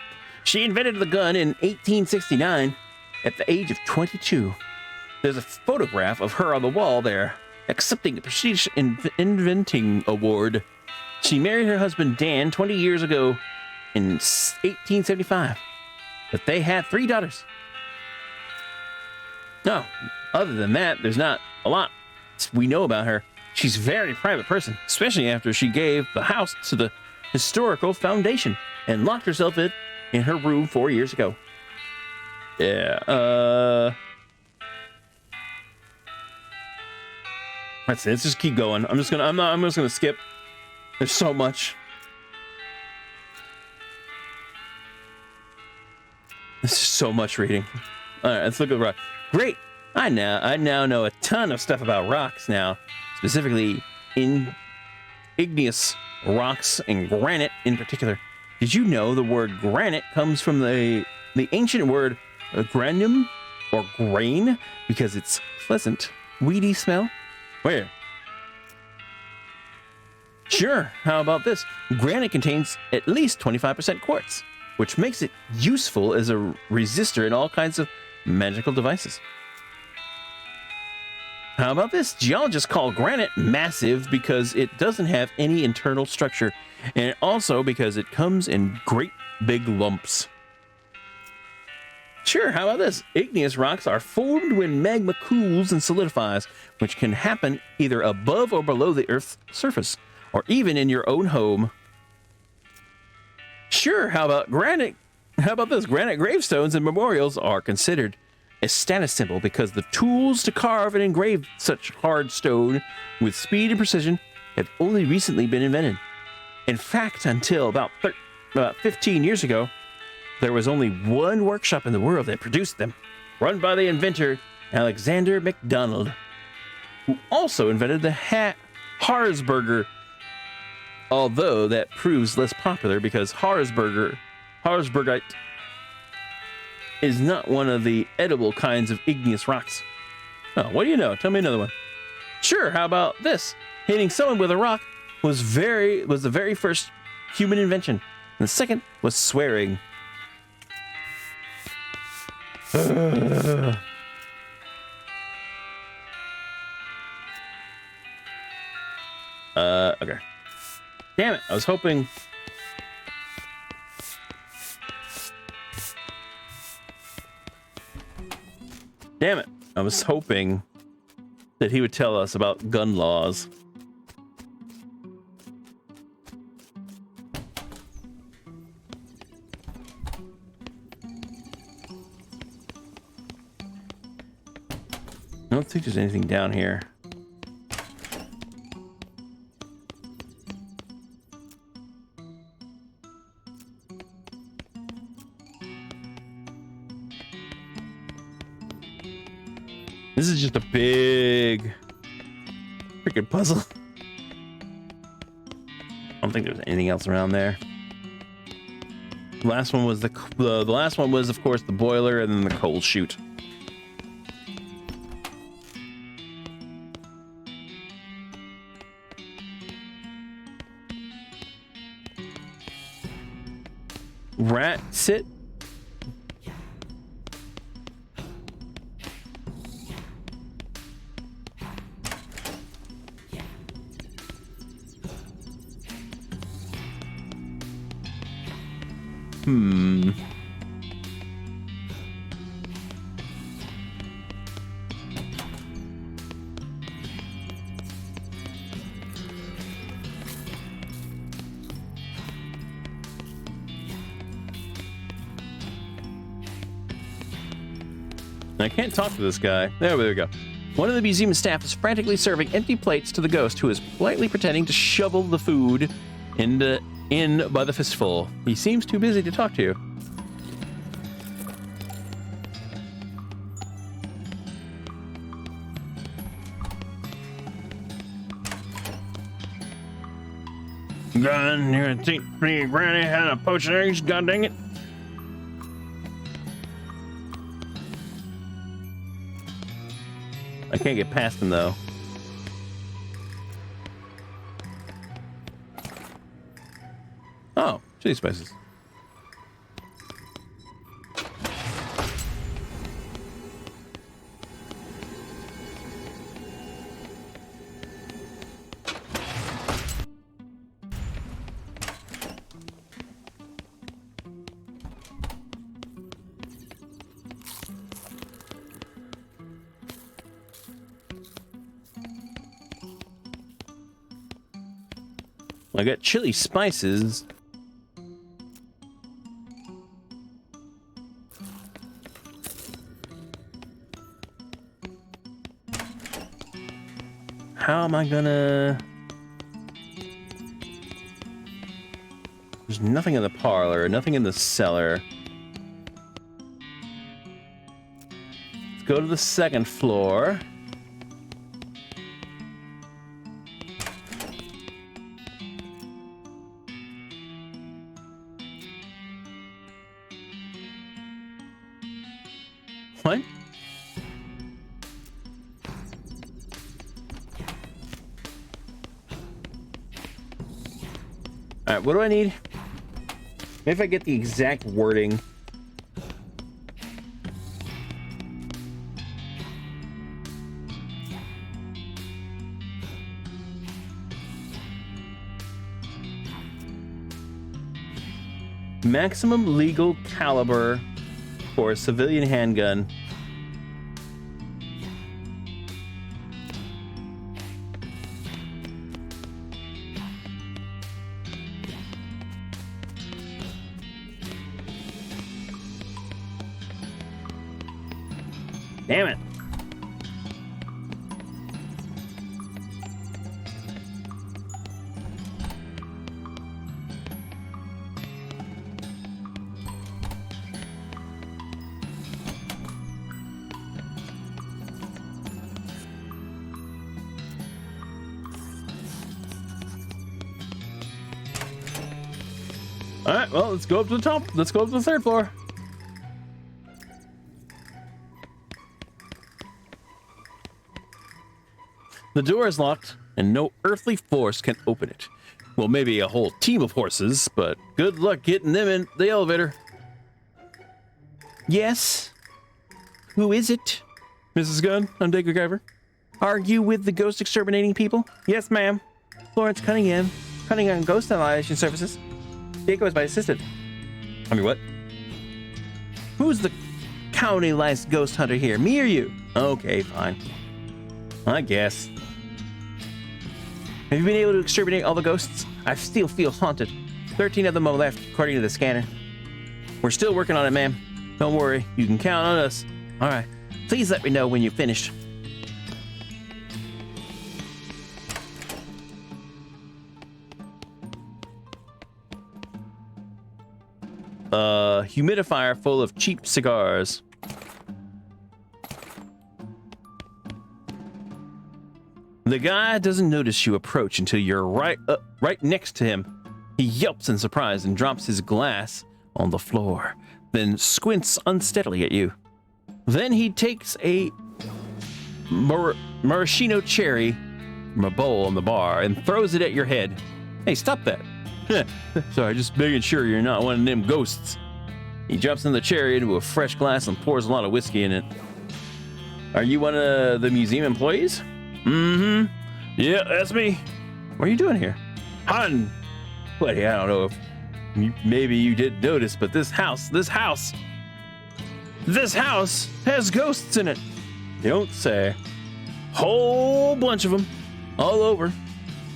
She invented the gun in 1869 at the age of 22. There's a photograph of her on the wall there, accepting the prestigious inventing award. She married her husband Dan 20 years ago in 1875, but they had 3 daughters. No, other than that, there's not a lot we know about her. She's a very private person, especially after she gave the house to the Historical Foundation and locked herself in her room 4 years ago. Yeah, let's just keep going. I'm just gonna skip. There's so much. This is so much reading. All right, let's look at the rock. Great. I now know a ton of stuff about rocks now, specifically igneous rocks and granite in particular. Did you know the word granite comes from the ancient word granum or grain because it's pleasant, weedy smell? Where? Sure, how about this? Granite contains at least 25% quartz, which makes it useful as a resistor in all kinds of magical devices. How about this? Geologists call granite massive because it doesn't have any internal structure, and also because it comes in great big lumps. Sure, how about this? Igneous rocks are formed when magma cools and solidifies, which can happen either above or below the Earth's surface, or even in your own home. Sure, how about granite? How about this? Granite gravestones and memorials are considered a status symbol because the tools to carve and engrave such hard stone with speed and precision have only recently been invented. In fact, until about 15 years ago, there was only one workshop in the world that produced them, run by the inventor Alexander McDonald, who also invented the Harzburger Although that proves less popular because Harzburgite is not one of the edible kinds of igneous rocks. Oh, what do you know? Tell me another one. Sure, how about this? Hitting someone with a rock was the very first human invention. And the second was swearing. Okay. Damn it, I was hoping... Damn it, I was hoping that he would tell us about gun laws. I don't think there's anything down here. This is just a big freaking puzzle. I don't think there's anything else around there. The last one was the last one was, of course, the boiler and then the coal chute. Rat sit. I can't talk to this guy. There we go. One of the museum staff is frantically serving empty plates to the ghost, who is politely pretending to shovel the food in by the fistful. He seems too busy to talk to you. Gun, you're a think pretty granny had a poached eggs, god dang it. I can't get past him though. Oh, chili spices. I got chili spices. How am I gonna... There's nothing in the parlor, nothing in the cellar. Let's go to the second floor. What? Alright, what do I need? Maybe if I get the exact wording. Maximum legal caliber for a civilian handgun. Damn it. All right, well, let's go up to the top. Let's go up to the 3rd floor. The door is locked, and no earthly force can open it. Well, maybe a whole team of horses, but good luck getting them in the elevator. Yes? Who is it? Mrs. Gunn, I'm Dick McIver. Are you with the ghost exterminating people? Yes, ma'am. Florence Cunningham Ghost Annihilation Services. Diego is my assistant. I mean, what? Who's the county last ghost hunter here? Me or you? Okay, fine. I guess. Have you been able to exterminate all the ghosts? I still feel haunted. 13 of them are left, according to the scanner. We're still working on it, ma'am. Don't worry, you can count on us. All right. Please let me know when you're finished. Humidifier full of cheap cigars. The guy doesn't notice you approach until you're right next to him. He yelps in surprise and drops his glass on the floor, then squints unsteadily at you. Then he takes a maraschino cherry from a bowl on the bar and throws it at your head. Hey, stop that. Sorry, just making sure you're not one of them ghosts. He drops in the cherry into a fresh glass and pours a lot of whiskey in it. Are you one of the museum employees? Mm-hmm. Yeah, that's me. What are you doing here? Hun! Buddy, I don't know if maybe you didn't notice, but this house has ghosts in it. You don't say. Whole bunch of them. All over.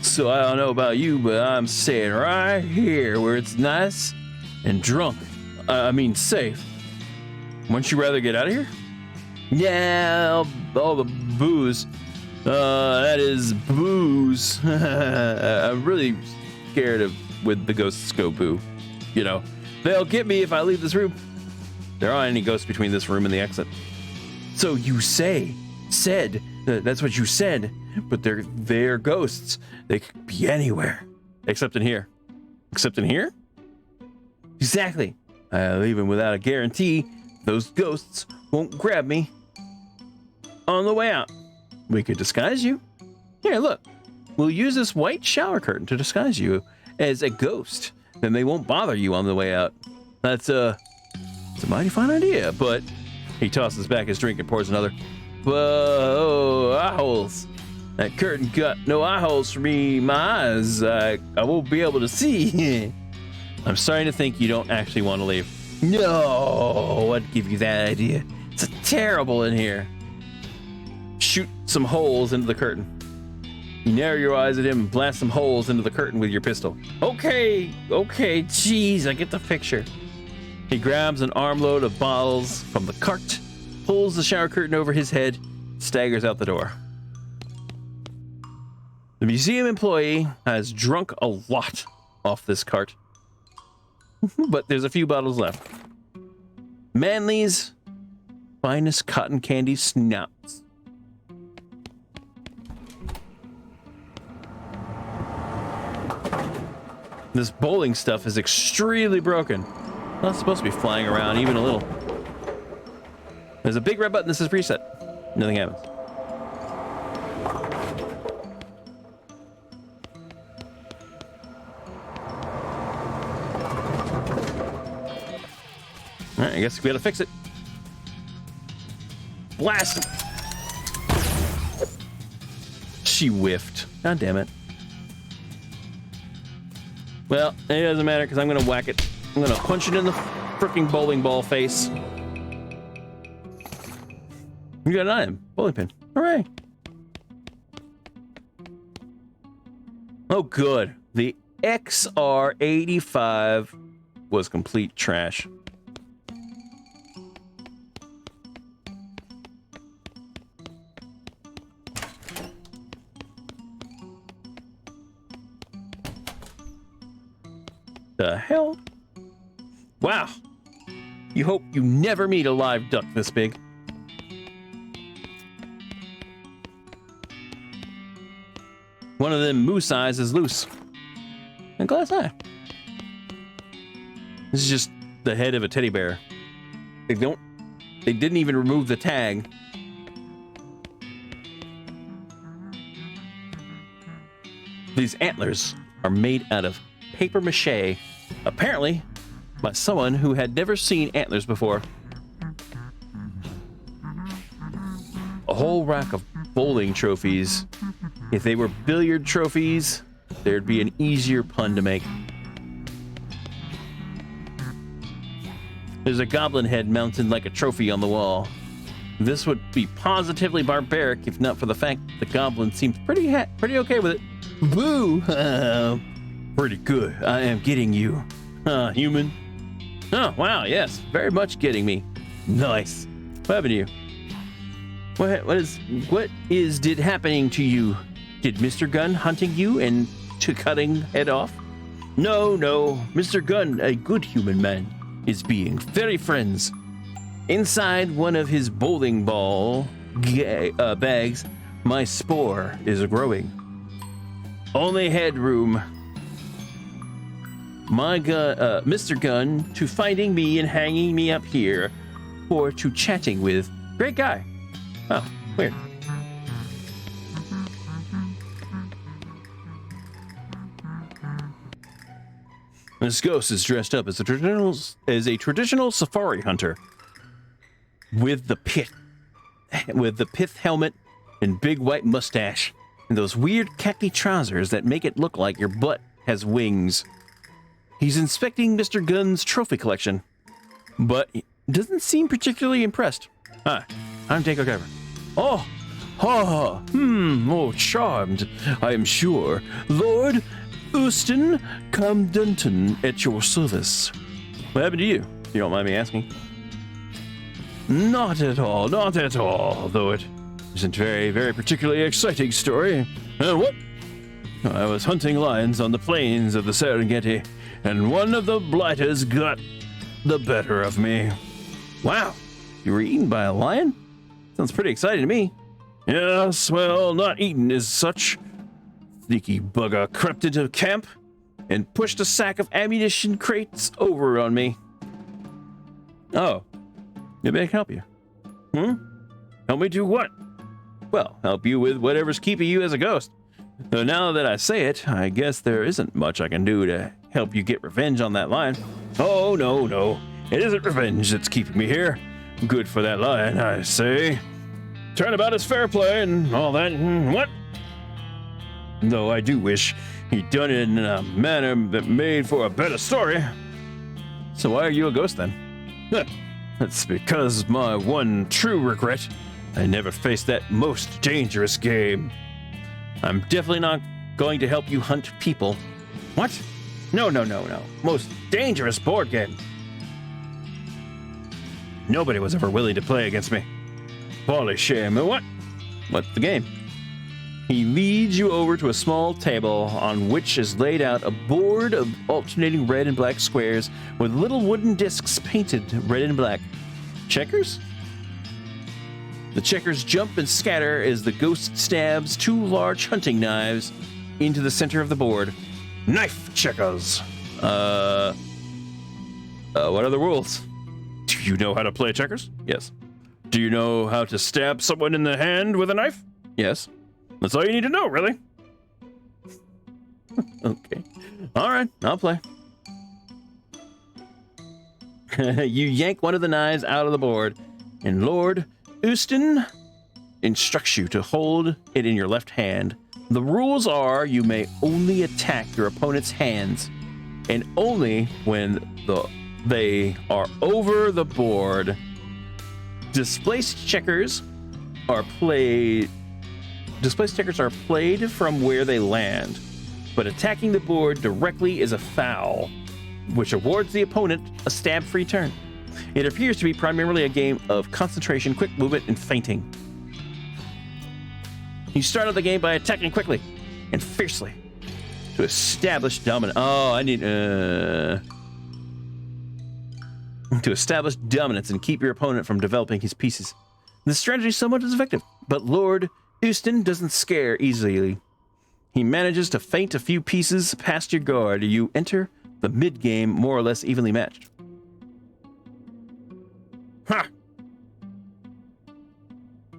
So I don't know about you, but I'm staying right here where it's nice and drunk. I mean safe. Wouldn't you rather get out of here? Yeah, all the booze. That is booze. I'm really scared of with the ghosts go boo. You know, they'll get me if I leave this room. There aren't any ghosts between this room and the exit. So you said, that's what you said, but they're ghosts. They could be anywhere. Except in here. Except in here? Exactly. Even without a guarantee, those ghosts won't grab me on the way out. We could disguise you. Here, look. We'll use this white shower curtain to disguise you as a ghost. Then they won't bother you on the way out. It's a mighty fine idea, but he tosses back his drink and pours another. Whoa, eye holes. That curtain got no eye holes for me. My eyes, I won't be able to see. I'm starting to think you don't actually want to leave. No, I'd give you that idea. It's terrible in here. Shoot some holes into the curtain. You narrow your eyes at him and blast some holes into the curtain with your pistol. Okay, jeez, I get the picture. He grabs an armload of bottles from the cart, pulls the shower curtain over his head, staggers out the door. The museum employee has drunk a lot off this cart, but there's a few bottles left. Manly's finest cotton candy snouts. This bowling stuff is extremely broken. Not supposed to be flying around even a little. There's a big red button that says reset. Nothing happens. Alright, I guess we gotta fix it. Blast! She whiffed. God damn it. Well, it doesn't matter because I'm gonna whack it. I'm gonna punch it in the freaking bowling ball face. You got an item. Bowling pin. Hooray. Oh, good. The XR85 was complete trash. The hell? Wow. You hope you never meet a live duck this big. One of them moose eyes is loose. And glass eye. This is just the head of a teddy bear. They didn't even remove the tag. These antlers are made out of paper mache, apparently by someone who had never seen antlers before. A whole rack of bowling trophies. If they were billiard trophies, there'd be an easier pun to make. There's a goblin head mounted like a trophy on the wall. This would be positively barbaric if not for the fact the goblin seems pretty okay with it. Boo! Pretty good. I am getting you. Human. Oh, wow, yes. Very much getting me. Nice. What happened to you? What is happening to you? Did Mr. Gunn hunting you and to cutting head off? No. Mr. Gunn, a good human man, is being very friends. Inside one of his bowling ball bags, my spore is growing. Only headroom. Mr. Gunn to finding me and hanging me up here, or to chatting with. Great guy. Oh, weird. This ghost is dressed up as a traditional safari hunter with the pith helmet and big white mustache and those weird khaki trousers that make it look like your butt has wings. He's inspecting Mr. Gunn's trophy collection, but doesn't seem particularly impressed. Hi, I'm Danko Kyber. Oh, charmed, I am sure. Lord Ustin Comdunton at your service. What happened to you? You don't mind me asking? Not at all, though it isn't very, very particularly exciting story. What? I was hunting lions on the plains of the Serengeti, and one of the blighters got the better of me. Wow, you were eaten by a lion? Sounds pretty exciting to me. Yes, well, not eaten as such. Sneaky bugger crept into camp and pushed a sack of ammunition crates over on me. Oh, maybe I can help you. Help me do what? Well, help you with whatever's keeping you as a ghost. Though now that I say it, I guess there isn't much I can do to help you get revenge on that lion. Oh, no. It isn't revenge that's keeping me here. Good for that lion, I say. Turnabout is fair play and all that. What? Though I do wish he'd done it in a manner that made for a better story. So why are you a ghost then? That's because my one true regret. I never faced that most dangerous game. I'm definitely not going to help you hunt people. What? No. Most dangerous board game. Nobody was ever willing to play against me. Holy shame. What? What's the game? He leads you over to a small table on which is laid out a board of alternating red and black squares with little wooden discs painted red and black. Checkers? The checkers jump and scatter as the ghost stabs two large hunting knives into the center of the board. Knife checkers. What are the rules? Do you know how to play checkers? Yes. Do you know how to stab someone in the hand with a knife? Yes. That's all you need to know, really. Okay. All right, I'll play. You yank one of the knives out of the board, and Lord Ustin instructs you to hold it in your left hand. The rules are you may only attack your opponent's hands, and only when they are over the board. Displaced checkers are played from where they land, but attacking the board directly is a foul, which awards the opponent a stab-free turn. It appears to be primarily a game of concentration, quick movement, and feinting. You start out the game by attacking quickly and fiercely to establish dominance. To establish dominance and keep your opponent from developing his pieces. This strategy is somewhat effective, but Lord Ustin doesn't scare easily. He manages to feint a few pieces past your guard. You enter the mid game more or less evenly matched. Huh.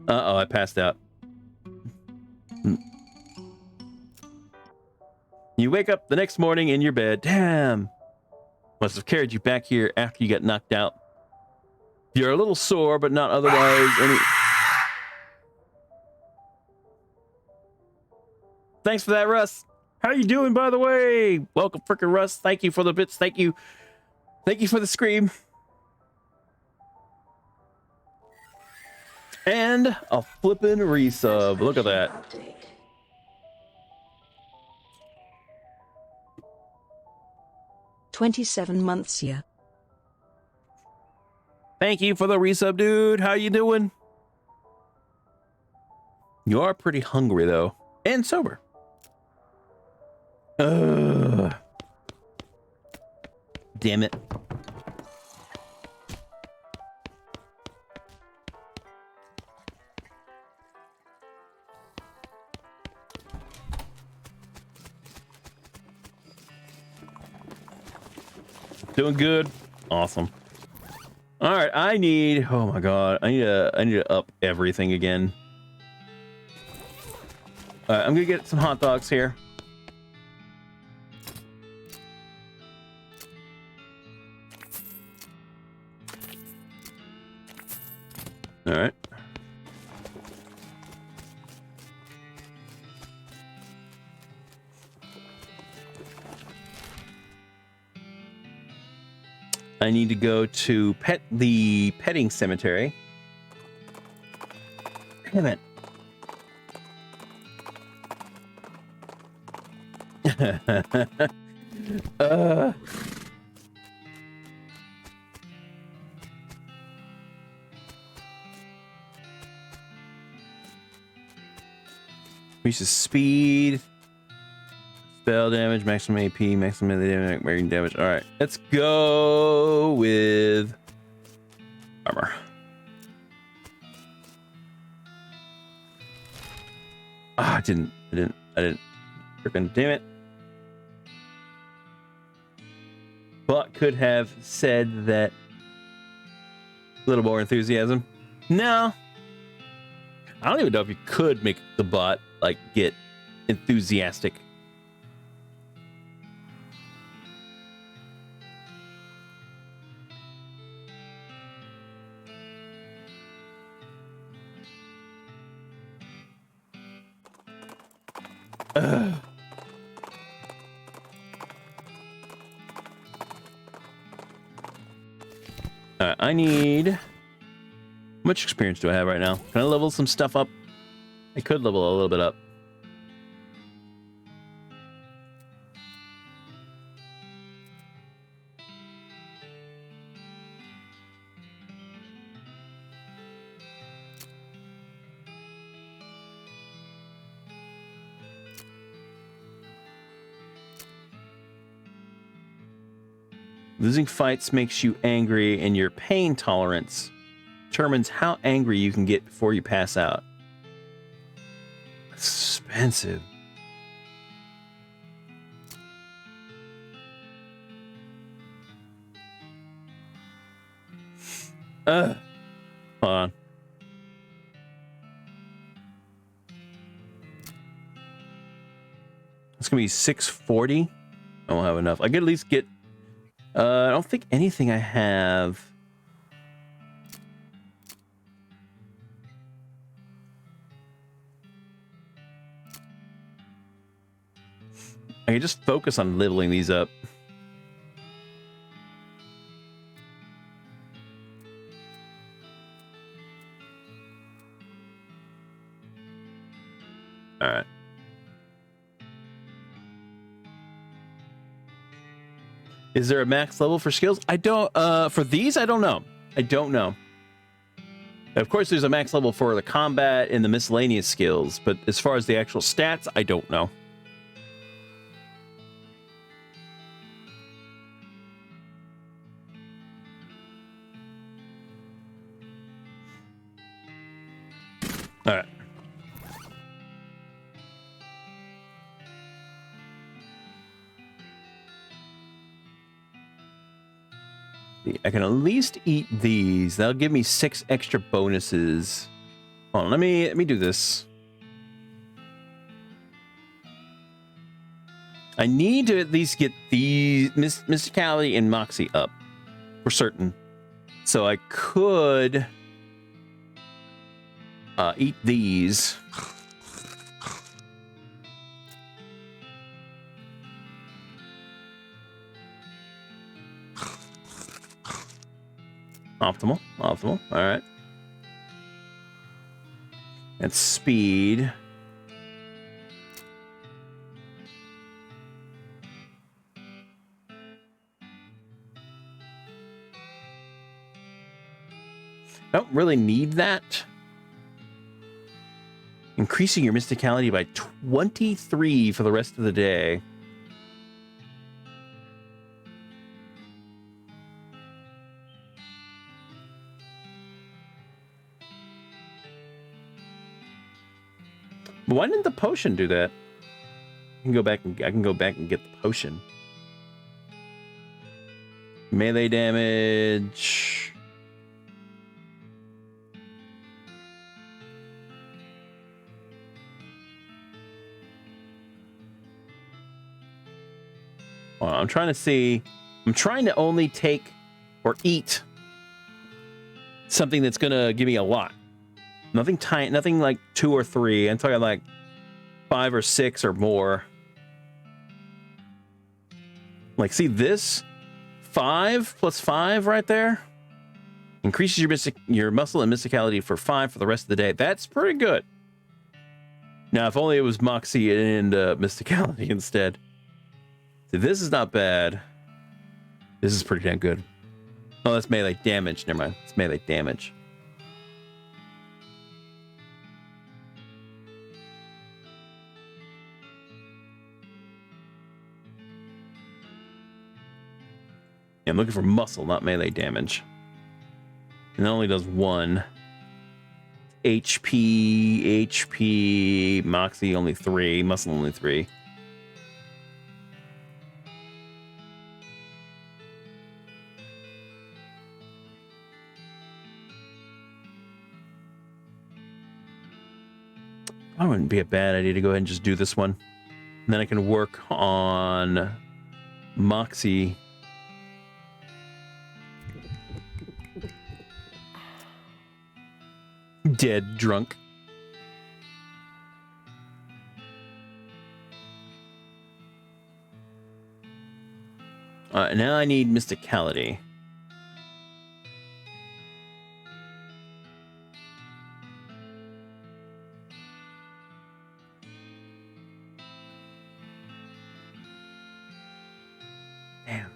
Uh-oh, I passed out. You wake up the next morning in your bed. Damn. Must have carried you back here after you got knocked out. You're a little sore, but not otherwise any... Thanks for that, Russ. How you doing, by the way? Welcome, frickin' Russ. Thank you for the bits. Thank you. Thank you for the scream. And a flippin' resub. Look at that. 27 months here. Thank you for the resub, dude. How you doing? You are pretty hungry, though. And sober. Damn it. Doing good. Awesome. All right, I need... Oh my god, I need to up everything again. All right, I'm gonna get some hot dogs here. All right. I need to go to the petting cemetery. Damn it. Increases speed, spell damage, maximum AP, maximum damage, damage. All right, let's go with armor. Ah, I didn't. Freaking damn it. But could have said that a little more enthusiasm. No. I don't even know if you could make the bot like get enthusiastic. I need... How much experience do I have right now? Can I level some stuff up? I could level a little bit up. Losing fights makes you angry, and your pain tolerance determines how angry you can get before you pass out. Expensive. Hold on. It's gonna be 640. I won't have enough. I could at least get... I don't think anything I have... I can just focus on leveling these up. All right. Is there a max level for skills? I don't, for these, I don't know. I don't know. Of course, there's a max level for the combat and the miscellaneous skills, but as far as the actual stats, I don't know. All right. I can at least eat these. That'll give me 6 extra bonuses. Hold on, let me do this. I need to at least get these Mysticality and Moxie up for certain. So I could eat these. Optimal. All right. And speed. I don't really need that. Increasing your mysticality by 23 for the rest of the day. But why didn't the potion do that? I can go back and get the potion. Melee damage. Well, I'm trying to see. I'm trying to only take or eat something that's gonna give me a lot. Nothing tiny, nothing like 2 or 3. I'm talking like 5 or 6 or more. Like, see this? 5 plus 5 right there. Increases your muscle and mysticality for 5 for the rest of the day. That's pretty good. Now, if only it was Moxie and mysticality instead. See, this is not bad. This is pretty damn good. Oh, that's melee damage. Never mind. It's melee damage. Yeah, I'm looking for muscle, not melee damage. And it only does 1. HP, Moxie only 3, muscle only 3. That wouldn't be a bad idea to go ahead and just do this one. And then I can work on Moxie. Dead drunk. Now I need mysticality. Damn.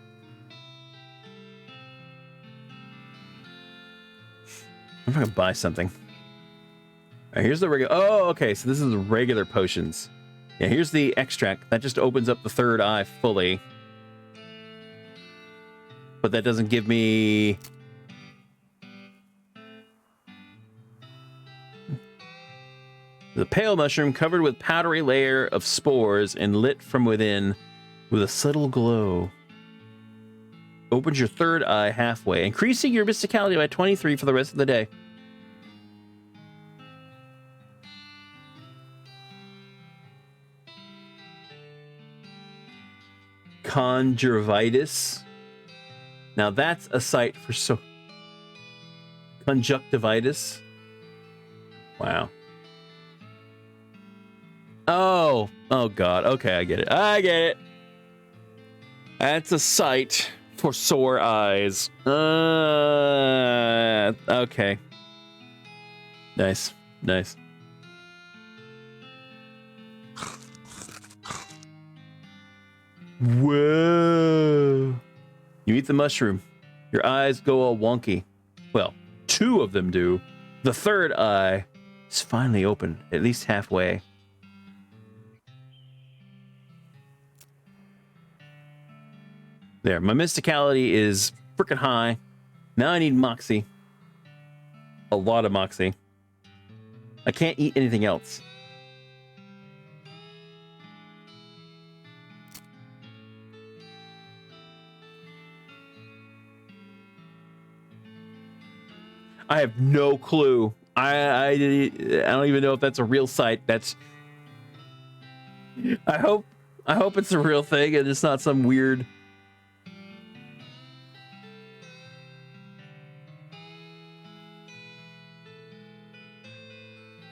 I'm gonna buy something. All right, here's the regular. Oh, okay. So this is the regular potions. Yeah, here's the extract. That just opens up the third eye fully. But that doesn't give me... The pale mushroom covered with powdery layer of spores and lit from within with a subtle glow. Opens your third eye halfway, increasing your mysticality by 23 for the rest of the day. Conjunctivitis. Now that's a site for conjunctivitis. Wow. Oh God. Okay, I get it. That's a site for sore eyes. Okay. Nice. Whoa. You eat the mushroom. Your eyes go all wonky. Well, 2 of them do. The third eye is finally open, at least halfway. There, my mysticality is freaking high. Now I need Moxie. A lot of Moxie. I can't eat anything else. I have no clue. I don't even know if that's a real site. That's. I hope it's a real thing and it's not some weird.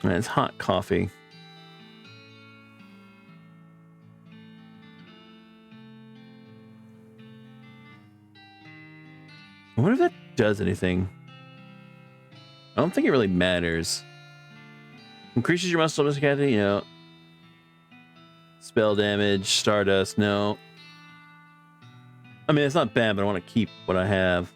And it's hot coffee. I wonder if that does anything. I don't think it really matters. Increases your muscle capacity, you know. Spell damage, stardust, no. I mean, it's not bad, but I want to keep what I have.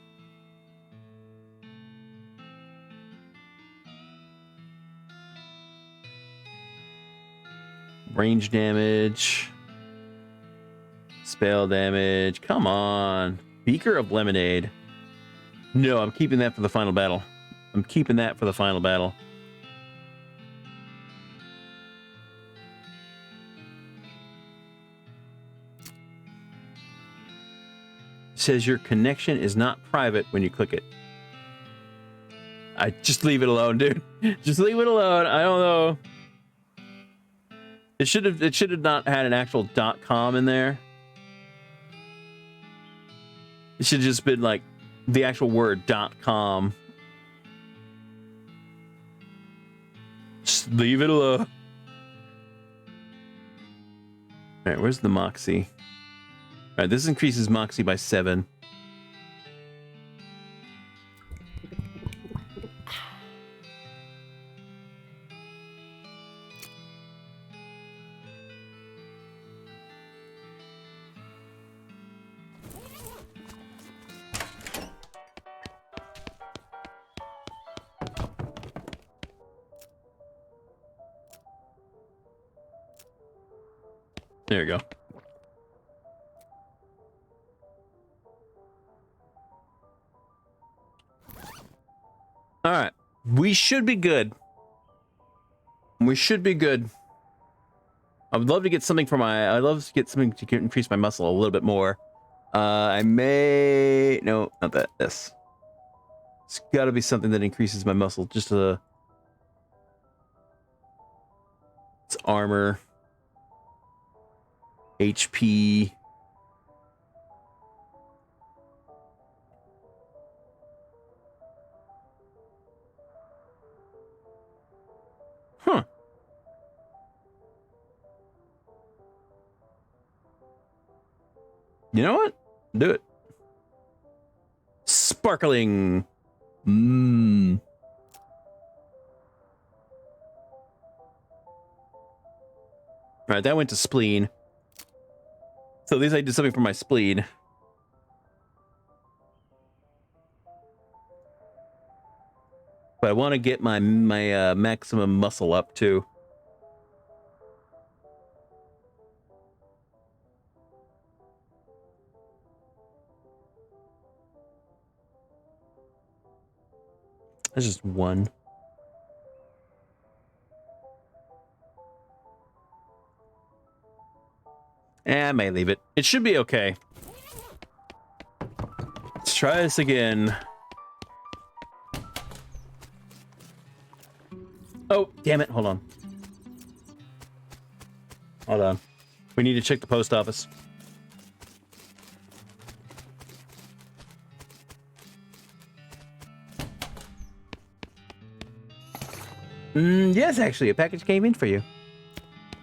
Range damage. Spell damage. Come on. Beaker of Lemonade. No, I'm keeping that for the final battle. I'm keeping that for the final battle. It says your connection is not private when you click it. I just leave it alone, dude. Just leave it alone. I don't know. It should have not had an actual .com in there. It should have just been like the actual word .com. Just leave it alone. All right, where's the Moxie? All right, this increases Moxie by 7. There you go. All right. We should be good. We should be good. I would love to get something for my... I'd love to get something to increase my muscle a little bit more. I may... No, not that. This. It's got to be something that increases my muscle. Just a... It's armor. HP. Huh. You know what? Do it. Sparkling. Mmm. All right, that went to spleen. So at least I did something for my spleen. But I want to get my maximum muscle up too. That's just one. I may leave it. It should be okay. Let's try this again. Oh, damn it. Hold on. Hold on. We need to check the post office. Yes, actually, a package came in for you.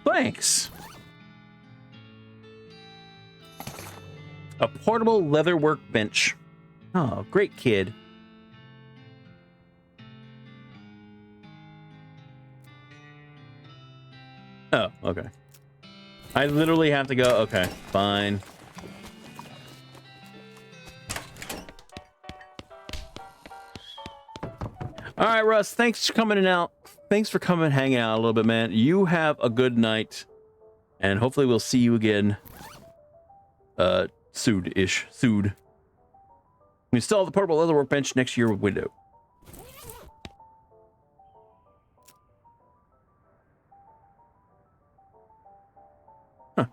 Thanks. A portable leather workbench. Oh, great kid. Oh, okay. I literally have to go. Okay, fine. All right, Russ, thanks for coming out. Thanks for coming and hanging out a little bit, man. You have a good night, and hopefully we'll see you again. Soon-ish. Soon. Install the portable leather workbench next to your window. Huh.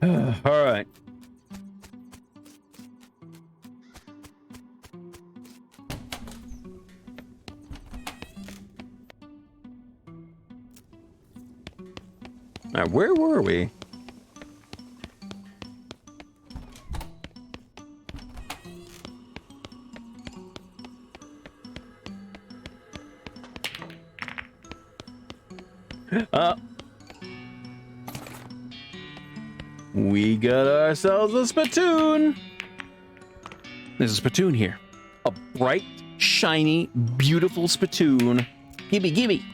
All right. All right, where were we? We got ourselves a spittoon. There's a spittoon here. A bright, shiny, beautiful spittoon. Gimme, gimme.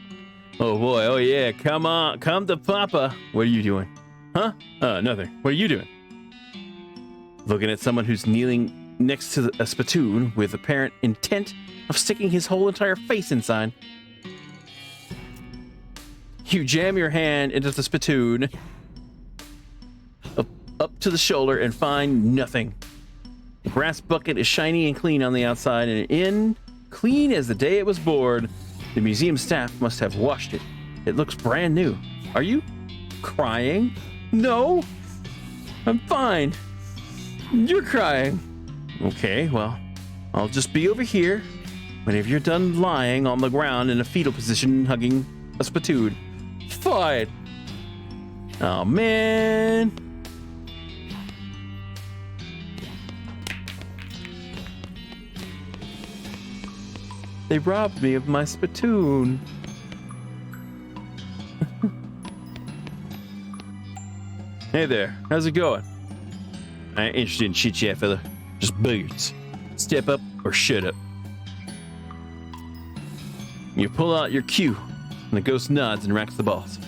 Oh boy, oh yeah, come on, come to Papa. What are you doing? Huh? Nothing. What are you doing? Looking at someone who's kneeling next to a spittoon with apparent intent of sticking his whole entire face inside. You jam your hand into the spittoon, up to the shoulder, and find nothing. The brass bucket is shiny and clean on the outside, and in, clean as the day it was poured. The museum staff must have washed it. It looks brand new. Are you crying? No, I'm fine. You're crying. Okay, well, I'll just be over here whenever you're done lying on the ground in a fetal position hugging a spittoon. Fine. Oh, man. They robbed me of my spittoon. Hey there, how's it going? I ain't interested in chit chat, fella. Just boots. Step up or shut up. You pull out your cue, and the ghost nods and racks the balls.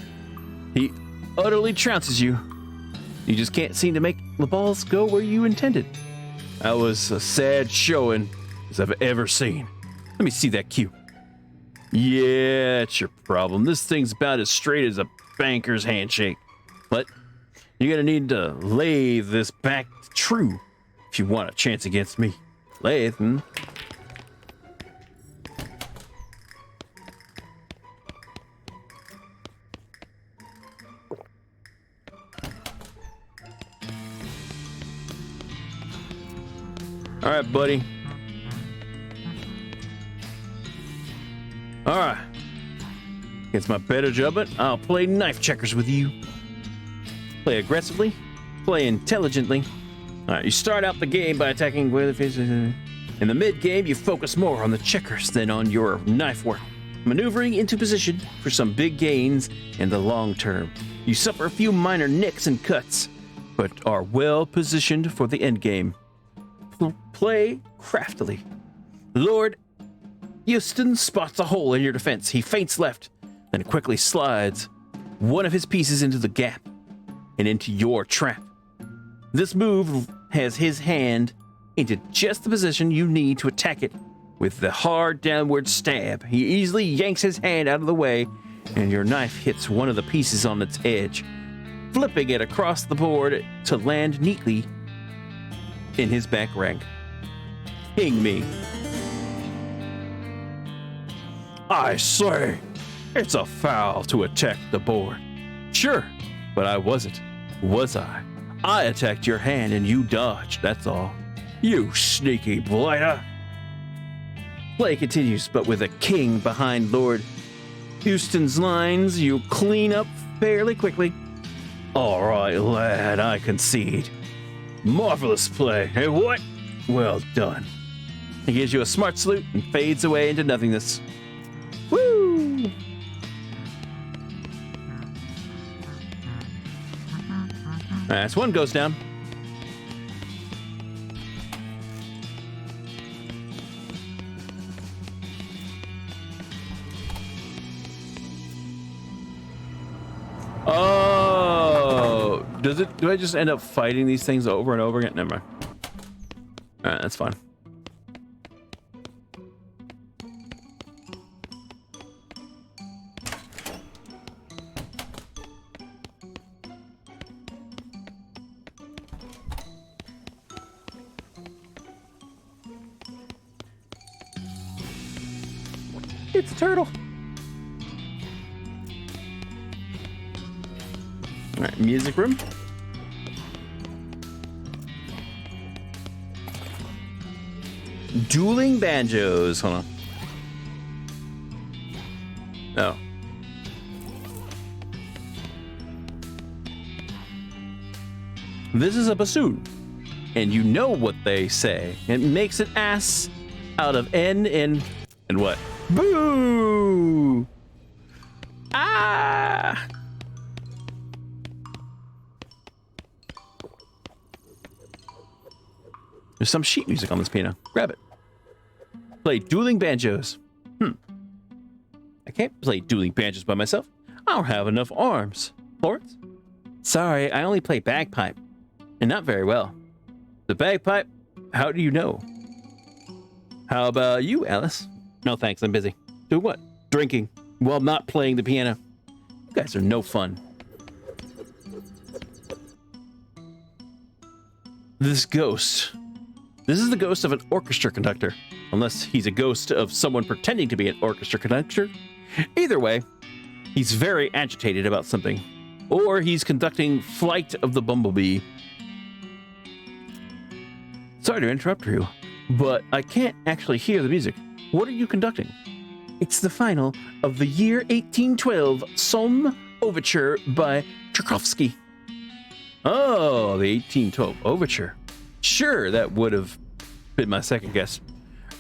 He utterly trounces you. You just can't seem to make the balls go where you intended. That was a sad showing as I've ever seen. Let me see that cue. Yeah, it's your problem. This thing's about as straight as a banker's handshake. But you're gonna need to lay this back true if you want a chance against me. Loathing. All right, buddy. All right. Against my better judgment, I'll play knife checkers with you. Play aggressively, play intelligently. All right, you start out the game by attacking with in the mid-game, you focus more on the checkers than on your knife work, maneuvering into position for some big gains in the long term. You suffer a few minor nicks and cuts, but are well positioned for the end game. Play craftily. Lord Houston spots a hole in your defense. He feints left, then quickly slides one of his pieces into the gap and into your trap. This move has his hand into just the position you need to attack it with the hard downward stab. He easily yanks his hand out of the way, and your knife hits one of the pieces on its edge, flipping it across the board to land neatly in his back rank. Ping me. I say, it's a foul to attack the board. Sure, but I wasn't, was I? I attacked your hand and you dodged, that's all. You sneaky blighter. Play continues, but with a king behind Lord Houston's lines, you clean up fairly quickly. All right, lad, I concede. Marvelous play. Hey, what? Well done. He gives you a smart salute and fades away into nothingness. Woo! That's one goes down. Oh, does it? Do I just end up fighting these things over and over again? Never mind. All right, that's fine. It's a turtle. All right, music room. Dueling banjos. Hold on. Oh. This is a bassoon. And you know what they say. It makes an ass out of N and what? Boo! Ah! There's some sheet music on this piano. Grab it. Play dueling banjos. I can't play dueling banjos by myself. I don't have enough arms. Lawrence? Sorry, I only play bagpipe. And not very well. The bagpipe? How do you know? How about you, Alice? No thanks, I'm busy. Doing what? Drinking. While not playing the piano. You guys are no fun. This ghost. This is the ghost of an orchestra conductor. Unless he's a ghost of someone pretending to be an orchestra conductor. Either way, he's very agitated about something. Or he's conducting Flight of the Bumblebee. Sorry to interrupt you, but I can't actually hear the music. What are you conducting? It's the final of the year 1812 Somme Overture by Tchaikovsky. Oh, the 1812 Overture. Sure, that would have been my second guess.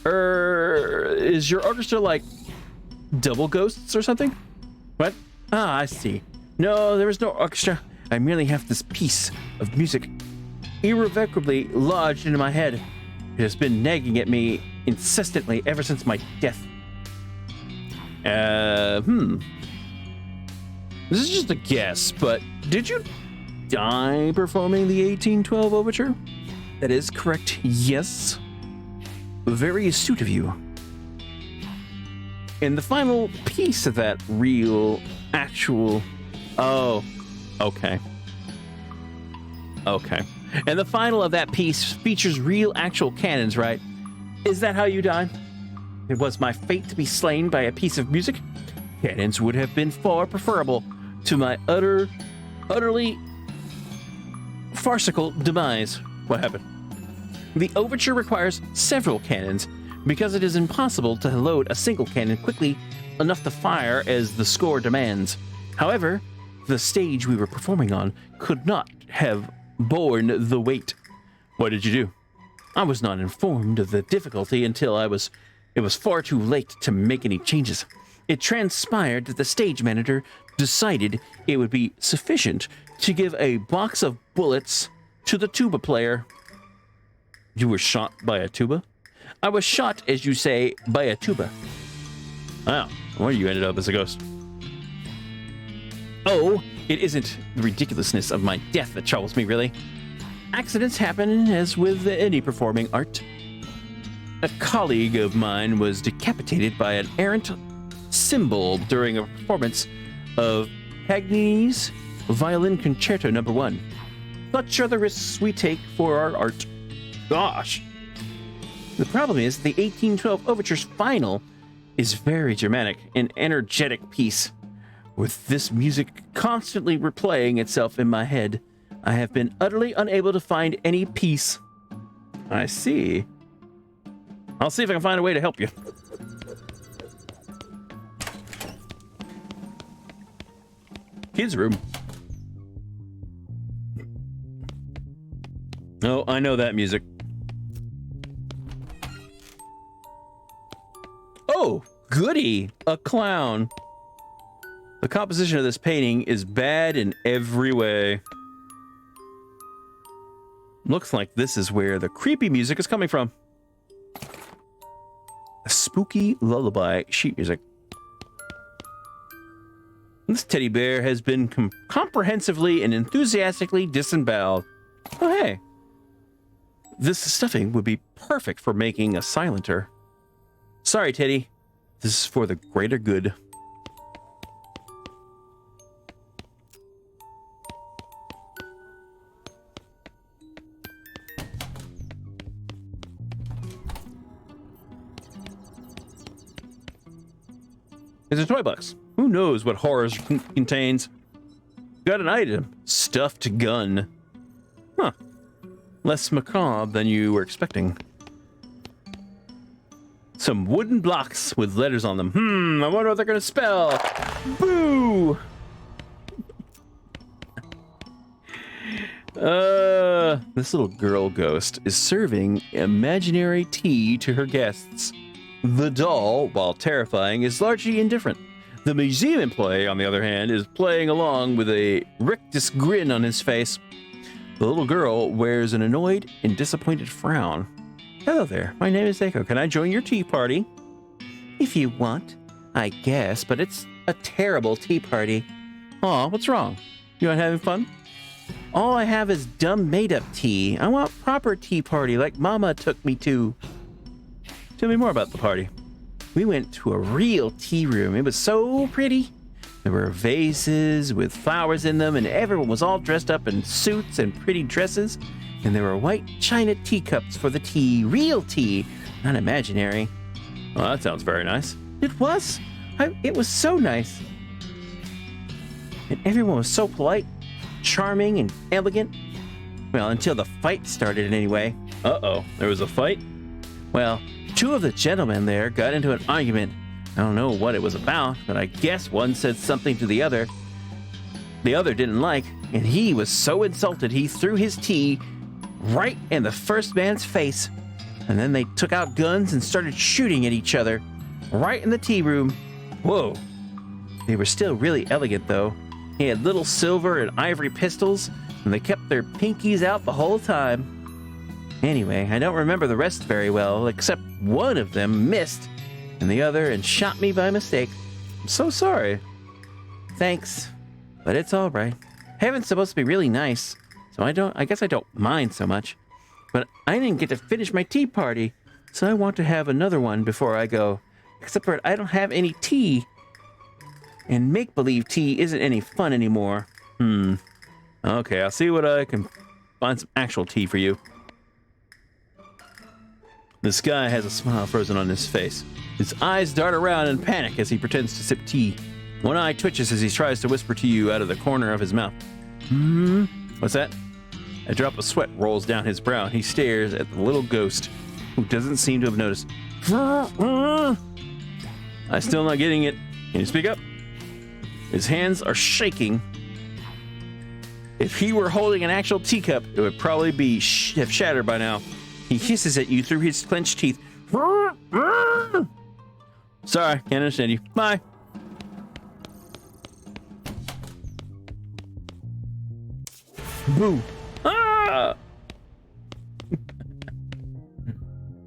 Is your orchestra like double ghosts or something? What? Ah, I see. No, there is no orchestra. I merely have this piece of music irrevocably lodged into my head. It has been nagging at me insistently ever since my death. This is just a guess, but did you die performing the 1812 Overture? That is correct, yes. Very astute of you. And the final piece of that actual... Oh, okay. Okay. And the final of that piece features real actual cannons, right? Is that how you died? It was my fate to be slain by a piece of music. Cannons would have been far preferable to my utterly farcical demise. What happened? The overture requires several cannons because it is impossible to load a single cannon quickly enough to fire as the score demands. However, the stage we were performing on could not have borne the weight. What did you do? I was not informed of the difficulty until it was far too late to make any changes. It transpired that the stage manager decided it would be sufficient to give a box of bullets to the tuba player. You were shot by a tuba? I was shot, as you say, by a tuba. Wow, well, you ended up as a ghost. Oh, it isn't the ridiculousness of my death that troubles me, really. Accidents happen as with any performing art. A colleague of mine was decapitated by an errant cymbal during a performance of Paganini's Violin Concerto No. 1. Such are the risks we take for our art. Gosh. The problem is the 1812 Overture's final is very dramatic and energetic piece. With this music constantly replaying itself in my head, I have been utterly unable to find any peace. I see. I'll see if I can find a way to help you. Kids' room. Oh, I know that music. Oh, goody! A clown. The composition of this painting is bad in every way. Looks like this is where the creepy music is coming from. A spooky lullaby sheet music. This teddy bear has been comprehensively and enthusiastically disemboweled. Oh, hey. This stuffing would be perfect for making a silenter. Sorry, Teddy. This is for the greater good. It's a toy box. Who knows what horrors contains? Got an item. Stuffed gun. Huh. Less macabre than you were expecting. Some wooden blocks with letters on them. I wonder what they're gonna spell. Boo! This little girl ghost is serving imaginary tea to her guests. The doll, while terrifying, is largely indifferent. The museum employee, on the other hand, is playing along with a rictus grin on his face. The little girl wears an annoyed and disappointed frown. Hello there, my name is Echo. Can I join your tea party? If you want, I guess, but it's a terrible tea party. Aw, what's wrong? You aren't having fun? All I have is dumb made-up tea. I want proper tea party like Mama took me to. Tell me more about the party. We went to a real tea room. It was so pretty. There were vases with flowers in them, and everyone was all dressed up in suits and pretty dresses. And there were white china teacups for the tea. Real tea, not imaginary. Well, that sounds very nice. It was. It was so nice. And everyone was so polite, charming, and elegant. Well, until the fight started anyway. Uh-oh, there was a fight? Well, two of the gentlemen there got into an argument. I don't know what it was about, but I guess one said something to the other didn't like, and he was so insulted he threw his tea right in the first man's face. And then they took out guns and started shooting at each other right in the tea room. Whoa. They were still really elegant, though. He had little silver and ivory pistols, and they kept their pinkies out the whole time. Anyway, I don't remember the rest very well, except one of them missed, and the other and shot me by mistake. I'm so sorry. Thanks, but it's all right. Heaven's supposed to be really nice, so I guess I don't mind so much. But I didn't get to finish my tea party, so I want to have another one before I go. Except for I don't have any tea. And make-believe tea isn't any fun anymore. Okay, I'll see what I can find some actual tea for you. This guy has a smile frozen on his face. His eyes dart around in panic as he pretends to sip tea. One eye twitches as he tries to whisper to you out of the corner of his mouth. What's that? A drop of sweat rolls down his brow. He stares at the little ghost, who doesn't seem to have noticed. I'm still not getting it. Can you speak up? His hands are shaking. If he were holding an actual teacup, it would probably be have shattered by now. He hisses at you through his clenched teeth. Sorry, can't understand you. Bye. Boo. Ah!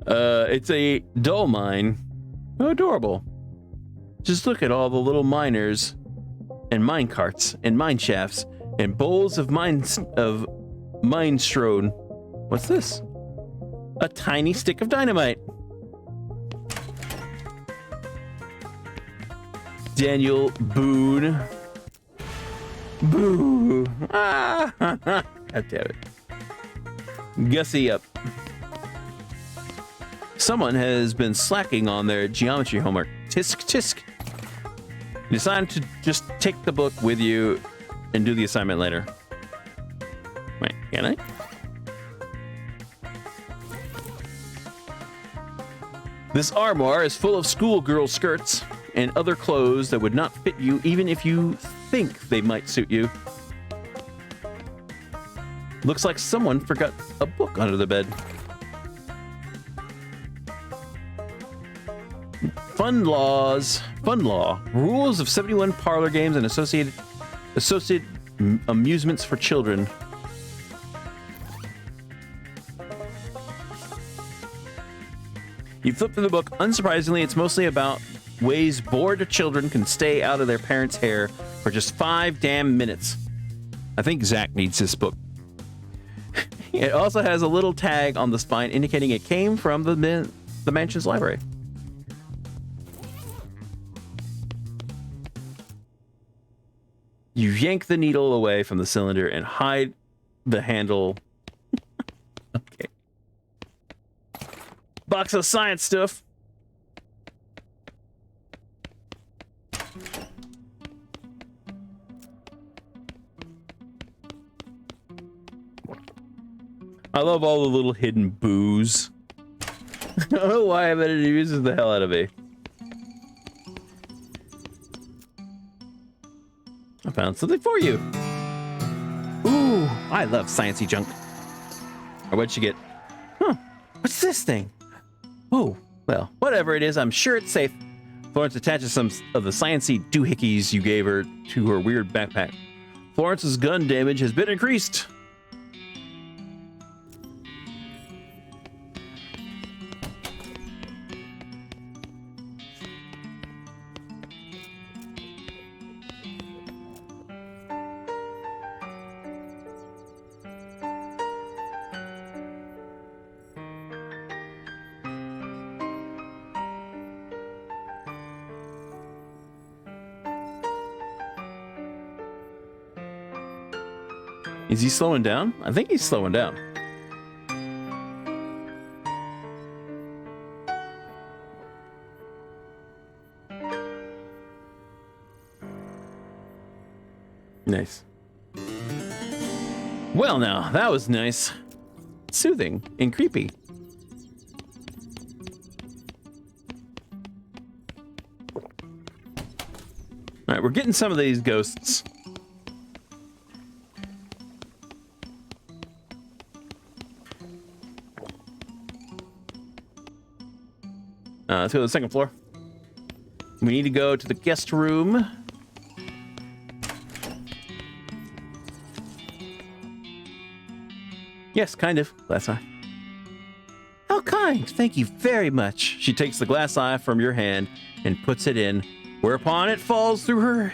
It's a dull mine. Oh, adorable. Just look at all the little miners and mine carts and mine shafts and bowls of mine strewn. What's this? A tiny stick of dynamite. Daniel Boone. Boo. Ah. God damn it. Gussy up. Someone has been slacking on their geometry homework. Tisk tisk. You decided to just take the book with you and do the assignment later. Wait, can I? This armoire is full of schoolgirl skirts and other clothes that would not fit you even if you think they might suit you. Looks like someone forgot a book under the bed. Fun law. Rules of 71 parlor games and associated amusements for children. You flip through the book. Unsurprisingly, it's mostly about ways bored children can stay out of their parents' hair for just 5 damn minutes. I think Zach needs this book. It also has a little tag on the spine indicating it came from the mansion's library. You yank the needle away from the cylinder and hide the handle. Okay. Box of science stuff. I love all the little hidden boos. I don't know why, but it amuses the hell out of me. I found something for you. Ooh, I love sciencey junk. Or what'd you get? Huh, what's this thing? Oh, well, whatever it is, I'm sure it's safe. Florence attaches some of the sciencey doohickeys you gave her to her weird backpack. Florence's gun damage has been increased. Is he slowing down? I think he's slowing down. Nice. Well, now, that was nice. Soothing and creepy. All right, we're getting some of these ghosts. Let's go to the second floor. We need to go to the guest room. Yes, kind of. Glass eye. How kind. Thank you very much. She takes the glass eye from your hand and puts it in, whereupon it falls through her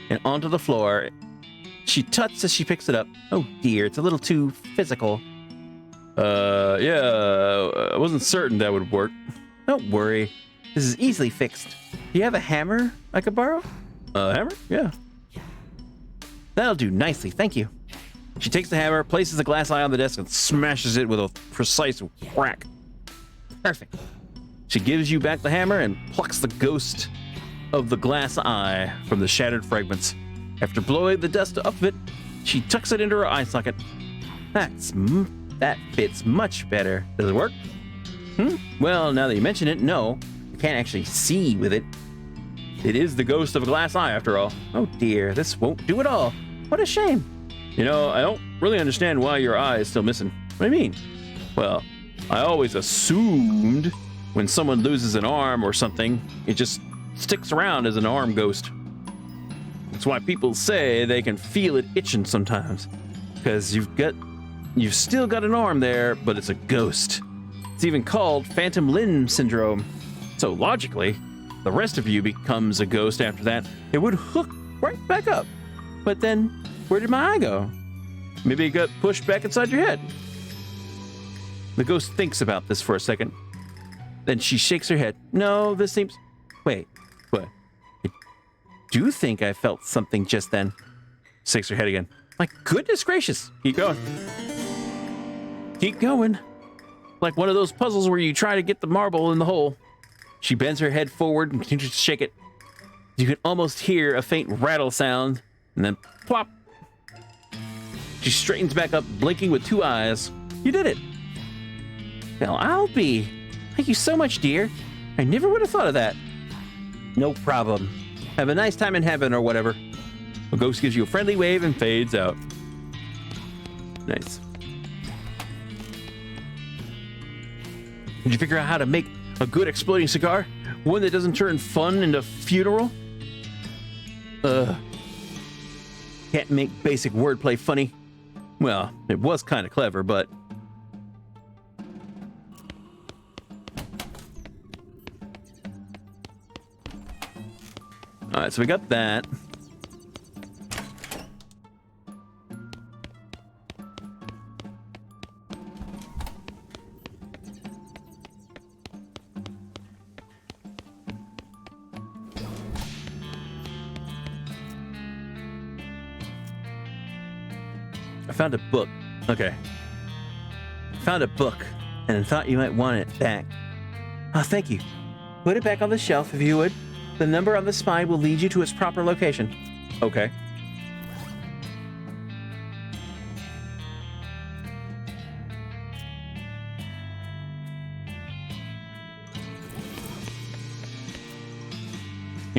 and onto the floor. She tuts as she picks it up. Oh dear, it's a little too physical. Yeah, I wasn't certain that would work. Don't worry. This is easily fixed. Do you have a hammer I could borrow? A hammer? Yeah. That'll do nicely, thank you. She takes the hammer, places the glass eye on the desk, and smashes it with a precise whack. Perfect. She gives you back the hammer and plucks the ghost of the glass eye from the shattered fragments. After blowing the dust off of it, she tucks it into her eye socket. That fits much better. Does it work? Well, now that you mention it, no. I can't actually see with it. It is the ghost of a glass eye, after all. Oh dear, this won't do at all. What a shame. You know, I don't really understand why your eye is still missing. What do you mean? Well, I always assumed when someone loses an arm or something, it just sticks around as an arm ghost. That's why people say they can feel it itching sometimes. Because you've still got an arm there, but it's a ghost. It's even called phantom limb syndrome. So logically, the rest of you becomes a ghost after that. It would hook right back up. But then, where did my eye go? Maybe it got pushed back inside your head. The ghost thinks about this for a second. Then she shakes her head. No, this seems... Wait, what? I do think I felt something just then. Shakes her head again. My goodness gracious. Keep going. Keep going. Like one of those puzzles where you try to get the marble in the hole. She bends her head forward and continues to shake it. You can almost hear a faint rattle sound, and then plop. She straightens back up, blinking with two eyes. You did it. Well, I'll be. Thank you so much, dear. I never would have thought of that. No problem. Have a nice time in heaven or whatever. The ghost gives you a friendly wave and fades out. Nice. Did you figure out how to make a good exploding cigar? One that doesn't turn fun into funeral? Can't make basic wordplay funny. Well, it was kind of clever, but... Alright, so we got that. I found a book. Okay. Found a book, and I thought you might want it back. Oh, thank you. Put it back on the shelf if you would. The number on the spine will lead you to its proper location. Okay.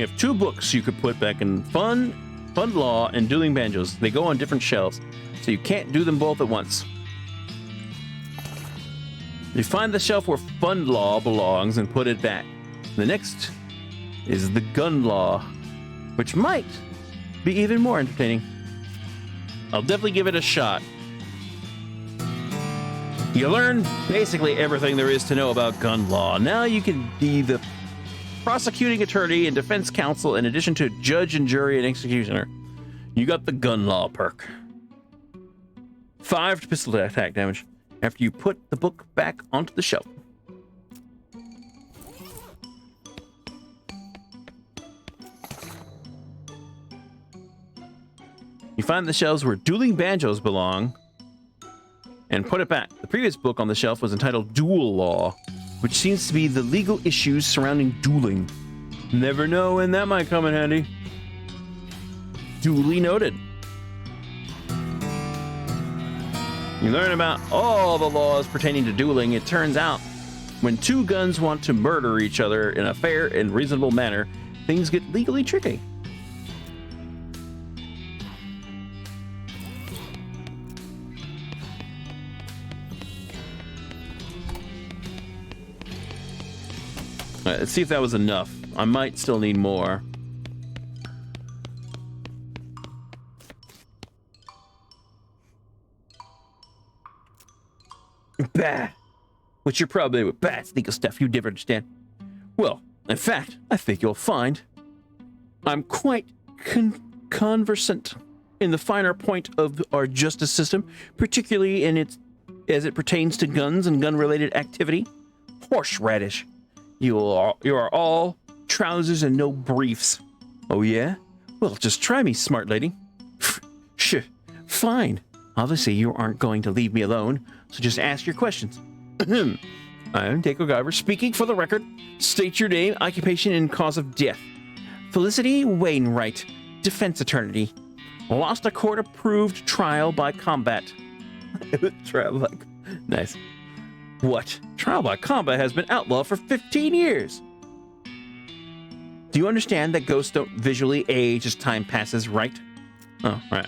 You have 2 books you could put back in Fun Law and Dueling Banjos. They go on different shelves, so you can't do them both at once. You find the shelf where Fun Law belongs and put it back. The next is the Gun Law, which might be even more entertaining. I'll definitely give it a shot. You learn basically everything there is to know about gun law. Now you can be the prosecuting attorney and defense counsel in addition to judge and jury and executioner. You got the gun law perk. 5 pistol attack damage after you put the book back onto the shelf. You find the shelves where Dueling Banjos belong and put it back. The previous book on the shelf was entitled Duel Law, which seems to be the legal issues surrounding dueling. Never know when that might come in handy. Duly noted. You learn about all the laws pertaining to dueling. It turns out when 2 guns want to murder each other in a fair and reasonable manner, things get legally tricky. Let's see if that was enough. I might still need more. Bah! Which you're probably with bats, legal stuff you never understand. Well, in fact, I think you'll find I'm quite conversant in the finer point of our justice system, particularly in its as it pertains to guns and gun-related activity. Horseradish. You are all trousers and no briefs. Oh yeah? Well, just try me, smart lady. Sure, fine. Obviously, you aren't going to leave me alone, so just ask your questions. I am Daco Guyver, speaking for the record. State your name, occupation, and cause of death. Felicity Wainwright, defense attorney. Lost a court-approved trial by combat. Trial by... Nice. What? Trial by combat has been outlawed for 15 years. Do you understand that ghosts don't visually age as time passes, right? Oh, right.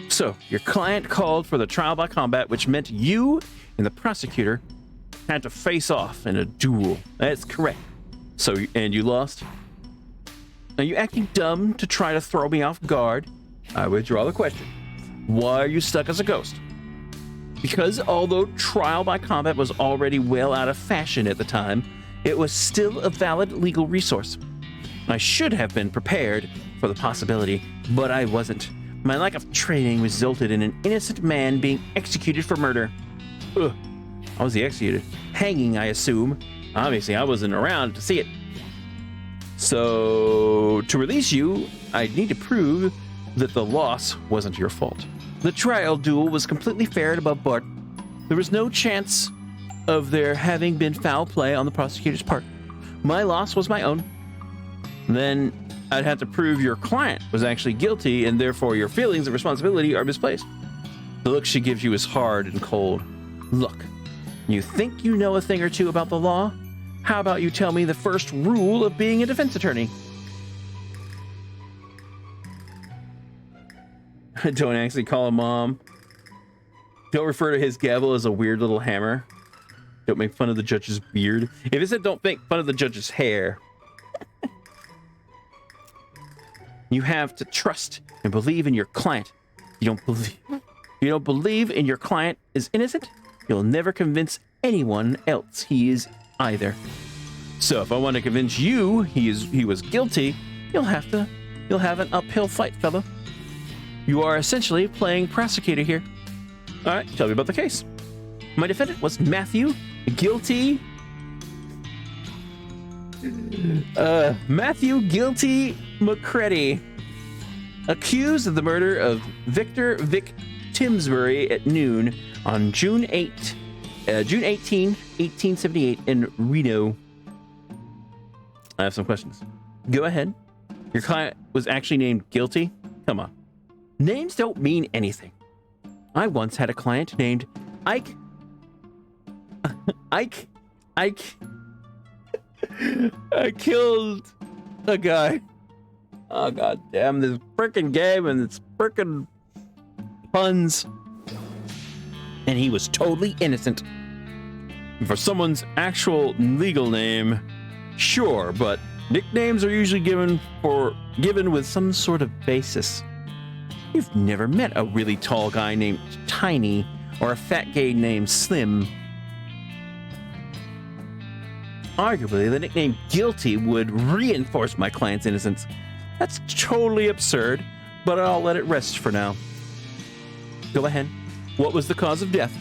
So, your client called for the trial by combat, which meant you and the prosecutor had to face off in a duel. That's correct. So, and you lost? Are you acting dumb to try to throw me off guard? I withdraw the question. Why are you stuck as a ghost? Because although trial by combat was already well out of fashion at the time, it was still a valid legal resource. I should have been prepared for the possibility, but I wasn't. My lack of training resulted in an innocent man being executed for murder. Ugh. How was he executed? Hanging, I assume. Obviously, I wasn't around to see it. So, to release you, I'd need to prove that the loss wasn't your fault. The trial duel was completely fair and above board. There was no chance of there having been foul play on the prosecutor's part. My loss was my own. Then I'd have to prove your client was actually guilty, and therefore your feelings of responsibility are misplaced. The look she gives you is hard and cold. Look, you think you know a thing or two about the law? How about you tell me the first rule of being a defense attorney? Don't actually call him mom. Don't refer to his gavel as a weird little hammer. Don't make fun of the judge's beard. If it said don't make fun of the judge's hair. You have to trust and believe in your client. You don't believe in your client is innocent, you'll never convince anyone else he is either. So if I want to convince you he was guilty, you'll have an uphill fight, fella. You are essentially playing prosecutor here. All right, tell me about the case. My defendant was Matthew, guilty. Matthew Guilty McCready, accused of the murder of Victor Vic Timsbury at noon on June 18, 1878 in Reno. I have some questions. Go ahead. Your client was actually named Guilty? Come on. Names don't mean anything. I once had a client named Ike. I killed a guy. Oh, god damn this frickin' game and its frickin' puns. And he was totally innocent. For someone's actual legal name, sure, but nicknames are usually given with some sort of basis. You've never met a really tall guy named Tiny or a fat gay named Slim. Arguably, the nickname Guilty would reinforce my client's innocence. That's totally absurd, but I'll let it rest for now. Go ahead. What was the cause of death?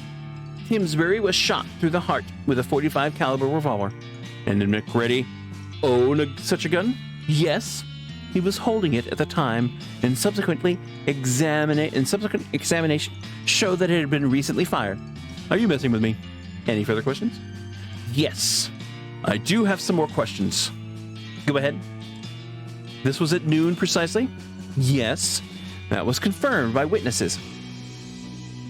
Timsbury was shot through the heart with a .45 caliber revolver. And did McReady own such a gun? Yes. He was holding it at the time, and subsequent examination showed that it had been recently fired. Are you messing with me? Any further questions? Yes. I do have some more questions. Go ahead. This was at noon precisely? Yes. That was confirmed by witnesses.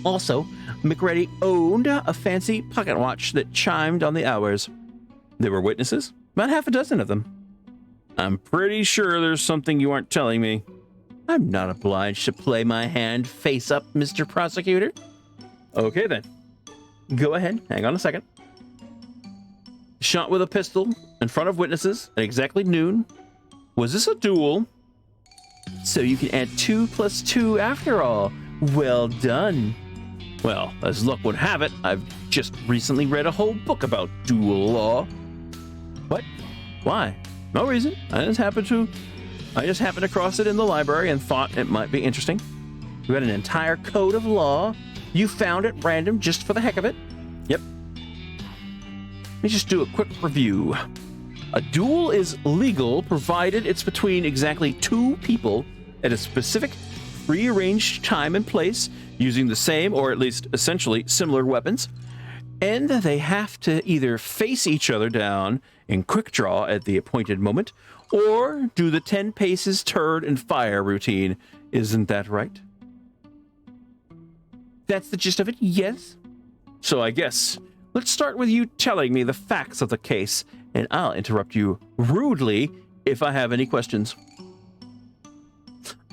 Also, McReady owned a fancy pocket watch that chimed on the hours. There were witnesses, about half a dozen of them. I'm pretty sure there's something you aren't telling me. I'm not obliged to play my hand face up, Mr. Prosecutor. Okay then. Go ahead, hang on a second. Shot with a pistol in front of witnesses at exactly noon. Was this a duel? So you can add 2 + 2 after all. Well done. Well, as luck would have it, I've just recently read a whole book about duel law. What? Why? No reason. I just happened across it in the library and thought it might be interesting. We got an entire code of law. You found it random just for the heck of it? Yep. Let me just do a quick review. A duel is legal provided it's between exactly 2 people at a specific prearranged time and place using the same or at least essentially similar weapons, and they have to either face each other down in quick draw at the appointed moment or do the 10 paces turn and fire routine. Isn't that right? That's the gist of it, yes? So I guess let's start with you telling me the facts of the case, and I'll interrupt you rudely if I have any questions.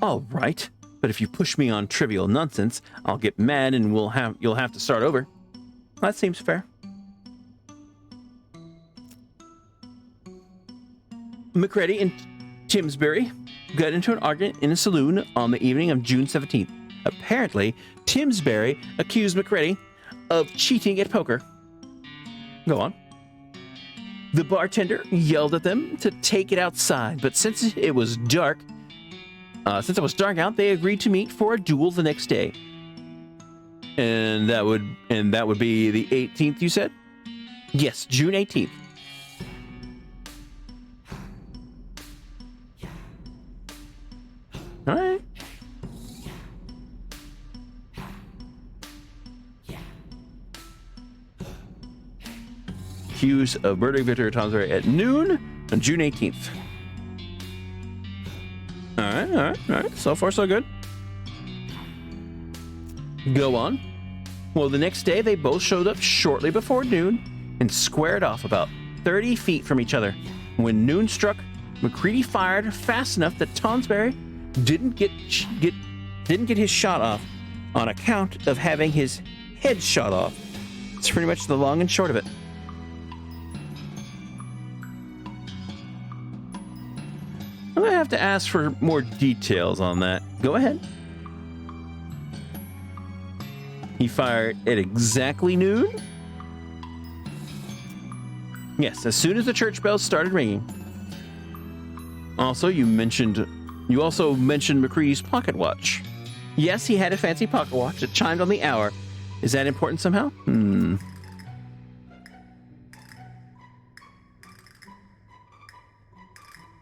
All right, but if you push me on trivial nonsense, I'll get mad and you'll have to start over. That seems fair. McReady and Timsbury got into an argument in a saloon on the evening of June 17th. Apparently, Timsbury accused McReady of cheating at poker. Go on. The bartender yelled at them to take it outside, but since it was dark out, they agreed to meet for a duel the next day. And that would be the 18th, you said? Yes, June 18th. All right. Accused of murdering Victor Tomsbury at noon on June 18th. All right. So far, so good. Go on. Well, the next day, they both showed up shortly before noon and squared off about 30 feet from each other. When noon struck, McCready fired fast enough that Tomsbury didn't get his shot off on account of having his head shot off. It's pretty much the long and short of it. I'm going to have to ask for more details on that. Go ahead. He fired at exactly noon? Yes, as soon as the church bells started ringing. Also, you also mentioned McCready's pocket watch. Yes, he had a fancy pocket watch that chimed on the hour. Is that important somehow?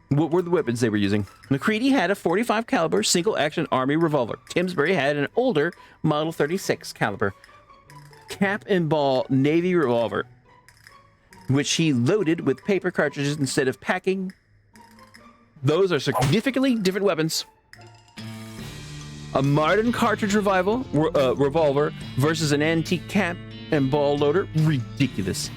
What were the weapons they were using? McCready had a .45 caliber single-action Army revolver. Timsbury had an older Model 36 caliber cap and ball Navy revolver, which he loaded with paper cartridges instead of packing. Those are significantly different weapons. A modern cartridge revolver versus an antique cap and ball loader? Ridiculous.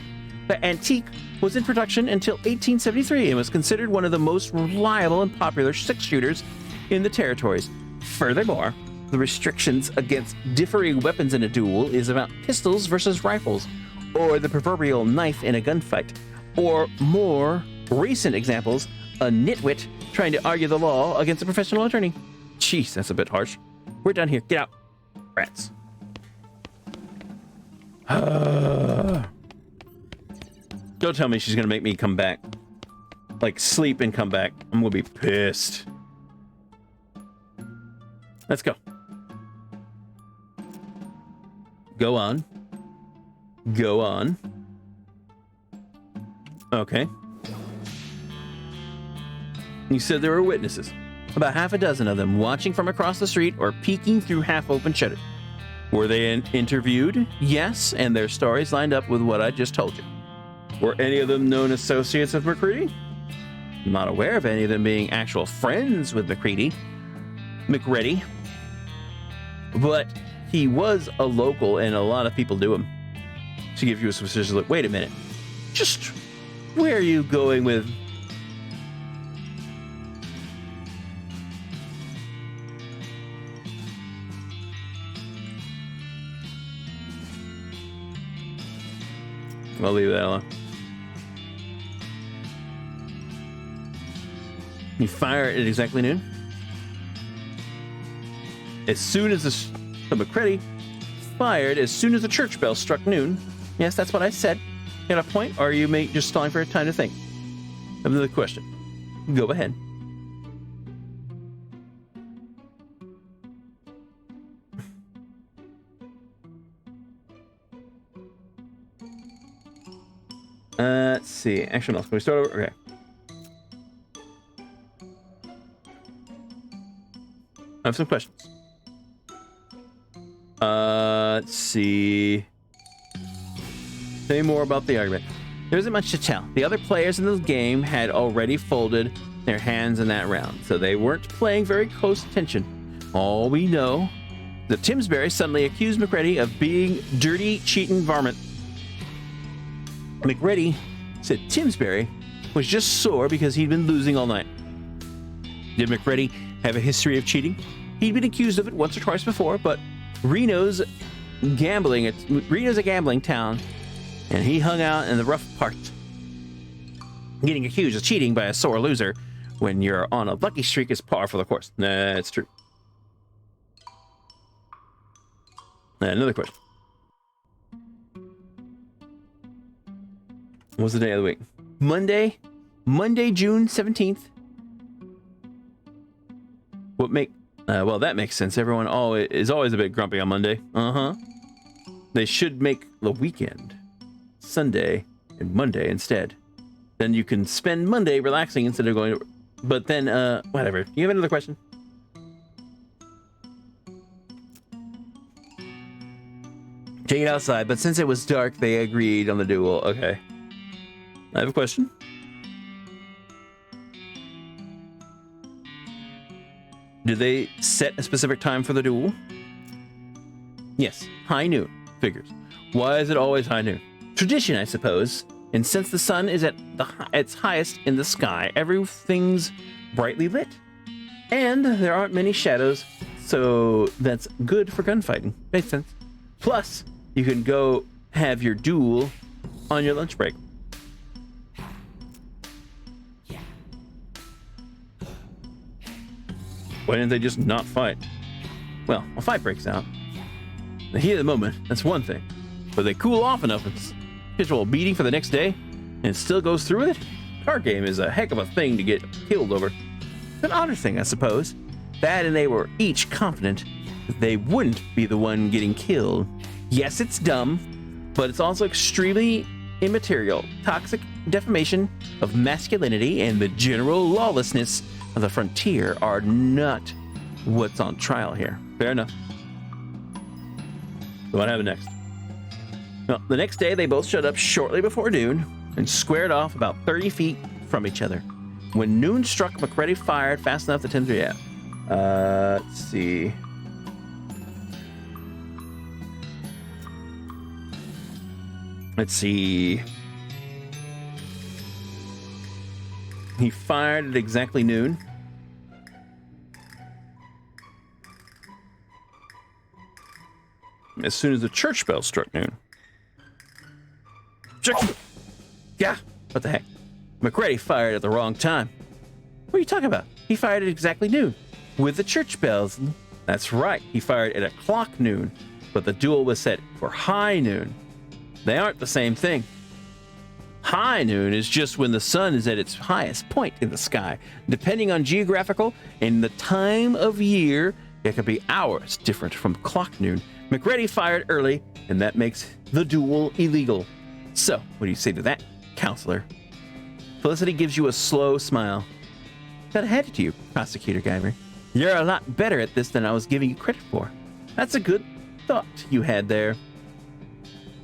The Antique was in production until 1873 and was considered one of the most reliable and popular six-shooters in the territories. Furthermore, the restrictions against differing weapons in a duel is about pistols versus rifles, or the proverbial knife in a gunfight, or more recent examples, a nitwit trying to argue the law against a professional attorney. Jeez, that's a bit harsh. We're done here. Get out. Rats. Don't tell me she's gonna make me come back. Like, sleep and come back. I'm gonna be pissed. Let's go. Go on. Go on. Okay. You said there were witnesses. About half a dozen of them watching from across the street or peeking through half-open shutters. Were they interviewed? Yes, and their stories lined up with what I just told you. Were any of them known associates of McCready? I'm not aware of any of them being actual friends with McCready. But he was a local and a lot of people knew him. To give you a suspicious look, wait a minute. Just where are you going with... I'll leave that alone. You fire at exactly noon. As soon as the McCready fired, as soon as the church bell struck noon. Yes, that's what I said. You got a point, or are you just stalling for time to think? Another question. Go ahead. Let's see. Action else. Can we start over? Okay. I have some questions. Let's see. Say more about the argument. There isn't much to tell. The other players in this game had already folded their hands in that round, so they weren't playing very close attention. All we know is that Timsbury suddenly accused McCready of being dirty, cheating varmint. McCready said Timsbury was just sore because he'd been losing all night. Did McCready have a history of cheating? He'd been accused of it once or twice before, but Reno's a gambling town, and he hung out in the rough parts. Getting accused of cheating by a sore loser when you're on a lucky streak is par for the course. That's true. Another question. What's the day of the week? Monday, June 17th. Well, that makes sense. Everyone is always a bit grumpy on Monday. They should make the weekend Sunday and Monday instead. Then you can spend Monday relaxing instead of going to... But then, whatever. You have another question? Take it outside, but since it was dark, they agreed on the duel. Okay. I have a question. Do they set a specific time for the duel? Yes, high noon. Figures. Why is it always high noon? Tradition, I suppose. And since the sun is at its highest in the sky, everything's brightly lit. And there aren't many shadows, so that's good for gunfighting. Makes sense. Plus, you can go have your duel on your lunch break. Why didn't they just not fight? Well, a fight breaks out. The heat of the moment, that's one thing. But they cool off enough and schedule a beating for the next day, and it still goes through with it? Card game is a heck of a thing to get killed over. It's an honor thing, I suppose. That and they were each confident that they wouldn't be the one getting killed. Yes, it's dumb, but it's also extremely immaterial. Toxic defamation of masculinity and the general lawlessness of the frontier are not what's on trial here. Fair enough. So what happened next? Well, the next day they both showed up shortly before noon and squared off about 30 feet from each other. When noon struck, McCready fired fast enough to tend to react. Let's see. He fired at exactly noon. As soon as the church bell struck noon. Yeah, what the heck? McCready fired at the wrong time. What are you talking about? He fired at exactly noon. With the church bells. That's right, he fired at o'clock noon, but the duel was set for high noon. They aren't the same thing. High noon is just when the sun is at its highest point in the sky. Depending on geographical and the time of year, it could be hours different from clock noon. McCready fired early, and that makes the duel illegal. So, what do you say to that, counselor? Felicity gives you a slow smile. Gotta hand it to you, Prosecutor Guyver. You're a lot better at this than I was giving you credit for. That's a good thought you had there.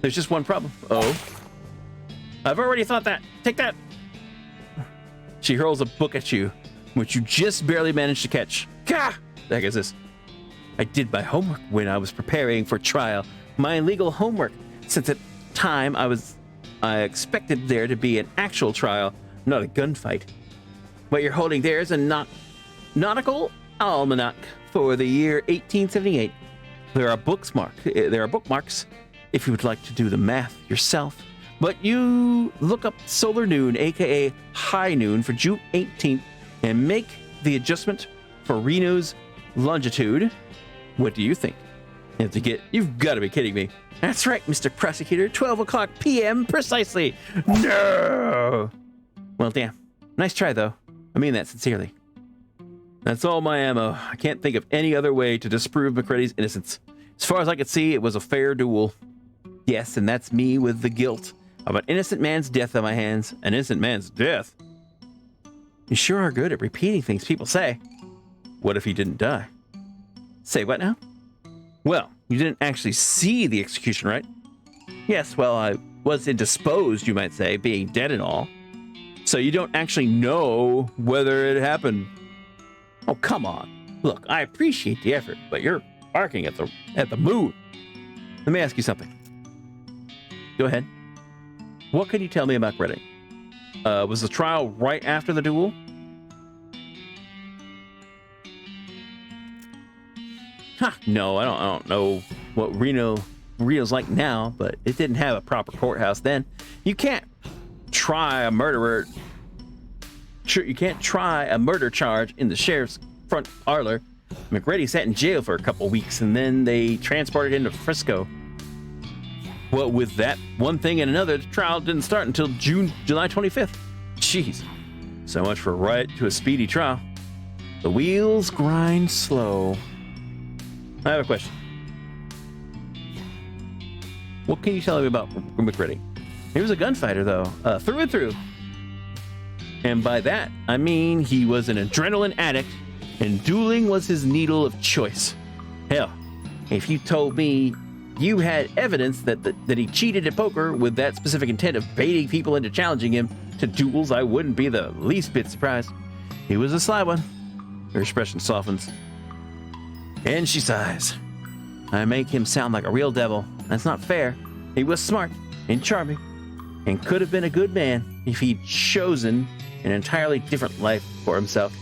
There's just one problem. Oh. I've already thought that. Take that. She hurls a book at you, which you just barely managed to catch. Gah! The heck is this? I did my homework when I was preparing for trial. My legal homework. Since at the time I expected there to be an actual trial, not a gunfight. What you're holding there is a nautical almanac for the year 1878. There are bookmarks if you would like to do the math yourself. But you look up solar noon, aka high noon, for June 18th and make the adjustment for Reno's longitude. What do you think? You've got to be kidding me. That's right, Mr. Prosecutor, 12 o'clock p.m. precisely. No! Well, damn. Nice try, though. I mean that sincerely. That's all my ammo. I can't think of any other way to disprove McCready's innocence. As far as I could see, it was a fair duel. Yes, and that's me with the guilt of an innocent man's death on my hands. An innocent man's death? You sure are good at repeating things people say. What if he didn't die? Say what now? Well, you didn't actually see the execution, right? Yes, well, I was indisposed, you might say, being dead and all. So you don't actually know whether it happened. Oh, come on. Look, I appreciate the effort, but you're barking at the moon. Let me ask you something. Go ahead. What can you tell me about Redding? Was the trial right after the duel? No, I don't know what Reno's like now, but it didn't have a proper courthouse then. You can't try a murderer. Sure, you can't try a murder charge in the sheriff's front parlor. McCready sat in jail for a couple weeks, and then they transported him to Frisco. Well, with that one thing and another, the trial didn't start until July 25th. Jeez. So much for right to a speedy trial. The wheels grind slow. I have a question. What can you tell me about McCready? He was a gunfighter, though, through and through. And by that, I mean he was an adrenaline addict, and dueling was his needle of choice. Hell, if you told me you had evidence that he cheated at poker with that specific intent of baiting people into challenging him to duels, I wouldn't be the least bit surprised. He was a sly one. Her expression softens. And she sighs. I make him sound like a real devil. That's not fair. He was smart and charming and could have been a good man if he'd chosen an entirely different life for himself.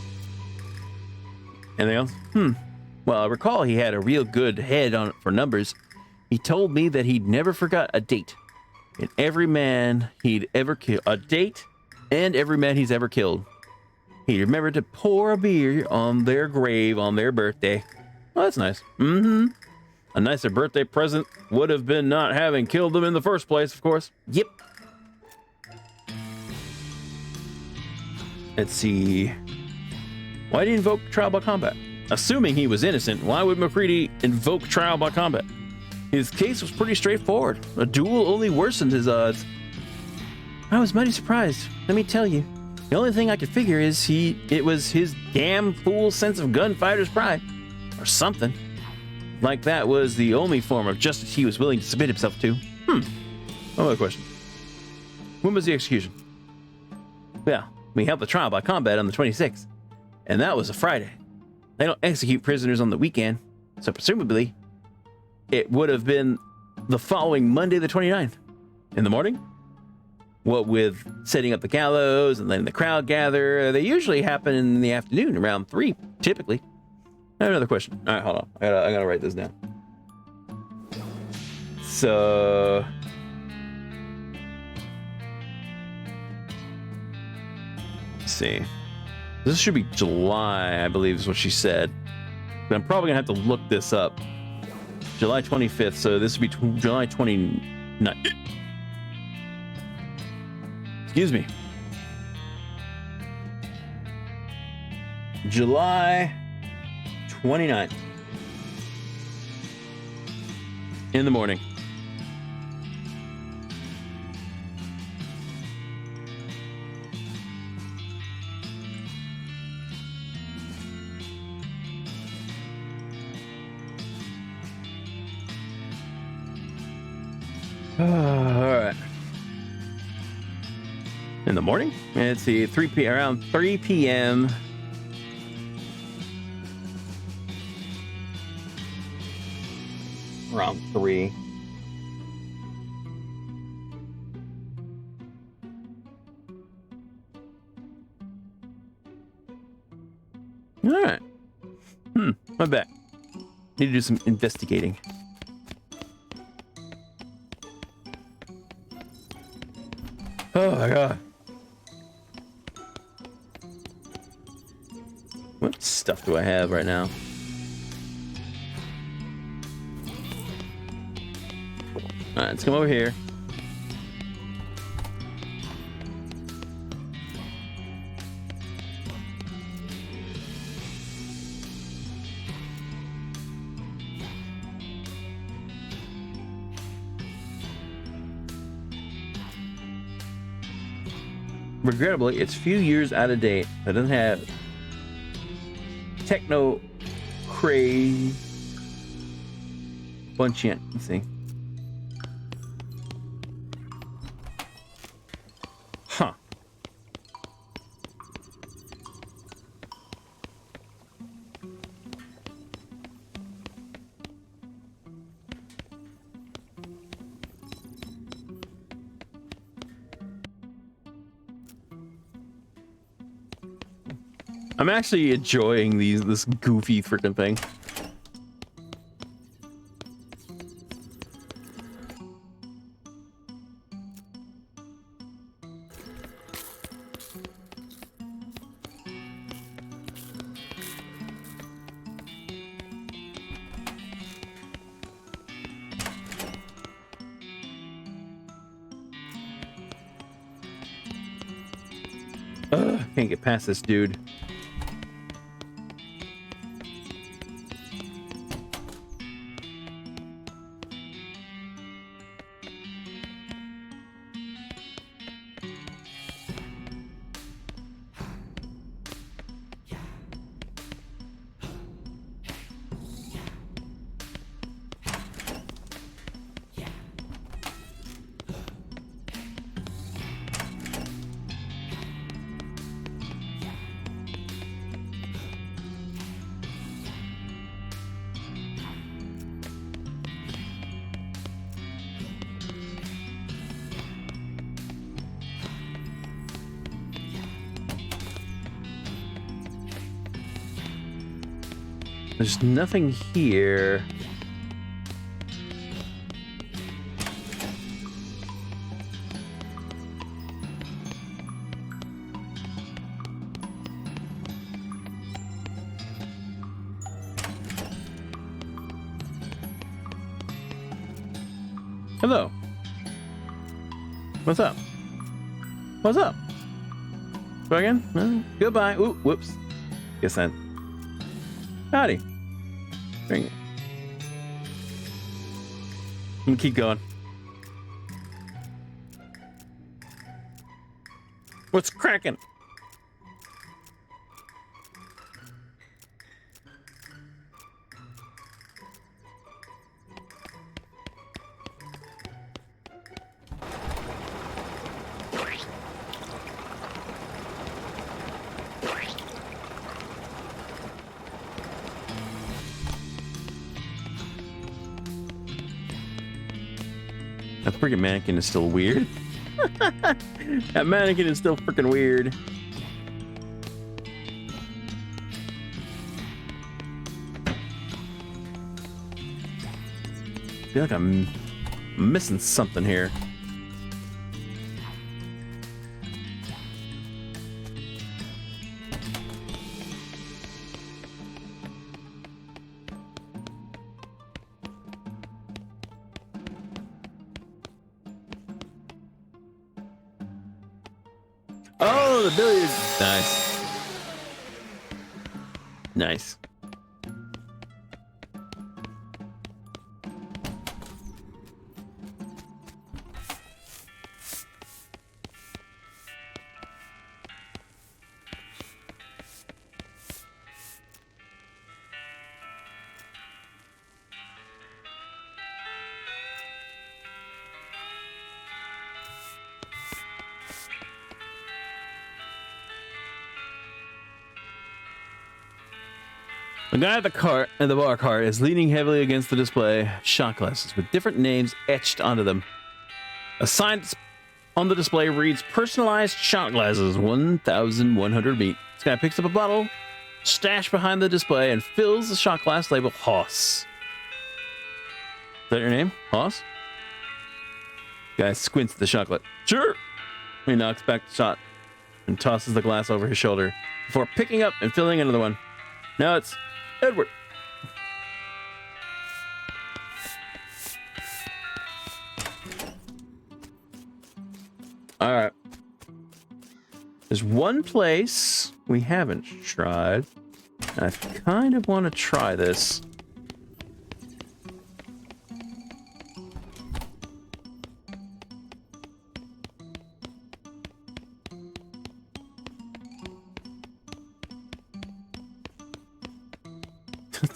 Anything else? Well, I recall he had a real good head on for numbers. He told me that he'd never forgot a date. And every man he'd ever killed. A date and every man he's ever killed. He remembered to pour a beer on their grave on their birthday. Well, that's nice. A nicer birthday present would have been not having killed them in the first place, of course. Yep. Let's see. Why did he invoke trial by combat? Assuming he was innocent, why would McCready invoke trial by combat? His case was pretty straightforward. A duel only worsened his odds. I was mighty surprised, let me tell you. The only thing I could figure is it was his damn fool sense of gunfighter's pride. Or something. Like that was the only form of justice he was willing to submit himself to. Another question. When was the execution? Well, we held the trial by combat on the 26th. And that was a Friday. They don't execute prisoners on the weekend. So presumably, it would have been the following Monday the 29th. In the morning? what with setting up the gallows and letting the crowd gather, they usually happen in the afternoon around 3, typically. I have another question. All right, hold on. I gotta write this down. So, let's see. This should be July, I believe is what she said. But I'm probably gonna have to look this up. July 25th, so this would be July 29th. Excuse me. July 29th. In the morning. All right. In the morning? Let's see, around 3 p.m. Around 3. All right. My bad. Need to do some investigating. Oh my god. What stuff do I have right now? Alright, let's come over here. Regrettably, it's a few years out of date. It doesn't have techno craze bunch yet. Let's see. Huh. I'm actually enjoying this goofy freaking thing. Can't get past this dude. There's nothing here. Hello. What's up? What's up? Go again? Goodbye. Ooh, whoops. Guess that. Howdy. Bring it. I'm gonna keep going. What's cracking? That freaking mannequin is still weird. That mannequin is still freaking weird. I feel like I'm missing something here. Oh, the billiard. Nice. Nice. The guy at the bar cart is leaning heavily against the display shot glasses with different names etched onto them. A sign on the display reads "Personalized shot glasses, 1,100 meat." This guy picks up a bottle stashed behind the display and fills the shot glass labeled Hoss. Is that your name, Hoss? Guy squints at the shot glass. Sure. He knocks back the shot and tosses the glass over his shoulder before picking up and filling another one. Now it's Edward. All right. There's one place we haven't tried. I kind of want to try this.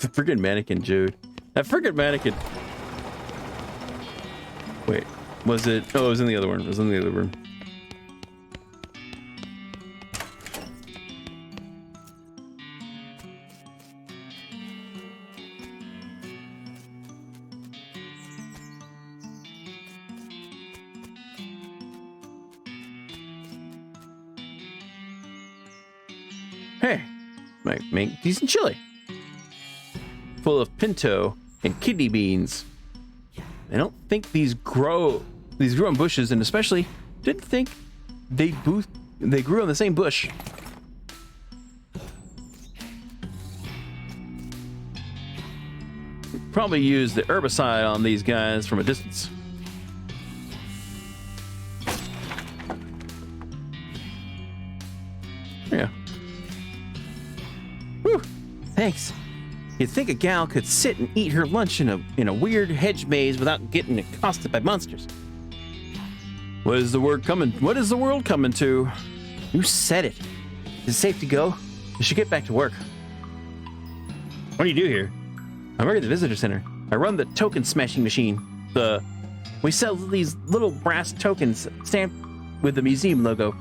The freaking mannequin, Jude. That freaking mannequin. Wait, was it? Oh, it was in the other one. It was in the other room. Hey, might make decent chili. Full of pinto and kidney beans. I don't think these grow on bushes, and especially didn't think they grew on the same bush. Probably use the herbicide on these guys from a distance. Yeah. Whew. Thanks. You'd think a gal could sit and eat her lunch in a weird hedge maze without getting accosted by monsters. What is the world coming to? You said it. Is it safe to go? You should get back to work. What do you do here? I work at the visitor center. I run the token smashing machine. We sell these little brass tokens stamped with the museum logo.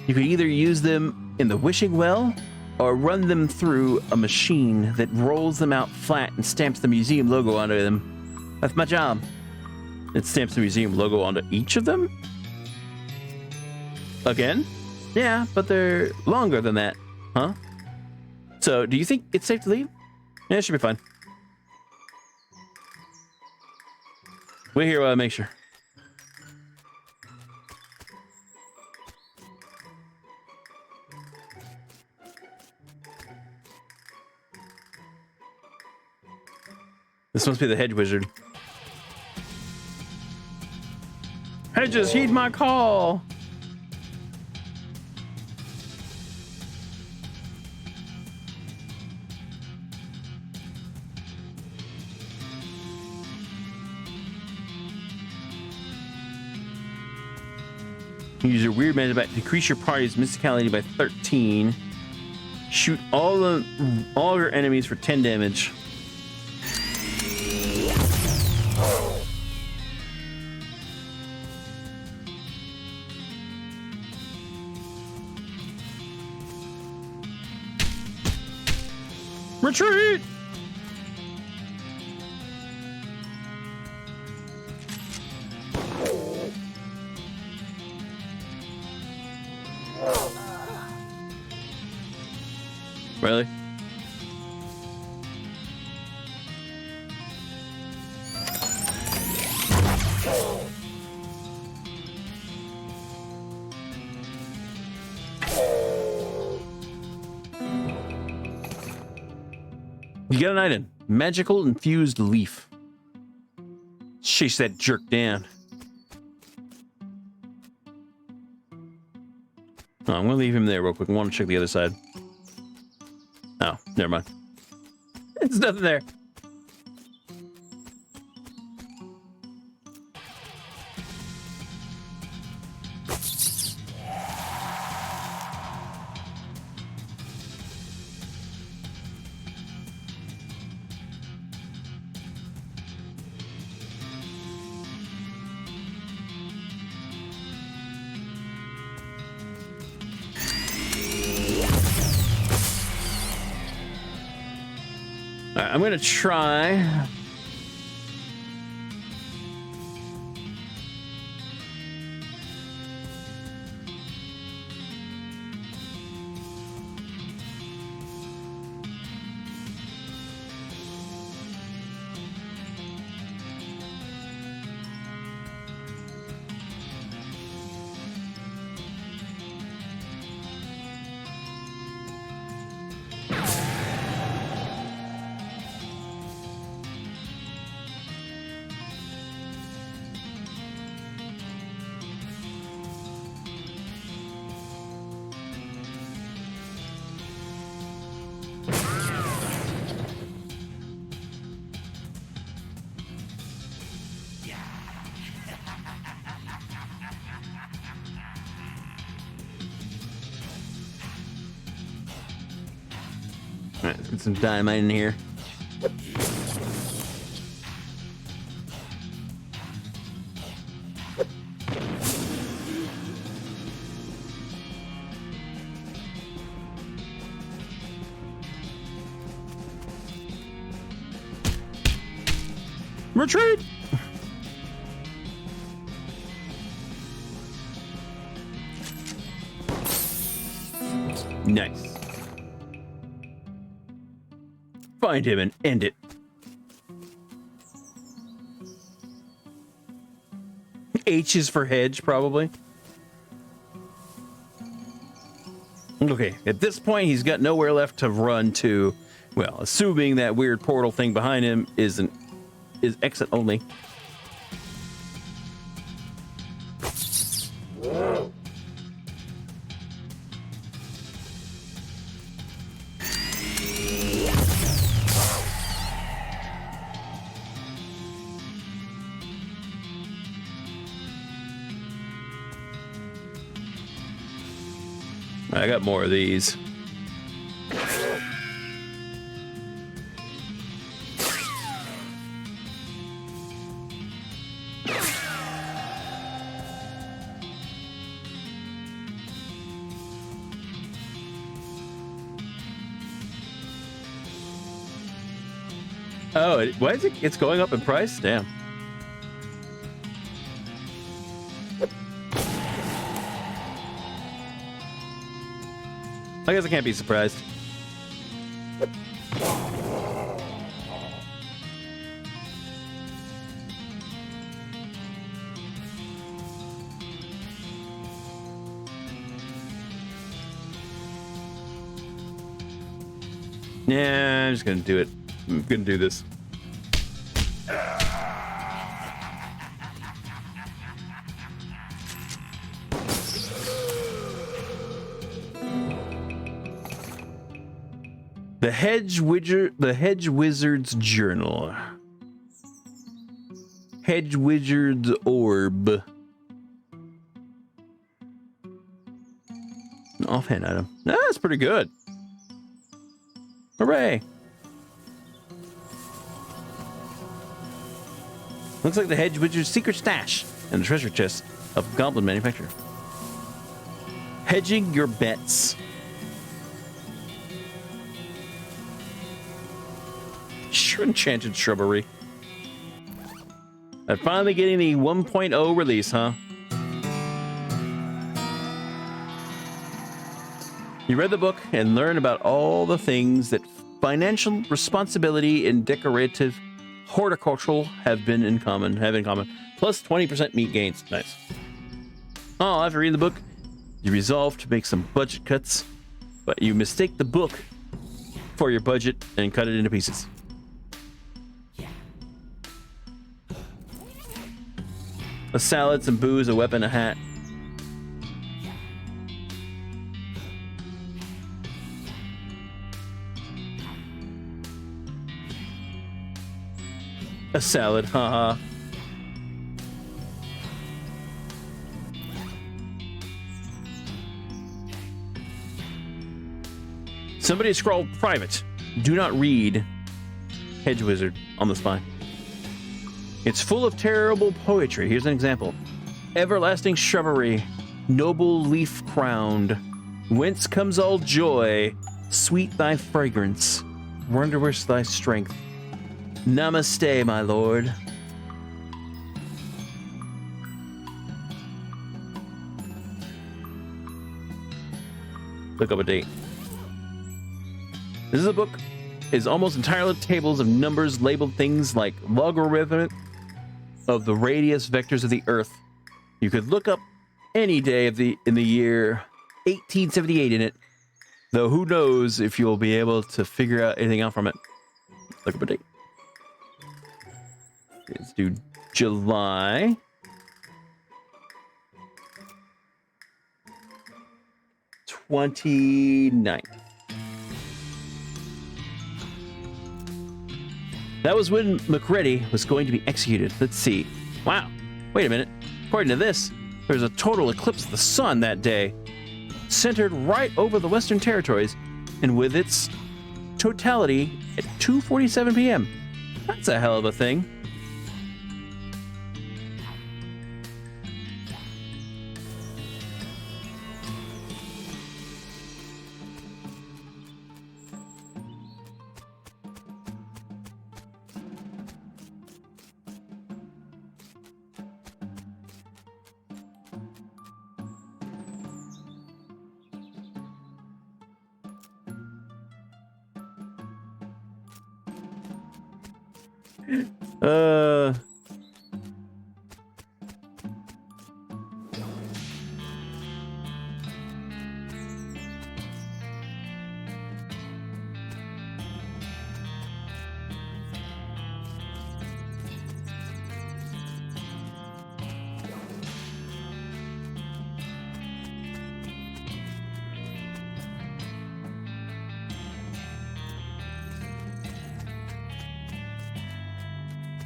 You could either use them in the wishing well or run them through a machine that rolls them out flat and stamps the museum logo onto them. That's my job. It stamps the museum logo onto each of them? Again? Yeah, but they're longer than that. Huh? So, do you think it's safe to leave? Yeah, it should be fine. Wait here while I make sure. This must be the hedge wizard. Hedges, heed my call. Use your weird magic to decrease your party's mysticality by 13. Shoot all your enemies for 10 damage. Retreat! Really? You got an item. Magical infused leaf. Chase that jerk down. Oh, I'm gonna leave him there real quick. I want to check the other side. Oh, never mind. There's nothing there. All right, I'm gonna try. All right, let's get some dynamite in here. Retreat! Nice. Find him and end it. H is for hedge, probably. Okay, at this point, he's got nowhere left to run to. Well, assuming that weird portal thing behind him is exit only. I got more of these. Oh, why is it? It's going up in price? Damn. I guess I can't be surprised. Yeah, I'm just gonna do it. I'm gonna do this. The Hedge Wizard's Journal. Hedge Wizard's Orb. An offhand item. That's pretty good. Hooray! Looks like the Hedge Wizard's secret stash and the treasure chest of Goblin Manufacturer. Hedging your bets. Enchanted Shrubbery. I'm finally getting the 1.0 release, huh? You read the book and learn about all the things that financial responsibility and decorative horticultural have in common. Plus 20% meat gains. Nice. Oh, after reading the book, you resolve to make some budget cuts, but you mistake the book for your budget and cut it into pieces. A salad, some booze, a weapon, a hat. A salad, haha. Somebody scrawled private. Do not read Hedge Wizard on the spine. It's full of terrible poetry. Here's an example. Everlasting shrubbery, noble leaf crowned. Whence comes all joy? Sweet thy fragrance, wondrous thy strength. Namaste, my lord. Look up a date. This is a book. Is almost entirely tables of numbers labeled things like logarithm of the radius vectors of the Earth. You could look up any day of in the year 1878 in it, though who knows if you'll be able to figure out anything out from it. Look up a date. Let's do July 29th. That was when McCready was going to be executed. Let's see. Wow. Wait a minute. According to this, there's a total eclipse of the sun that day, centered right over the Western Territories, and with its totality at 2:47 p.m. That's a hell of a thing.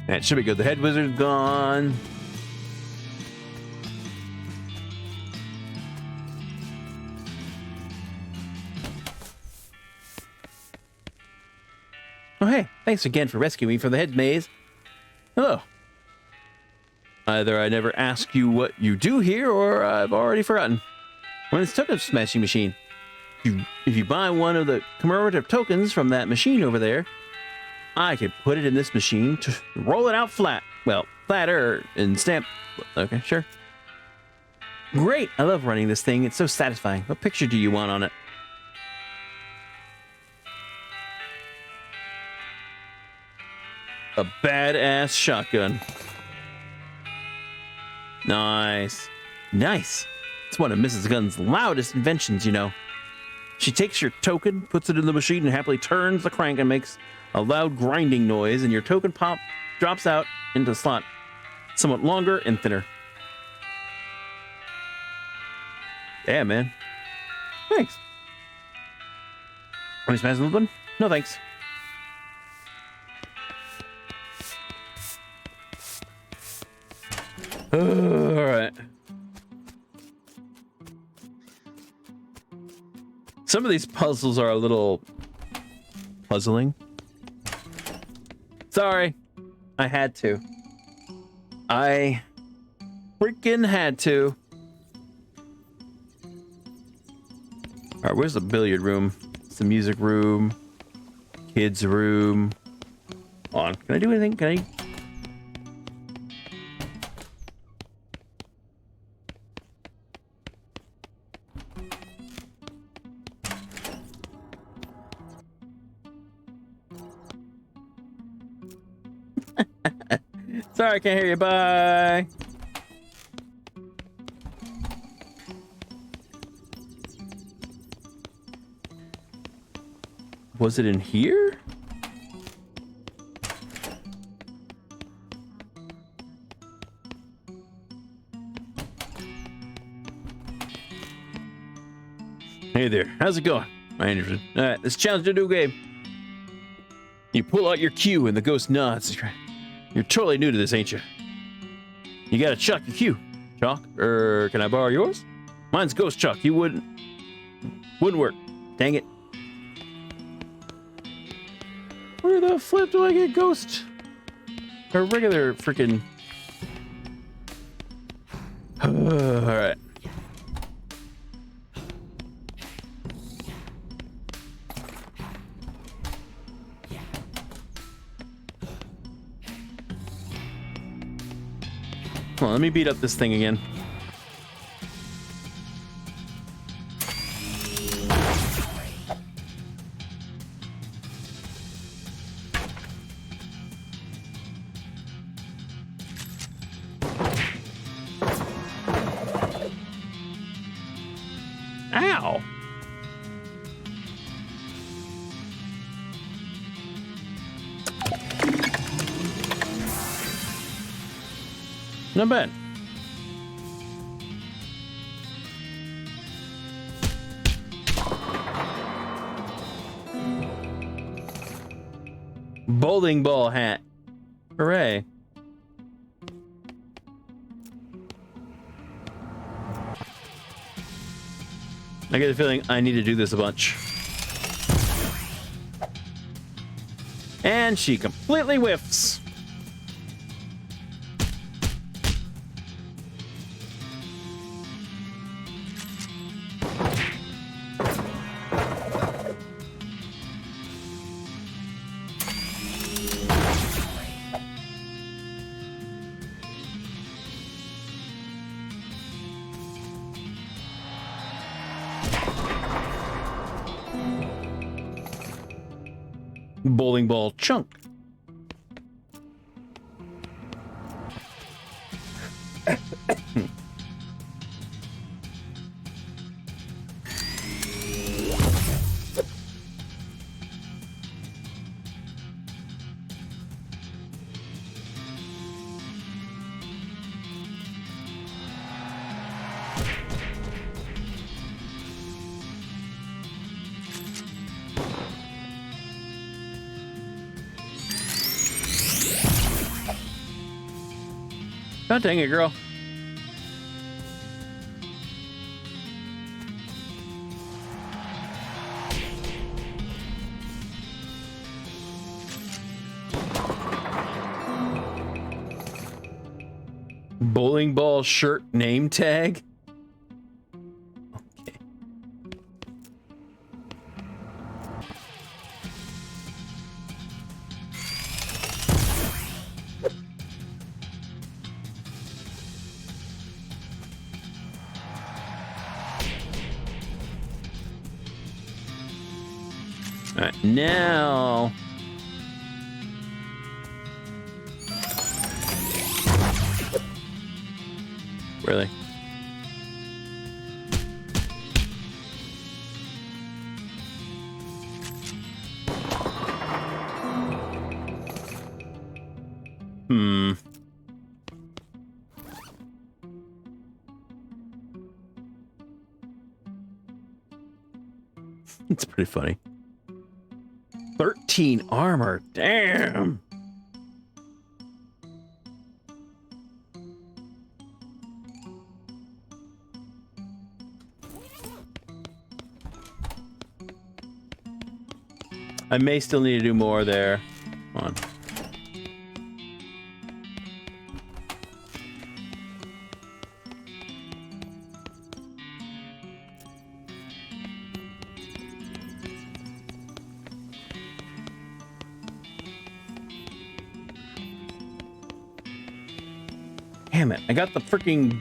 That should be good. The head wizard's gone. Oh, hey. Thanks again for rescuing me from the head maze. Hello. Either I never ask you what you do here, or I've already forgotten. When it's token smashing machine. If you buy one of the commemorative tokens from that machine over there, I could put it in this machine to roll it out flat. Well, flatter and stamp. Okay, sure. Great. I love running this thing. It's so satisfying. What picture do you want on it? A badass shotgun. Nice. Nice. It's one of Mrs. Gunn's loudest inventions, you know. She takes your token, puts it in the machine, and happily turns the crank and makes a loud grinding noise, and your token pop drops out into the slot, somewhat longer and thinner. Yeah, man. Thanks. Want me to smash another one? No, thanks. All right. Some of these puzzles are a little puzzling. Sorry. I had to. I freaking had to. Alright, where's the billiard room? It's the music room. Kids room. Hold on. Can I do anything? Can I... Sorry, I can't hear you. Bye. Was it in here? Hey there, how's it going? My interested. Alright, this challenge to a new game. You pull out your cue and the ghost nods. You're totally new to this, ain't you? You gotta chuck your cue. Chalk? Can I borrow yours? Mine's ghost chalk. You wouldn't work. Dang it. Where the flip do I get ghost? Or regular freaking... Alright. Come on, let me beat up this thing again. Ow! Not bad. Bowling ball hat. Hooray. I get the feeling I need to do this a bunch. And she completely whiffs. Bowling ball chunk. God dang it, girl. Bowling ball shirt name tag. Okay. All right, now. Really? It's pretty funny. 13 armor. Damn. I may still need to do more there. Come on. Damn it, I got the freaking...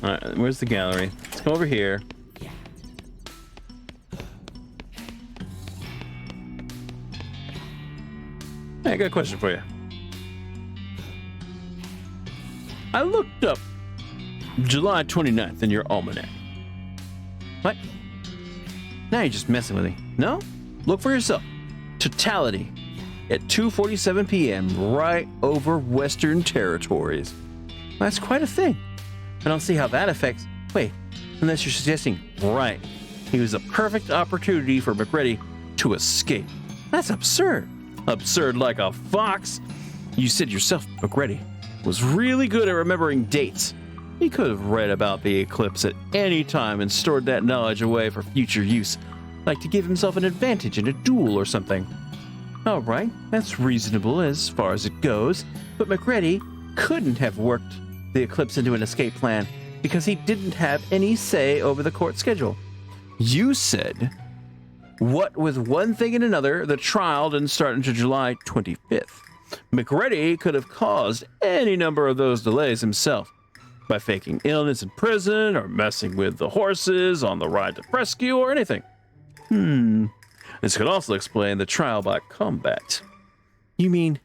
All right, where's the gallery? Let's go over here. Hey, I got a question for you. I looked up July 29th in your almanac. What? Now you're just messing with me. No? Look for yourself. Totality at 2:47 p.m. right over Western Territories. That's quite a thing. I don't see how that affects... Wait, unless you're suggesting... Right. He was a perfect opportunity for McReady to escape. That's absurd. Absurd like a fox. You said yourself, McReady was really good at remembering dates. He could have read about the eclipse at any time and stored that knowledge away for future use, like to give himself an advantage in a duel or something. All right, that's reasonable as far as it goes, but McReady couldn't have worked the eclipse into an escape plan because he didn't have any say over the court schedule. You said, what with one thing and another, the trial didn't start until July 25th. McReady could have caused any number of those delays himself by faking illness in prison or messing with the horses on the ride to Fresco or anything. This could also explain the trial by combat. You mean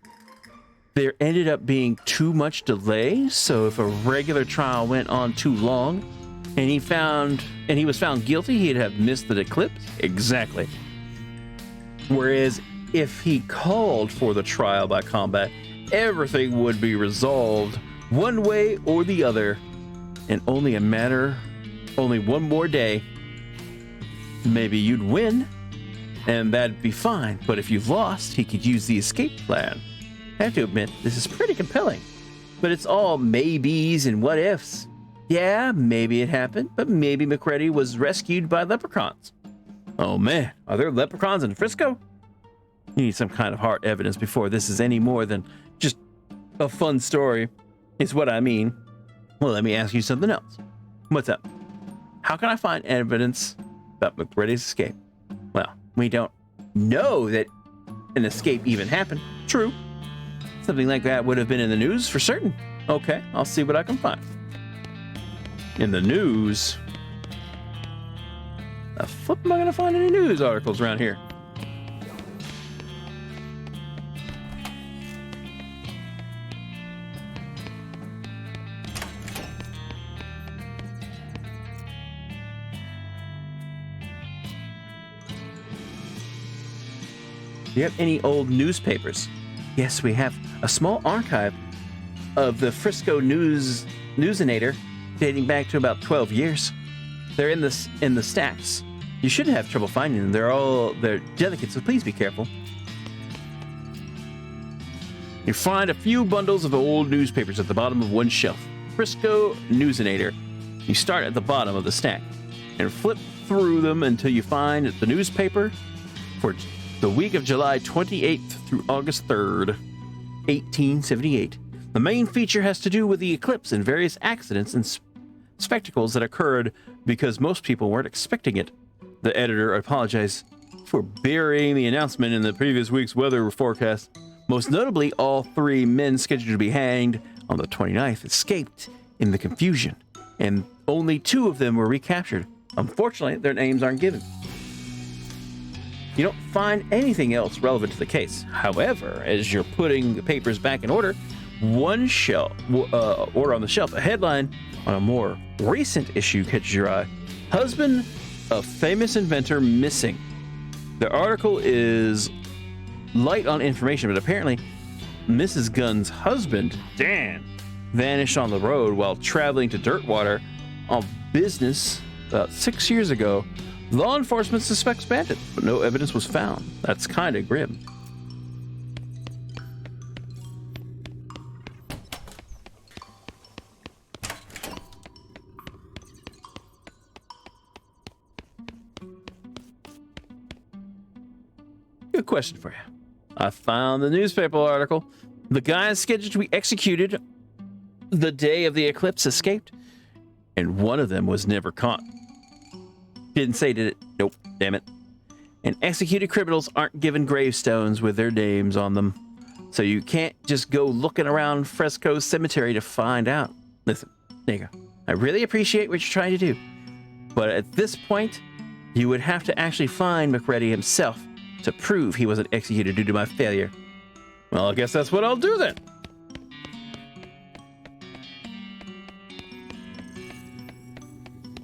there ended up being too much delay, so if a regular trial went on too long and he was found guilty, he'd have missed the eclipse? Exactly. Whereas if he called for the trial by combat, everything would be resolved one way or the other in only one more day. Maybe you'd win, and that'd be fine. But if you lost, he could use the escape plan. I have to admit, this is pretty compelling. But it's all maybes and what ifs. Yeah, maybe it happened, but maybe McReady was rescued by leprechauns. Oh man, are there leprechauns in Frisco? You need some kind of hard evidence before this is any more than just a fun story, is what I mean. Well, let me ask you something else. What's up? How can I find evidence about McReady's escape? Well, we don't know that an escape even happened. True. Something like that would have been in the news for certain. Okay, I'll see what I can find. In the news? The flip am I going to find any news articles around here? Do you have any old newspapers? Yes, we have a small archive of the Frisco Newsinator dating back to about 12 years. They're in the stacks. You shouldn't have trouble finding them. They're delicate, so please be careful. You find a few bundles of old newspapers at the bottom of one shelf. Frisco Newsinator. You start at the bottom of the stack and flip through them until you find the newspaper for the week of July 28th through August 3rd, 1878. The main feature has to do with the eclipse and various accidents and spectacles that occurred because most people weren't expecting it. The editor apologized for burying the announcement in the previous week's weather forecast. Most notably, all three men scheduled to be hanged on the 29th escaped in the confusion, and only two of them were recaptured. Unfortunately, their names aren't given. You don't find anything else relevant to the case. However, as you're putting the papers back in order, on the shelf, a headline on a more recent issue catches your eye. Husband of famous inventor missing. The article is light on information, but apparently Mrs. Gunn's husband, Dan, vanished on the road while traveling to Dirtwater on business about 6 years ago. Law enforcement suspects bandit, but no evidence was found. That's kind of grim. Good question for you. I found the newspaper article. The guy scheduled to be executed the day of the eclipse escaped, and one of them was never caught. Didn't say did it. Nope, damn it. And executed criminals aren't given gravestones with their names on them. So you can't just go looking around Fresco Cemetery to find out. Listen, there you go. I really appreciate what you're trying to do, but at this point, you would have to actually find McReady himself to prove he wasn't executed due to my failure. Well, I guess that's what I'll do then.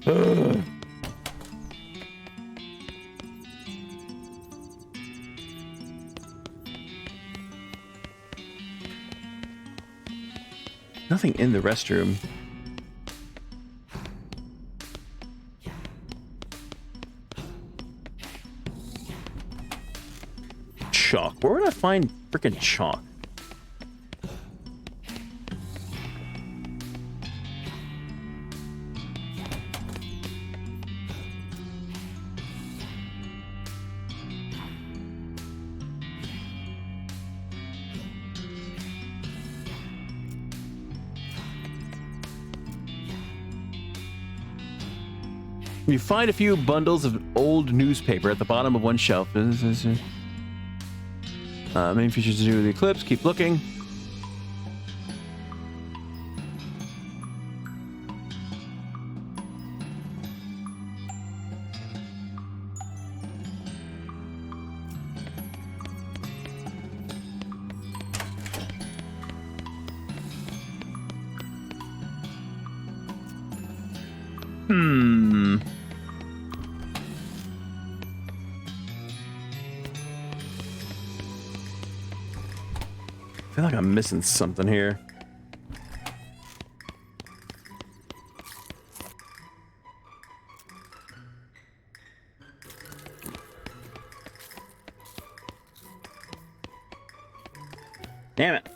Ugh. Nothing in the restroom. Chalk. Where would I find freaking chalk? You find a few bundles of old newspaper at the bottom of one shelf. Main features to do with the eclipse. Keep looking. I feel like I'm missing something here. Damn it.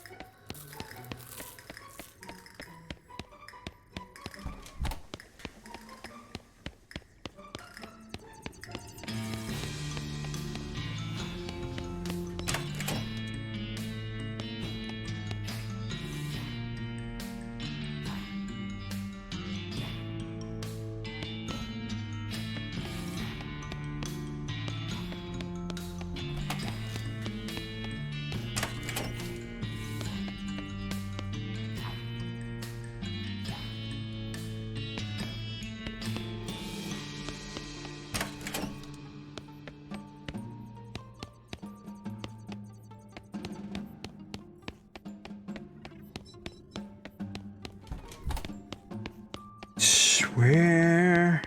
Where?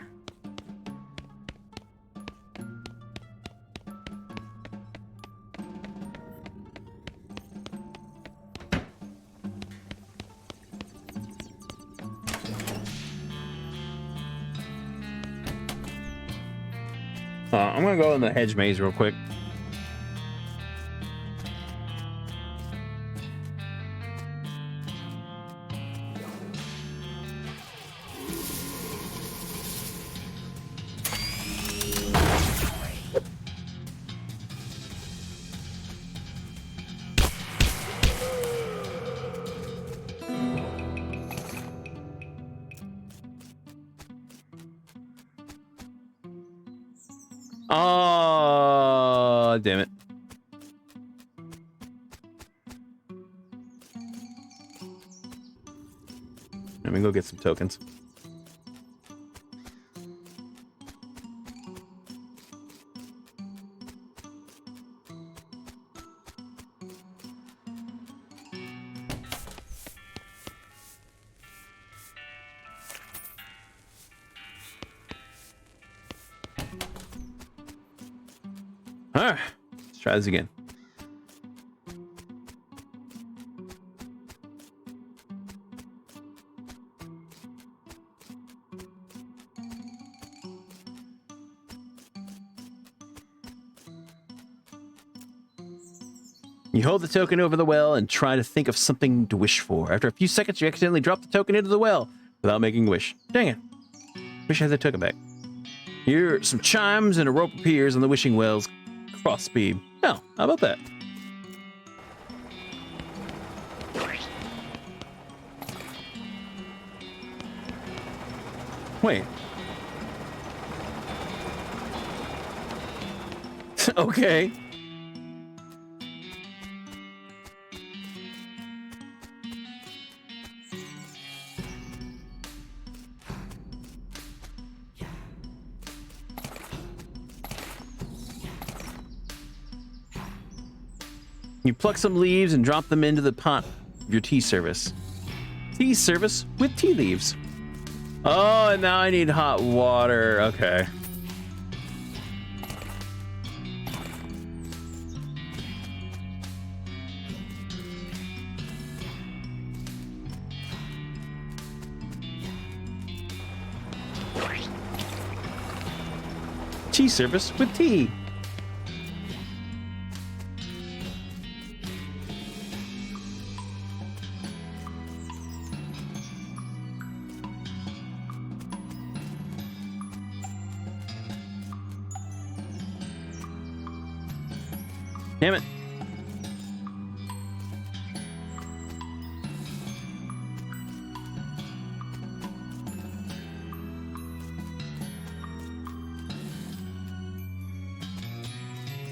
I'm gonna go in the hedge maze real quick. Oh, damn it. Let me go get some tokens. All right, let's try this again. You hold the token over the well and try to think of something to wish for. After a few seconds, you accidentally drop the token into the well without making a wish. Dang it. Wish I had the token back. Here are some chimes and a rope appears on the wishing well's cross beam. Oh, how about that? Wait. Okay. You pluck some leaves and drop them into the pot of your tea service. Tea service with tea leaves. Oh, and now I need hot water. Okay. Tea service with tea. Damn it.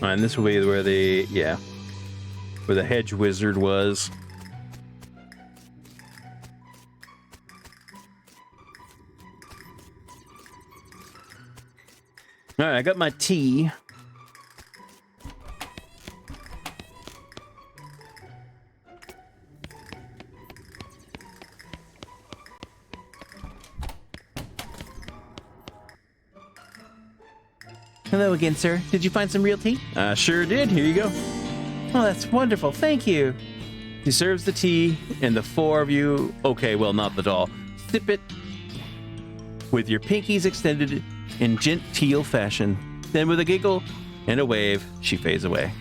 And this will be where where the hedge wizard was. All right, I got my tea. Hello again, sir. Did you find some real tea? I sure did. Here you go. Oh, that's wonderful. Thank you. He serves the tea, and the four of you, okay, well, not the doll, sip it with your pinkies extended in genteel fashion. Then with a giggle and a wave, she fades away.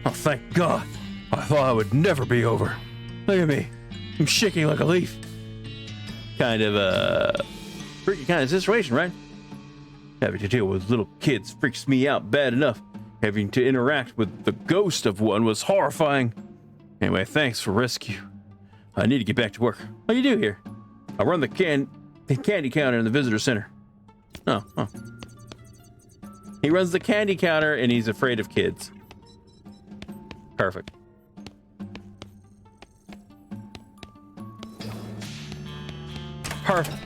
Oh, thank God. I thought it would never be over. Look at me. I'm shaking like a leaf. Kind of a freaky kind of situation, right? Having to deal with little kids freaks me out bad enough. Having to interact with the ghost of one was horrifying. Anyway, thanks for rescue. I need to get back to work. What do you do here? I run the candy counter in the visitor center. Oh. He runs the candy counter and he's afraid of kids. Perfect. Perfect.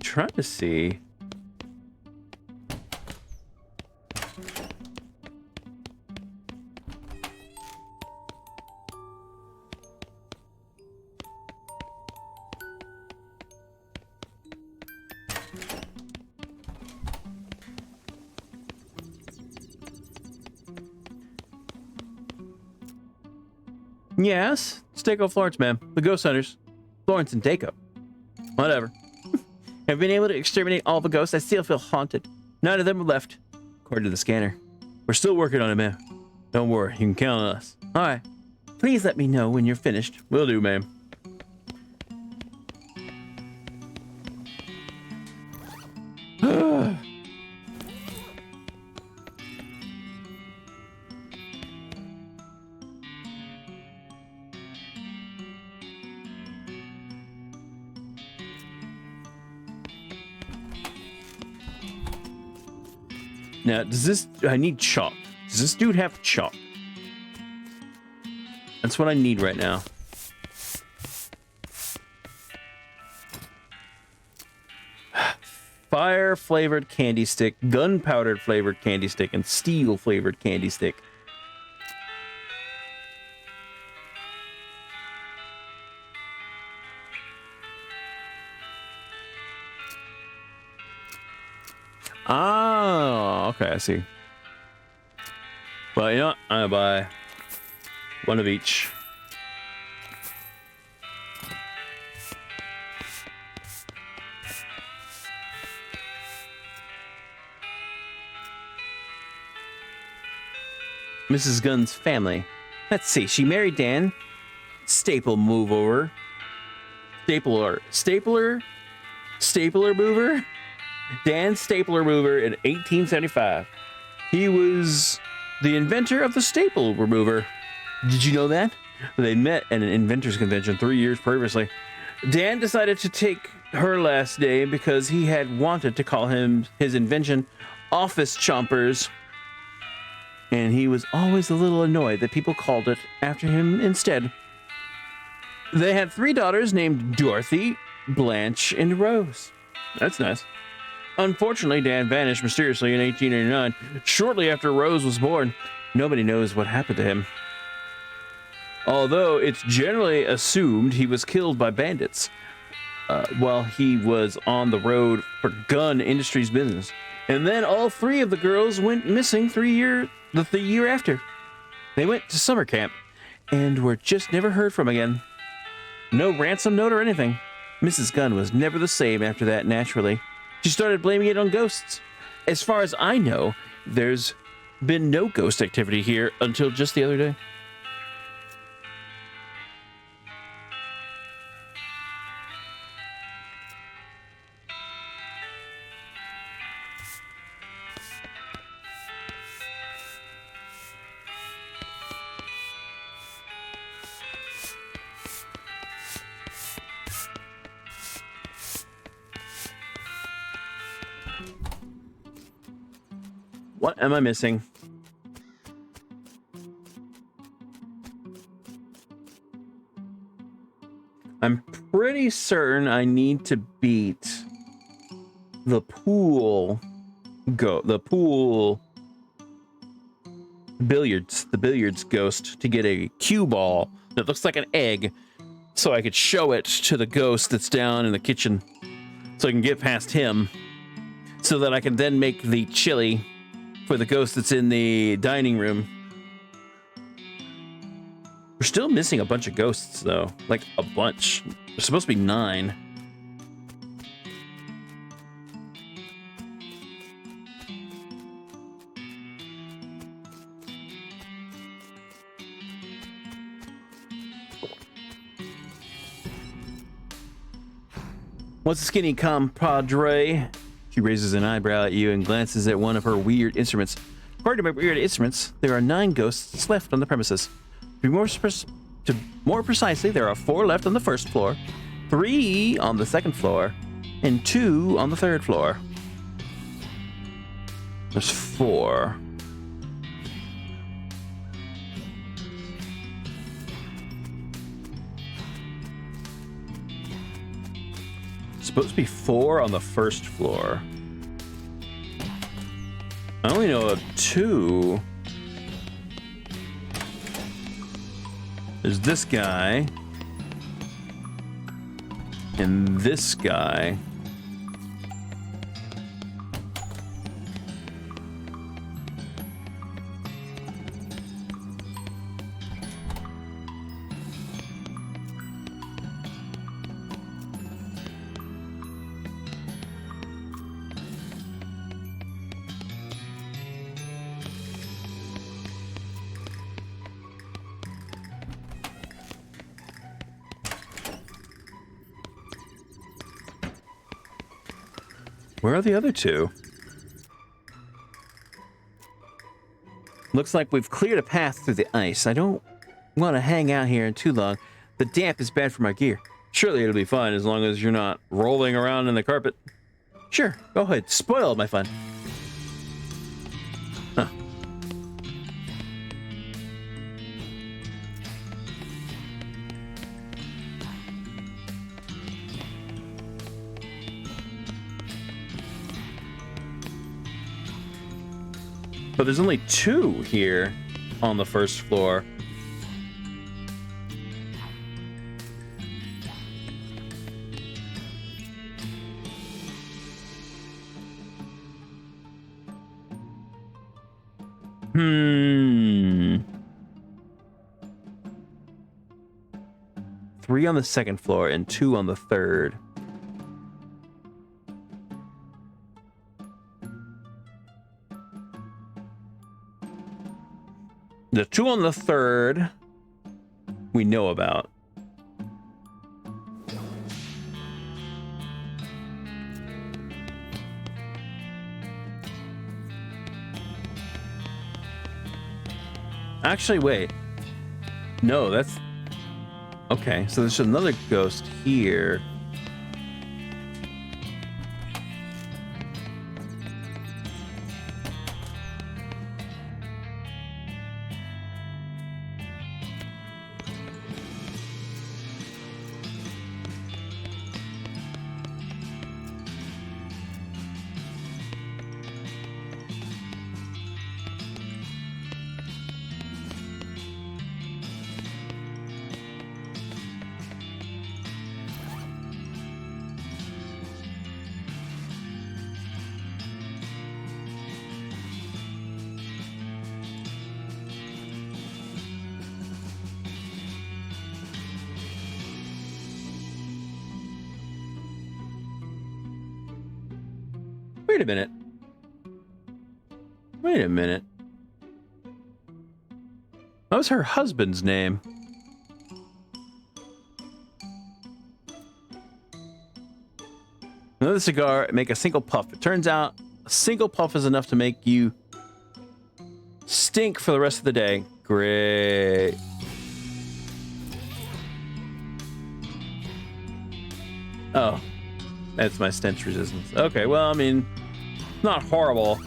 Trying to see. Yes, Stako Florence, ma'am. The ghost hunters. Florence and Daco. Whatever. I've been able to exterminate all the ghosts. I still feel haunted. None of them are left, according to the scanner. We're still working on it, ma'am. Don't worry, you can count on us. All right. Please let me know when you're finished. Will do, ma'am. Now, I need chalk. Does this dude have chalk? That's what I need right now. Fire flavored candy stick, gunpowder flavored candy stick, and steel flavored candy stick. Oh, okay, I see. Well, you know what? I'm gonna buy one of each. Mrs. Gunn's family. Let's see. She married Dan. Stapler mover. Dan Stapler Mover in 1875. He was the inventor of the staple remover. Did you know that? They met at an inventors convention 3 years previously. Dan decided to take her last name because he had wanted to call his invention Office Chompers. And he was always a little annoyed that people called it after him instead. They had 3 daughters named Dorothy, Blanche, and Rose. That's nice. Unfortunately, Dad vanished mysteriously in 1889, shortly after Rose was born. Nobody knows what happened to him. Although it's generally assumed he was killed by bandits while he was on the road for gun industry's business. And then all 3 of the girls went missing the year after. They went to summer camp and were just never heard from again. No ransom note or anything. Mrs. Gunn was never the same after that, naturally. She started blaming it on ghosts. As far as I know, there's been no ghost activity here until just the other day. What am I missing? I'm pretty certain I need to beat the pool billiards ghost to get a cue ball that looks like an egg, so I could show it to the ghost that's down in the kitchen, so I can get past him, so that I can then make the chili for the ghost that's in the dining room. We're still missing a bunch of ghosts, though. Like, a bunch. There's supposed to be 9. What's a skinny compadre? She raises an eyebrow at you and glances at one of her weird instruments. According to my weird instruments, there are 9 ghosts left on the premises. More precisely, there are 4 left on the first floor, 3 on the second floor, and 2 on the third floor. There's 4. Supposed to be 4 on the first floor. I only know of 2. There's this guy. And this guy. Where are the other 2? Looks like we've cleared a path through the ice. I don't want to hang out here too long. The damp is bad for my gear. Surely it'll be fine as long as you're not rolling around in the carpet. Sure, go ahead. Spoil my fun. Huh. But there's only 2 here on the first floor. Hmm. 3 on the second floor and 2 on the third. The 2 on the third we know about. Actually, wait. No, that's... Okay, so there's another ghost here. Wait a minute. Wait a minute. What was her husband's name? Another cigar, make a single puff. It turns out a single puff is enough to make you stink for the rest of the day. Great. Oh, that's my stench resistance. Okay, well, I mean, not horrible.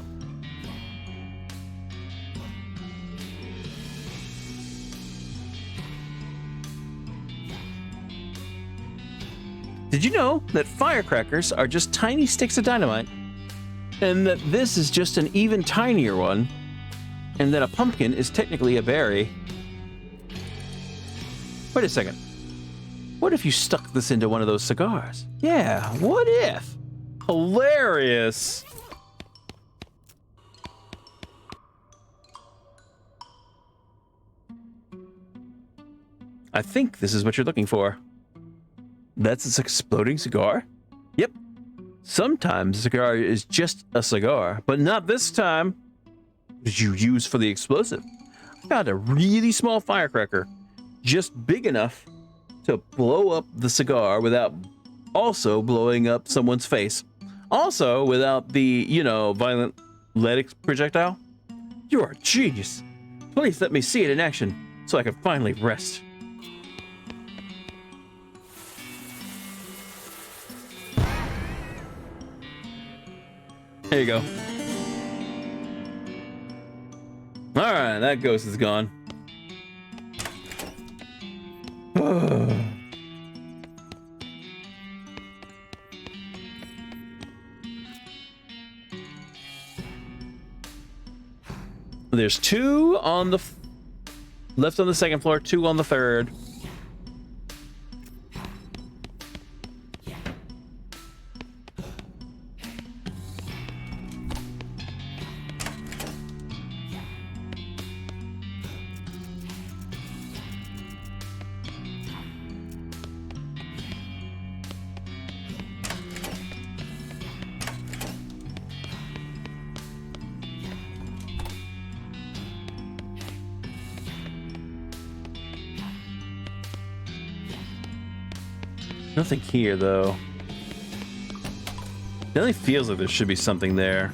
Did you know that firecrackers are just tiny sticks of dynamite? And that this is just an even tinier one? And that a pumpkin is technically a berry? Wait a second. What if you stuck this into one of those cigars? Yeah, what if? Hilarious! I think this is what you're looking for. That's its exploding cigar? Yep. Sometimes a cigar is just a cigar, but not this time. What did you use for the explosive? I found a really small firecracker, just big enough to blow up the cigar without also blowing up someone's face. Also, without the, violent lead projectile. You're a genius. Please let me see it in action so I can finally rest. There you go. Alright, that ghost is gone. There's 2 on the left on the second floor, 2 on the third. Nothing here, though. It only feels like there should be something there.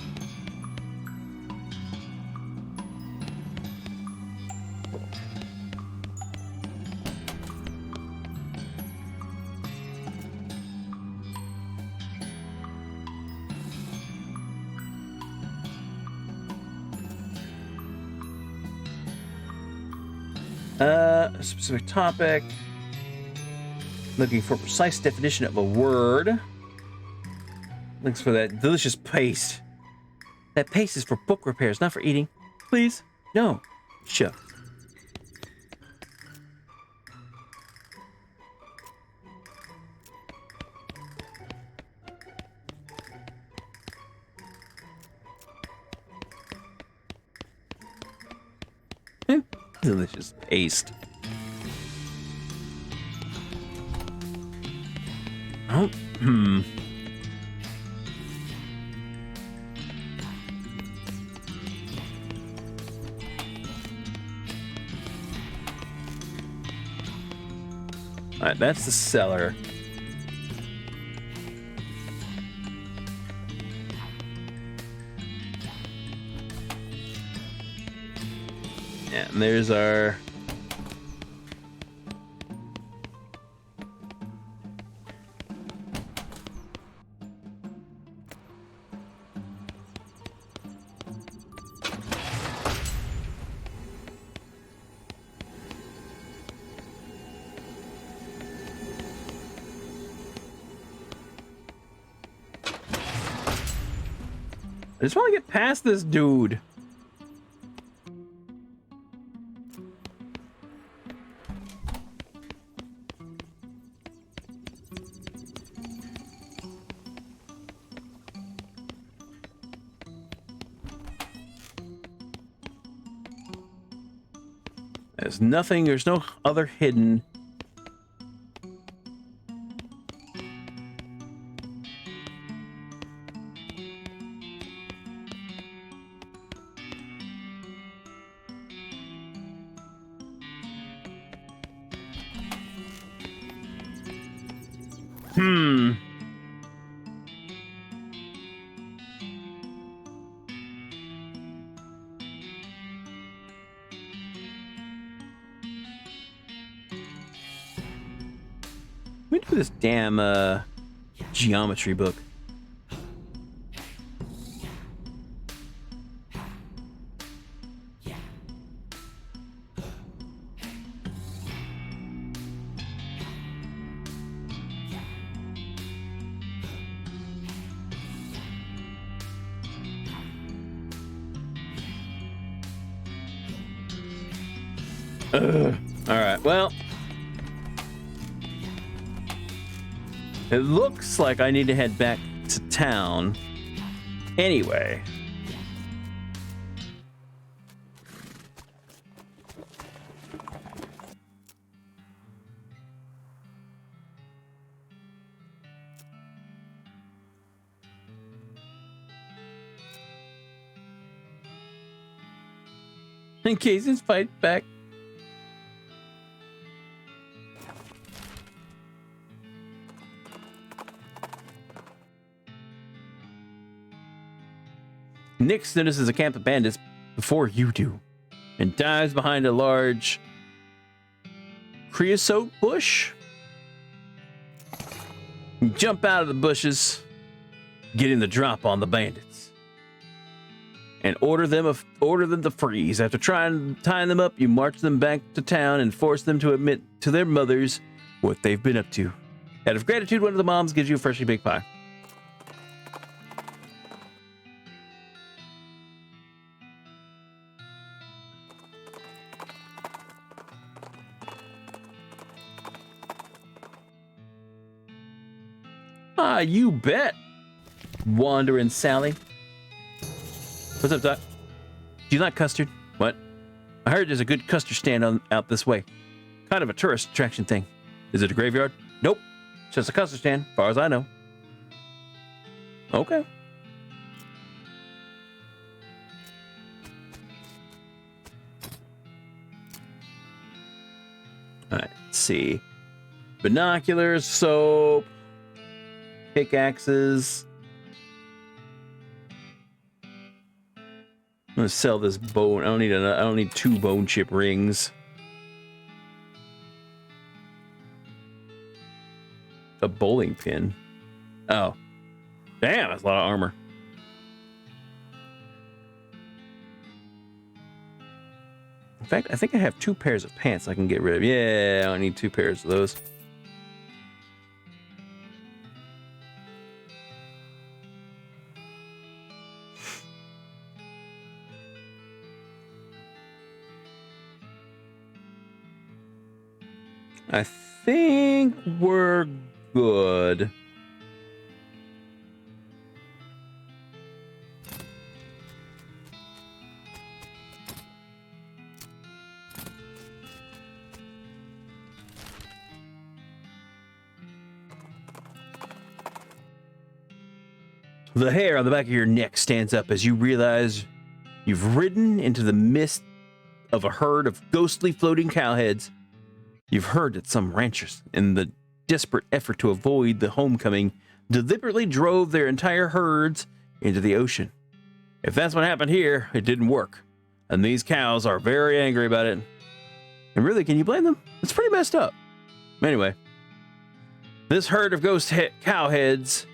A specific topic. Looking for a precise definition of a word. Thanks for that delicious paste. That paste is for book repairs, not for eating. Please? No. Sure. Delicious paste. Oh, Alright, that's the cellar. Yeah, and there's our... I just want to get past this dude. There's nothing, there's no other hidden. Hmm. Let me do this damn geometry book. All right, well, it looks like I need to head back to town anyway. In case it's fight back. Nix notices a camp of bandits before you do and dives behind a large creosote bush. You jump out of the bushes, getting the drop on the bandits, and order them to freeze. After tying them up, you march them back to town and force them to admit to their mothers what they've been up to. Out of gratitude, one of the moms gives you a freshly baked pie. Ah, you bet. Wandering Sally. What's up, Doc? Do you like custard? What? I heard there's a good custard stand out this way. Kind of a tourist attraction thing. Is it a graveyard? Nope. It's just a custard stand, as far as I know. Okay. Alright, let's see. Binoculars, soap, pickaxes. I'm gonna sell this bone. I don't need 2 bone chip rings. A bowling pin. Oh. Damn, that's a lot of armor. In fact, I think I have 2 pairs of pants I can get rid of. Yeah, I don't need 2 pairs of those. I think we're good. The hair on the back of your neck stands up as you realize you've ridden into the midst of a herd of ghostly floating cowheads. You've heard that some ranchers, in the desperate effort to avoid the homecoming, deliberately drove their entire herds into the ocean. If that's what happened here, it didn't work. And these cows are very angry about it. And really, can you blame them? It's pretty messed up. Anyway, this herd of ghost cow heads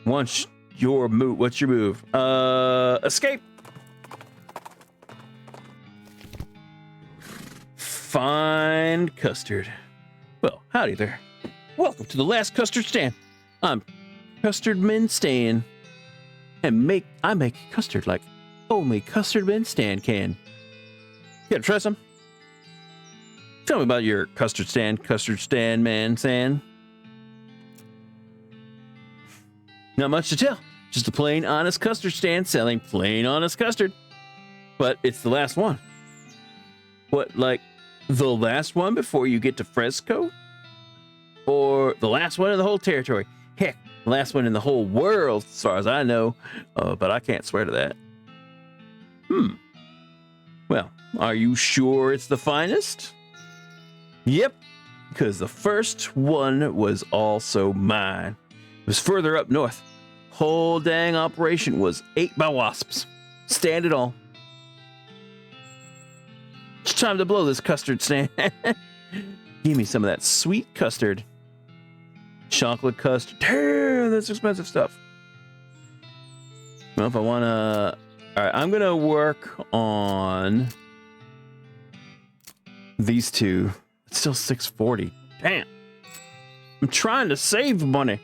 wants your move. What's your move? Escape. Find custard. Well, howdy there. Welcome to the last custard stand. I'm Custard Man Stan. And I make custard like only Custard Man Stan can. You gotta trust him. Tell me about your custard stand man Stan. Not much to tell. Just a plain honest custard stand selling plain honest custard. But it's the last one. What, like the last one before you get to Fresco? Or the last one in the whole territory? Heck, the last one in the whole world, as far as I know. But I can't swear to that. Well, are you sure it's the finest? Yep. because the first one was also mine. It was further up north. Whole dang operation was ate by wasps. Stand it all. It's time to blow this custard stand. Give me some of that sweet custard. Chocolate custard. Damn, that's expensive stuff. Well, if I want to... All right, I'm going to work on these two. It's still $6.40. Damn. I'm trying to save money.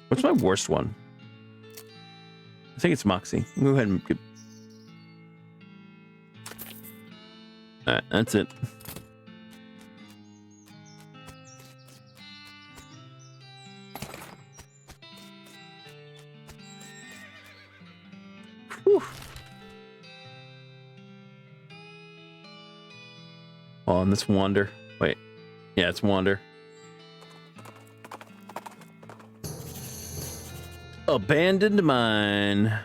What's my worst one? I think it's Moxie. Go ahead and get... All right, that's it. Whew. Oh, and this Wander. Wait. Yeah, it's Wander. Abandoned mine. I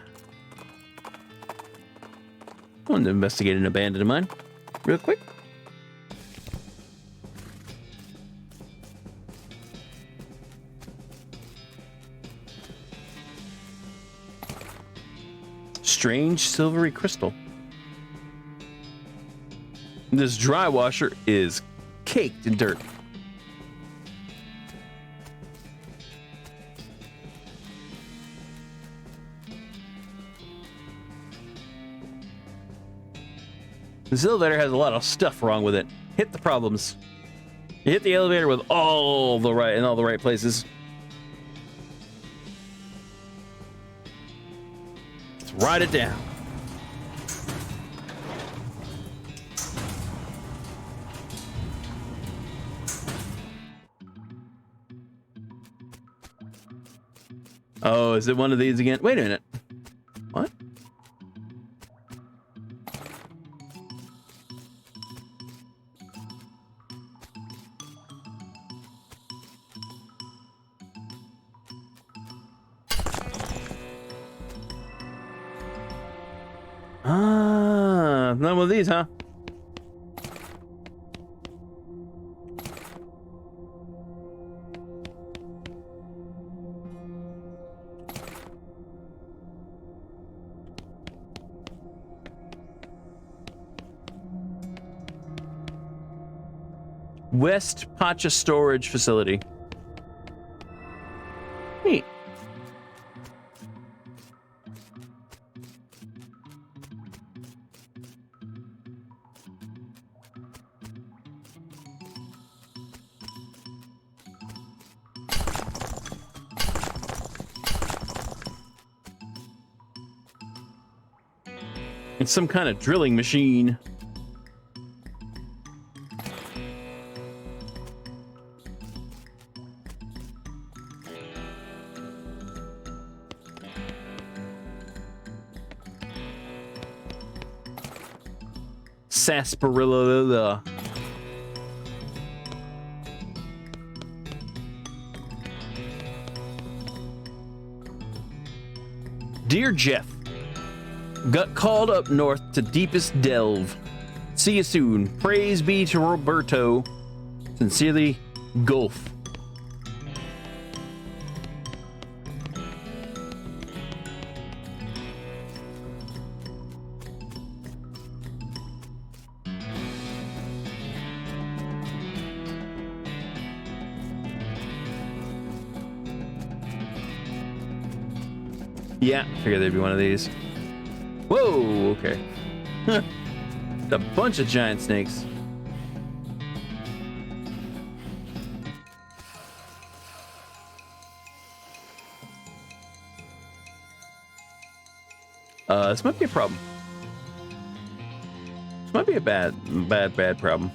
want to investigate an abandoned mine real quick. Strange silvery crystal. This dry washer is caked in dirt. This elevator has a lot of stuff wrong with it. Hit the problems. You hit the elevator with all the right places. Let's ride it down. Oh, is it one of these again? Wait a minute. What? Ah, none of these, huh? West Pacha Storage Facility. Neat. It's some kind of drilling machine. Sarsaparilla. Dear Jeff, got called up north to deepest delve. See you soon. Praise be to Roberto. Sincerely, Gulf. Yeah, figured there'd be one of these. Whoa, okay. It's a bunch of giant snakes. This might be a problem. This might be a bad problem.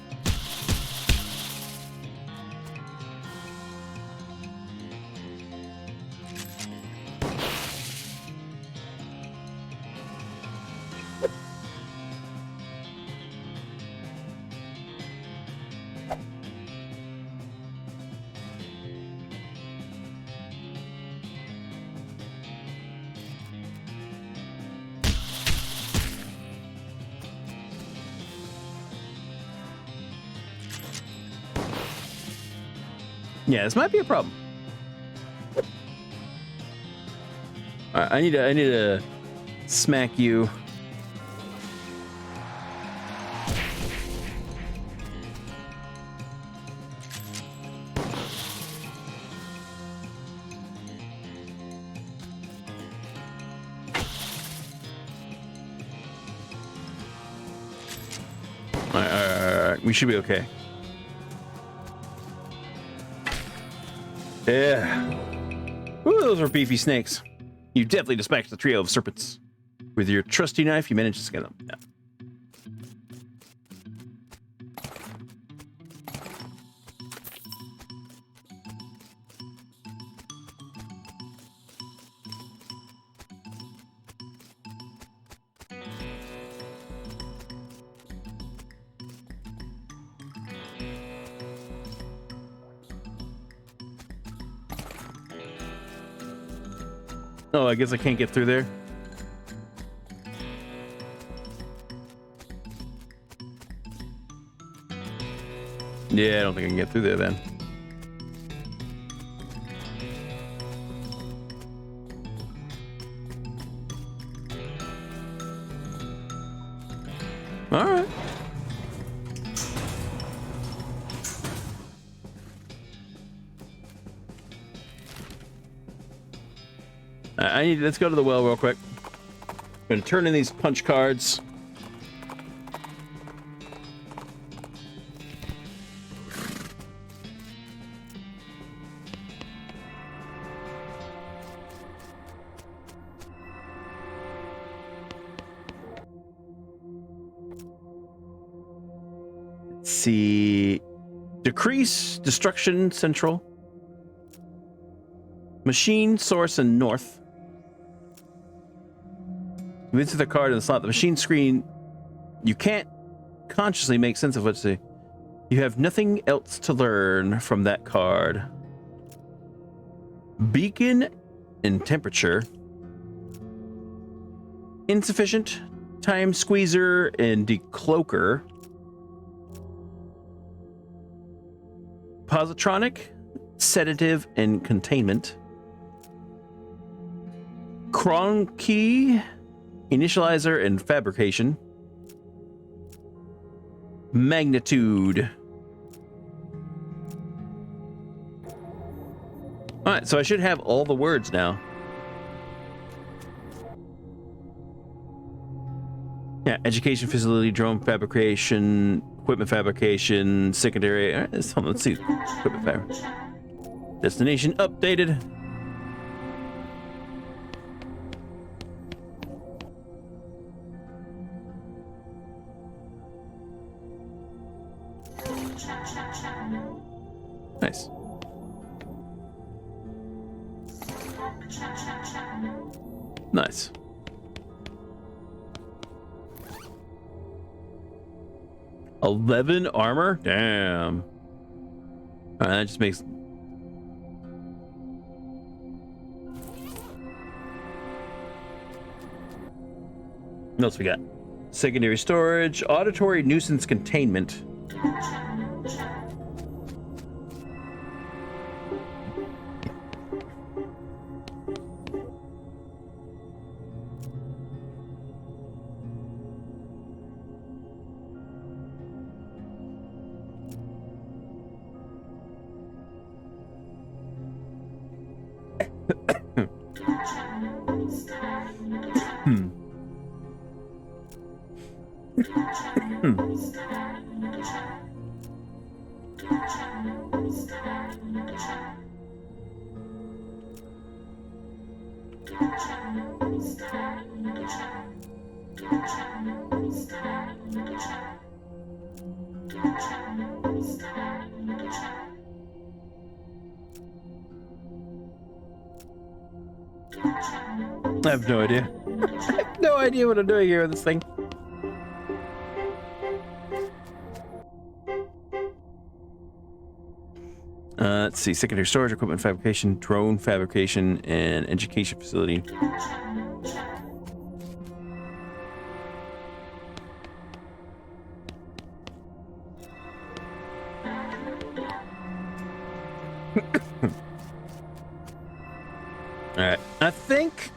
Yeah, this might be a problem. All right, I need to smack you. All right, we should be okay. Yeah. Ooh, those are beefy snakes. You definitely dispatched the trio of serpents. With your trusty knife, you managed to skin them. Yeah. Oh, I guess I can't get through there. Yeah, I don't think I can get through there then. All right. Let's go to the well real quick. I'm gonna turn in these punch cards. Let's see. Decrease destruction central. Machine source and north. Insert the card in the slot. The machine screen. You can't consciously make sense of what's. You have nothing else to learn from that card. Beacon and temperature. Insufficient. Time squeezer and decloaker. Positronic. Sedative and containment. Cron key. Initializer and fabrication. Magnitude. All right, so I should have all the words now. Yeah, education facility, drone fabrication, equipment fabrication, secondary. All right, let's see. Equipment fabrication. Destination updated. Nice. Nice. $11 armor? Damn. Alright, that just makes... What else we got? Secondary storage, auditory nuisance containment. I have no idea. I have no idea what I'm doing here with this thing. Let's see. Secondary storage, equipment fabrication, drone fabrication, and education facility. Alright, I think...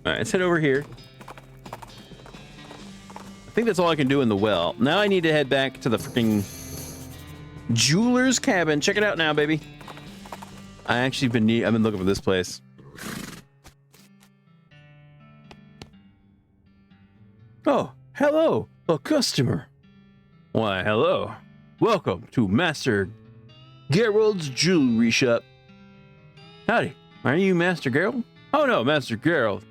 Alright, let's head over here. I think that's all I can do in the well. Now I need to head back to the freaking jeweler's cabin. Check it out now, baby. I've been looking for this place. Oh, hello, a customer. Why, hello. Welcome to Master Gerald's jewelry shop. Howdy, are you Master Gerald? Oh no, Master Gerald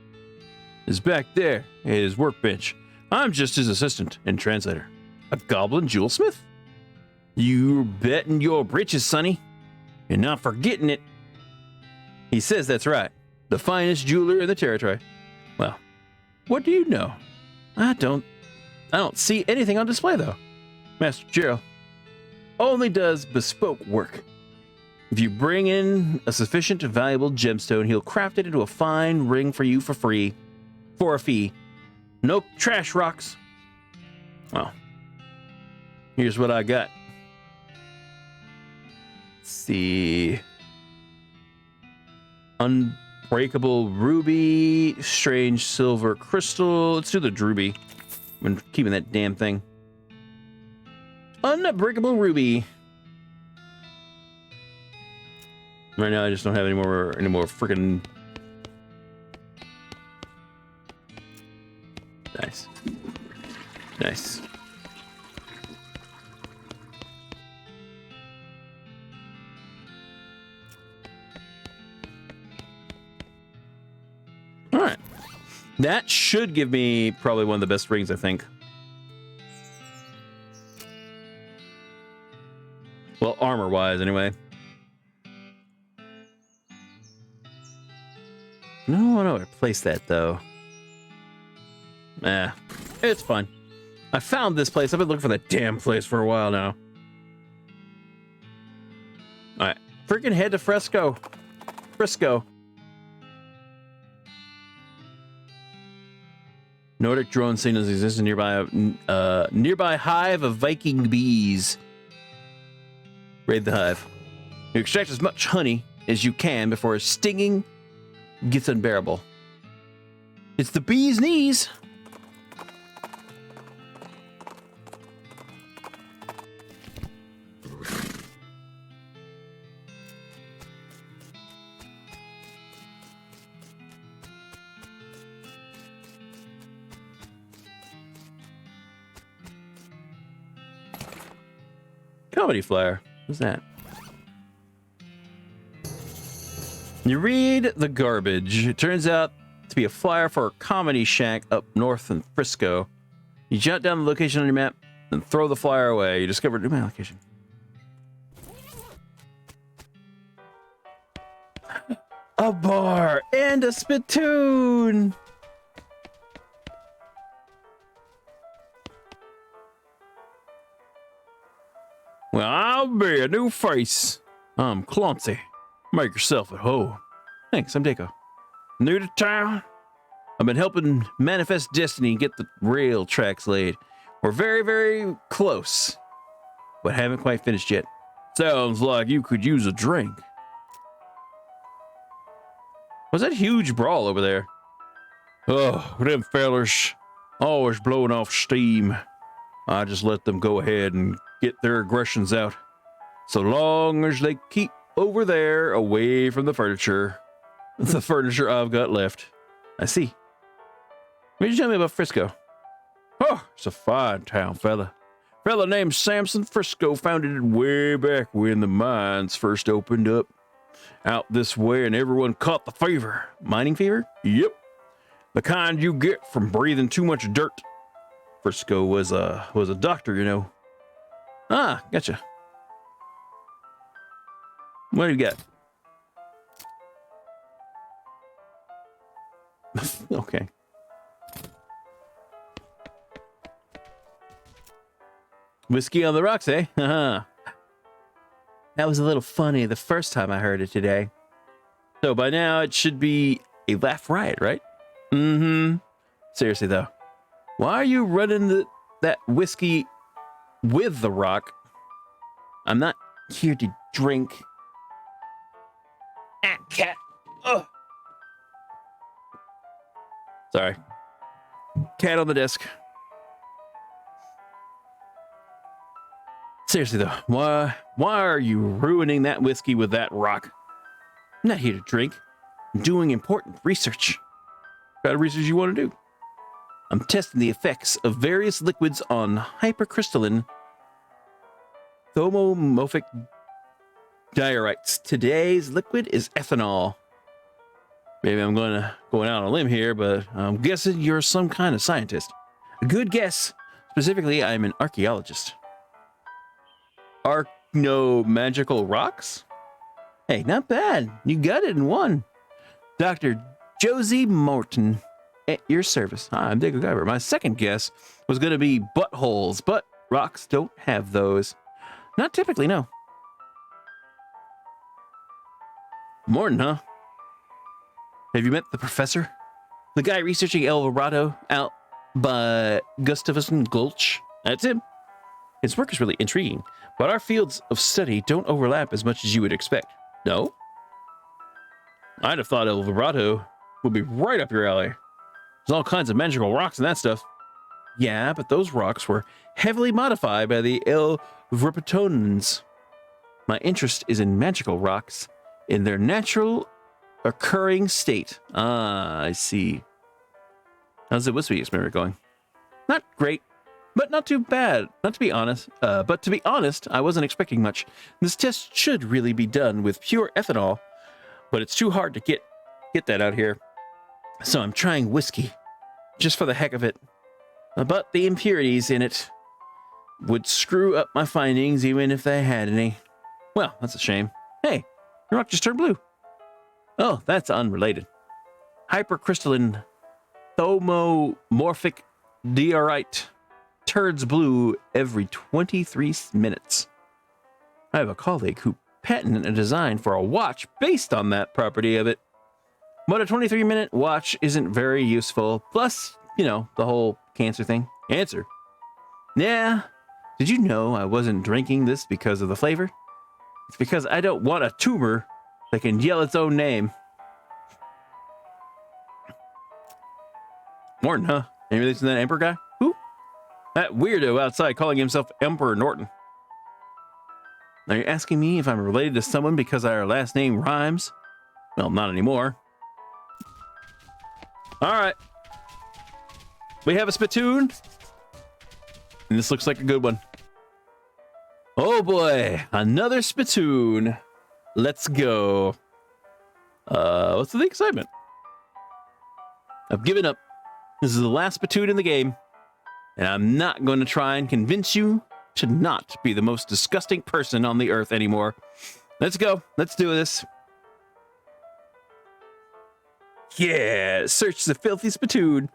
is back there at his workbench. I'm just his assistant and translator. A goblin jewelsmith? You're betting your britches, sonny. You're not forgetting it. He says that's right. The finest jeweler in the territory. Well, what do you know? I don't see anything on display, though. Master Gerald only does bespoke work. If you bring in a sufficient valuable gemstone, he'll craft it into a fine ring for you for free, for a fee. No trash rocks. Well, here's what I got. Let's see. Unbreakable ruby, strange silver crystal. Let's do the ruby. I've been keeping that damn thing. Unbreakable ruby. Right now, I just don't have any more freaking. Nice. Nice. All right. That should give me probably one of the best rings, I think. Well, armor-wise, anyway. No, I don't know where to place that, though. It's fine. I found this place. I've been looking for that damn place for a while now. Alright. Freaking head to Frisco. Nordic drone signals exist in nearby hive of Viking bees. Raid the hive. You extract as much honey as you can before stinging gets unbearable. It's the bee's knees. Comedy flyer. What's that? You read the garbage. It turns out to be a flyer for a comedy shack up north in Frisco. You jot down the location on your map and throw the flyer away. You discover a new location. A bar and a spittoon. Well, I'll be a new face. I'm Clancy. Make yourself at home. Thanks, I'm Deco. New to town? I've been helping manifest destiny and get the rail tracks laid. We're very, very close, but haven't quite finished yet. Sounds like you could use a drink. What's that huge brawl over there? Oh, them fellers always blowing off steam. I just let them go ahead and get their aggressions out. So long as they keep over there away from the furniture I've got left. I see. What did you tell me about Frisco? Oh, it's a fine town, fella. Fella named Samson Frisco founded it way back when the mines first opened up out this way and everyone caught the fever. Mining fever? Yep. The kind you get from breathing too much dirt. Frisco was a doctor, you know. Ah, gotcha. What do you got? Okay. Whiskey on the rocks, eh? That was a little funny the first time I heard it today. So by now it should be a laugh riot, right? Mm-hmm. Seriously though, why are you running that whiskey with the rock? I'm not here to drink. Ah, cat. Ugh. Sorry. Cat on the desk. Seriously though, why are you ruining that whiskey with that rock? I'm not here to drink. I'm doing important research. What kind of research you want to do? I'm testing the effects of various liquids on hypercrystalline thomomorphic diorites. Today's liquid is ethanol. Maybe I'm going out on a limb here, but I'm guessing you're some kind of scientist. A good guess. Specifically, I'm an archaeologist. Magical rocks? Hey, not bad. You got it in one. Dr. Josie Morton, at your service. Hi, I'm Dick MacGyver. My second guess was going to be buttholes, but rocks don't have those. Not typically, no. Morton, huh? Have you met the professor? The guy researching El Dorado out by Gustavson Gulch? That's him. His work is really intriguing, but our fields of study don't overlap as much as you would expect. No? I'd have thought El Dorado would be right up your alley. There's all kinds of magical rocks and that stuff. Yeah, but those rocks were heavily modified by the El Verpetonans. My interest is in magical rocks in their natural occurring state. Ah, I see. How's the whiskey experiment going? Not great, but not too bad. But to be honest, I wasn't expecting much. This test should really be done with pure ethanol, but it's too hard to get that out here. So I'm trying whiskey, just for the heck of it. But the impurities in it would screw up my findings even if they had any. Well, that's a shame. Hey, the rock just turned blue. Oh, that's unrelated. Hypercrystalline thomomorphic diorite turns blue every 23 minutes. I have a colleague who patented a design for a watch based on that property of it. But a 23-minute watch isn't very useful. Plus, you know, the whole cancer thing. Answer. Yeah. Did you know I wasn't drinking this because of the flavor? It's because I don't want a tumor that can yell its own name. Morton, huh? Any relation to that Emperor guy? Who? That weirdo outside calling himself Emperor Norton. Are you asking me if I'm related to someone because our last name rhymes? Well, not anymore. All right. We have a spittoon. And this looks like a good one. Oh boy, another spittoon. Let's go. What's the excitement? I've given up. This is the last spittoon in the game. And I'm not going to try and convince you to not be the most disgusting person on the earth anymore. Let's go. Let's do this. Yeah, search the filthy spittoon.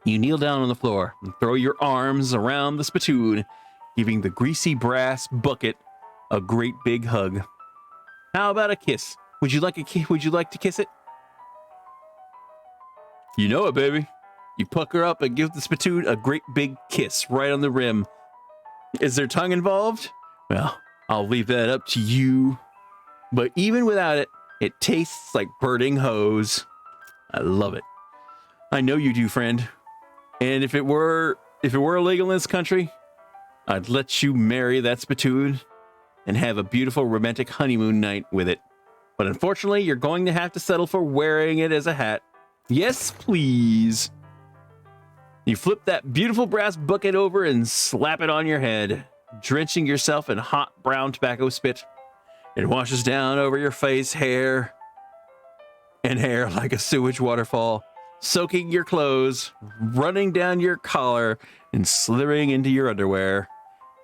You kneel down on the floor and throw your arms around the spittoon, giving the greasy brass bucket a great big hug. How about a kiss? Would you like to kiss it? You know it, baby. You pucker up and give the spittoon a great big kiss right on the rim. Is there tongue involved? Well, I'll leave that up to you. But even without it, it tastes like burning hose. I love it. I know you do, friend. And if it were illegal in this country, I'd let you marry that spittoon and have a beautiful romantic honeymoon night with it. But unfortunately, you're going to have to settle for wearing it as a hat. Yes, please. You flip that beautiful brass bucket over and slap it on your head, drenching yourself in hot brown tobacco spit. It washes down over your face, hair like a sewage waterfall, soaking your clothes, running down your collar, and slithering into your underwear,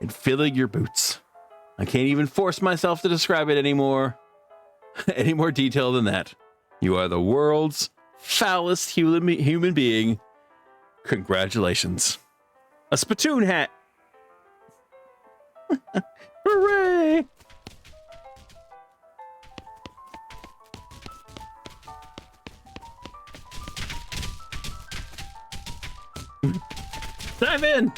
and filling your boots. I can't even force myself to describe it anymore. Any more detail than that. You are the world's foulest human being. Congratulations. A spittoon hat. Hooray! Dive in.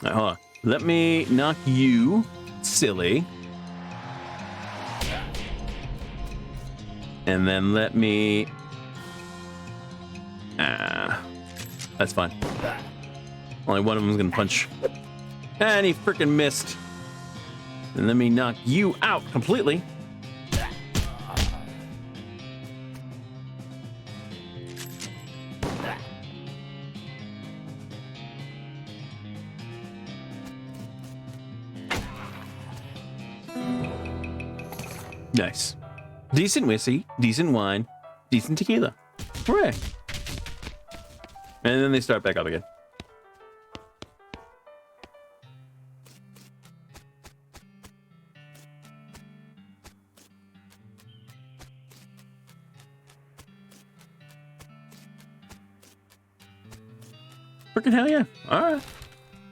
Right, hold on. Let me knock you silly. And then let me... that's fine. Only one of them is going to punch. And he freaking missed. And let me knock you out completely. Nice. Decent whiskey, decent wine, decent tequila. Hooray. And then they start back up again. Freaking hell yeah. All right.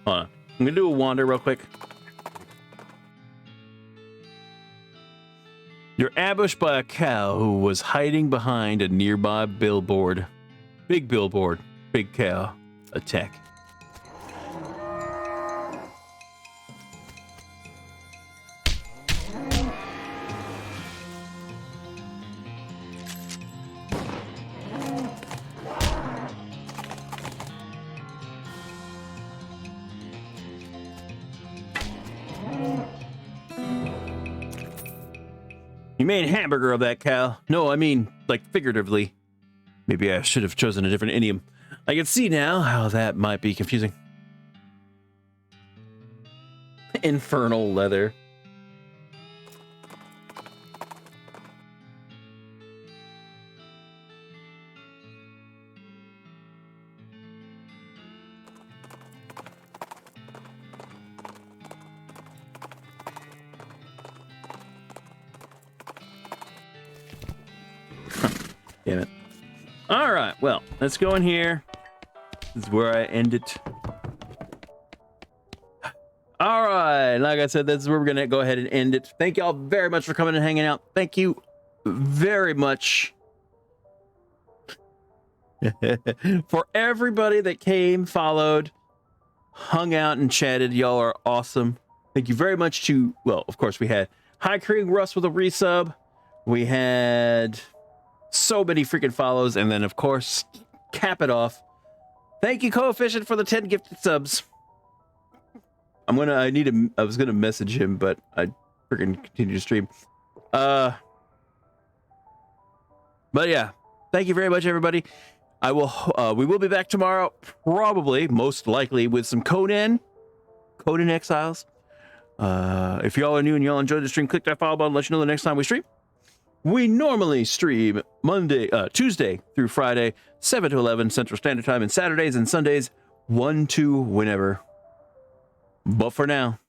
Hold on. I'm going to do a wander real quick. You're ambushed by a cow who was hiding behind a nearby billboard. Big billboard. Big cow. Attack. You made hamburger of that cow. No, I mean, like, figuratively. Maybe I should have chosen a different idiom. I can see now how that might be confusing. Infernal leather. Damn it. All right, well, let's go in here. This is where I end it. All right, like I said, this is where we're going to go ahead and end it. Thank you all very much for coming and hanging out. Thank you very much for everybody that came, followed, hung out, and chatted. Y'all are awesome. Thank you very much to, well, of course, we had High Krieg Russ with a resub. We had so many freaking follows, and then, of course, cap it off. Thank you, Coefficient, for the 10 gifted subs. I was gonna message him, but I freaking continue to stream. But yeah, thank you very much, everybody. We will be back tomorrow, probably, most likely, with some Conan Exiles. If y'all are new and y'all enjoyed the stream, click that follow button, let you know the next time we stream. We normally stream Tuesday through Friday, 7 to 11 Central Standard Time, and Saturdays and Sundays, 1 to whenever. But for now,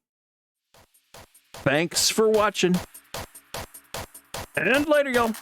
thanks for watching, and later, y'all.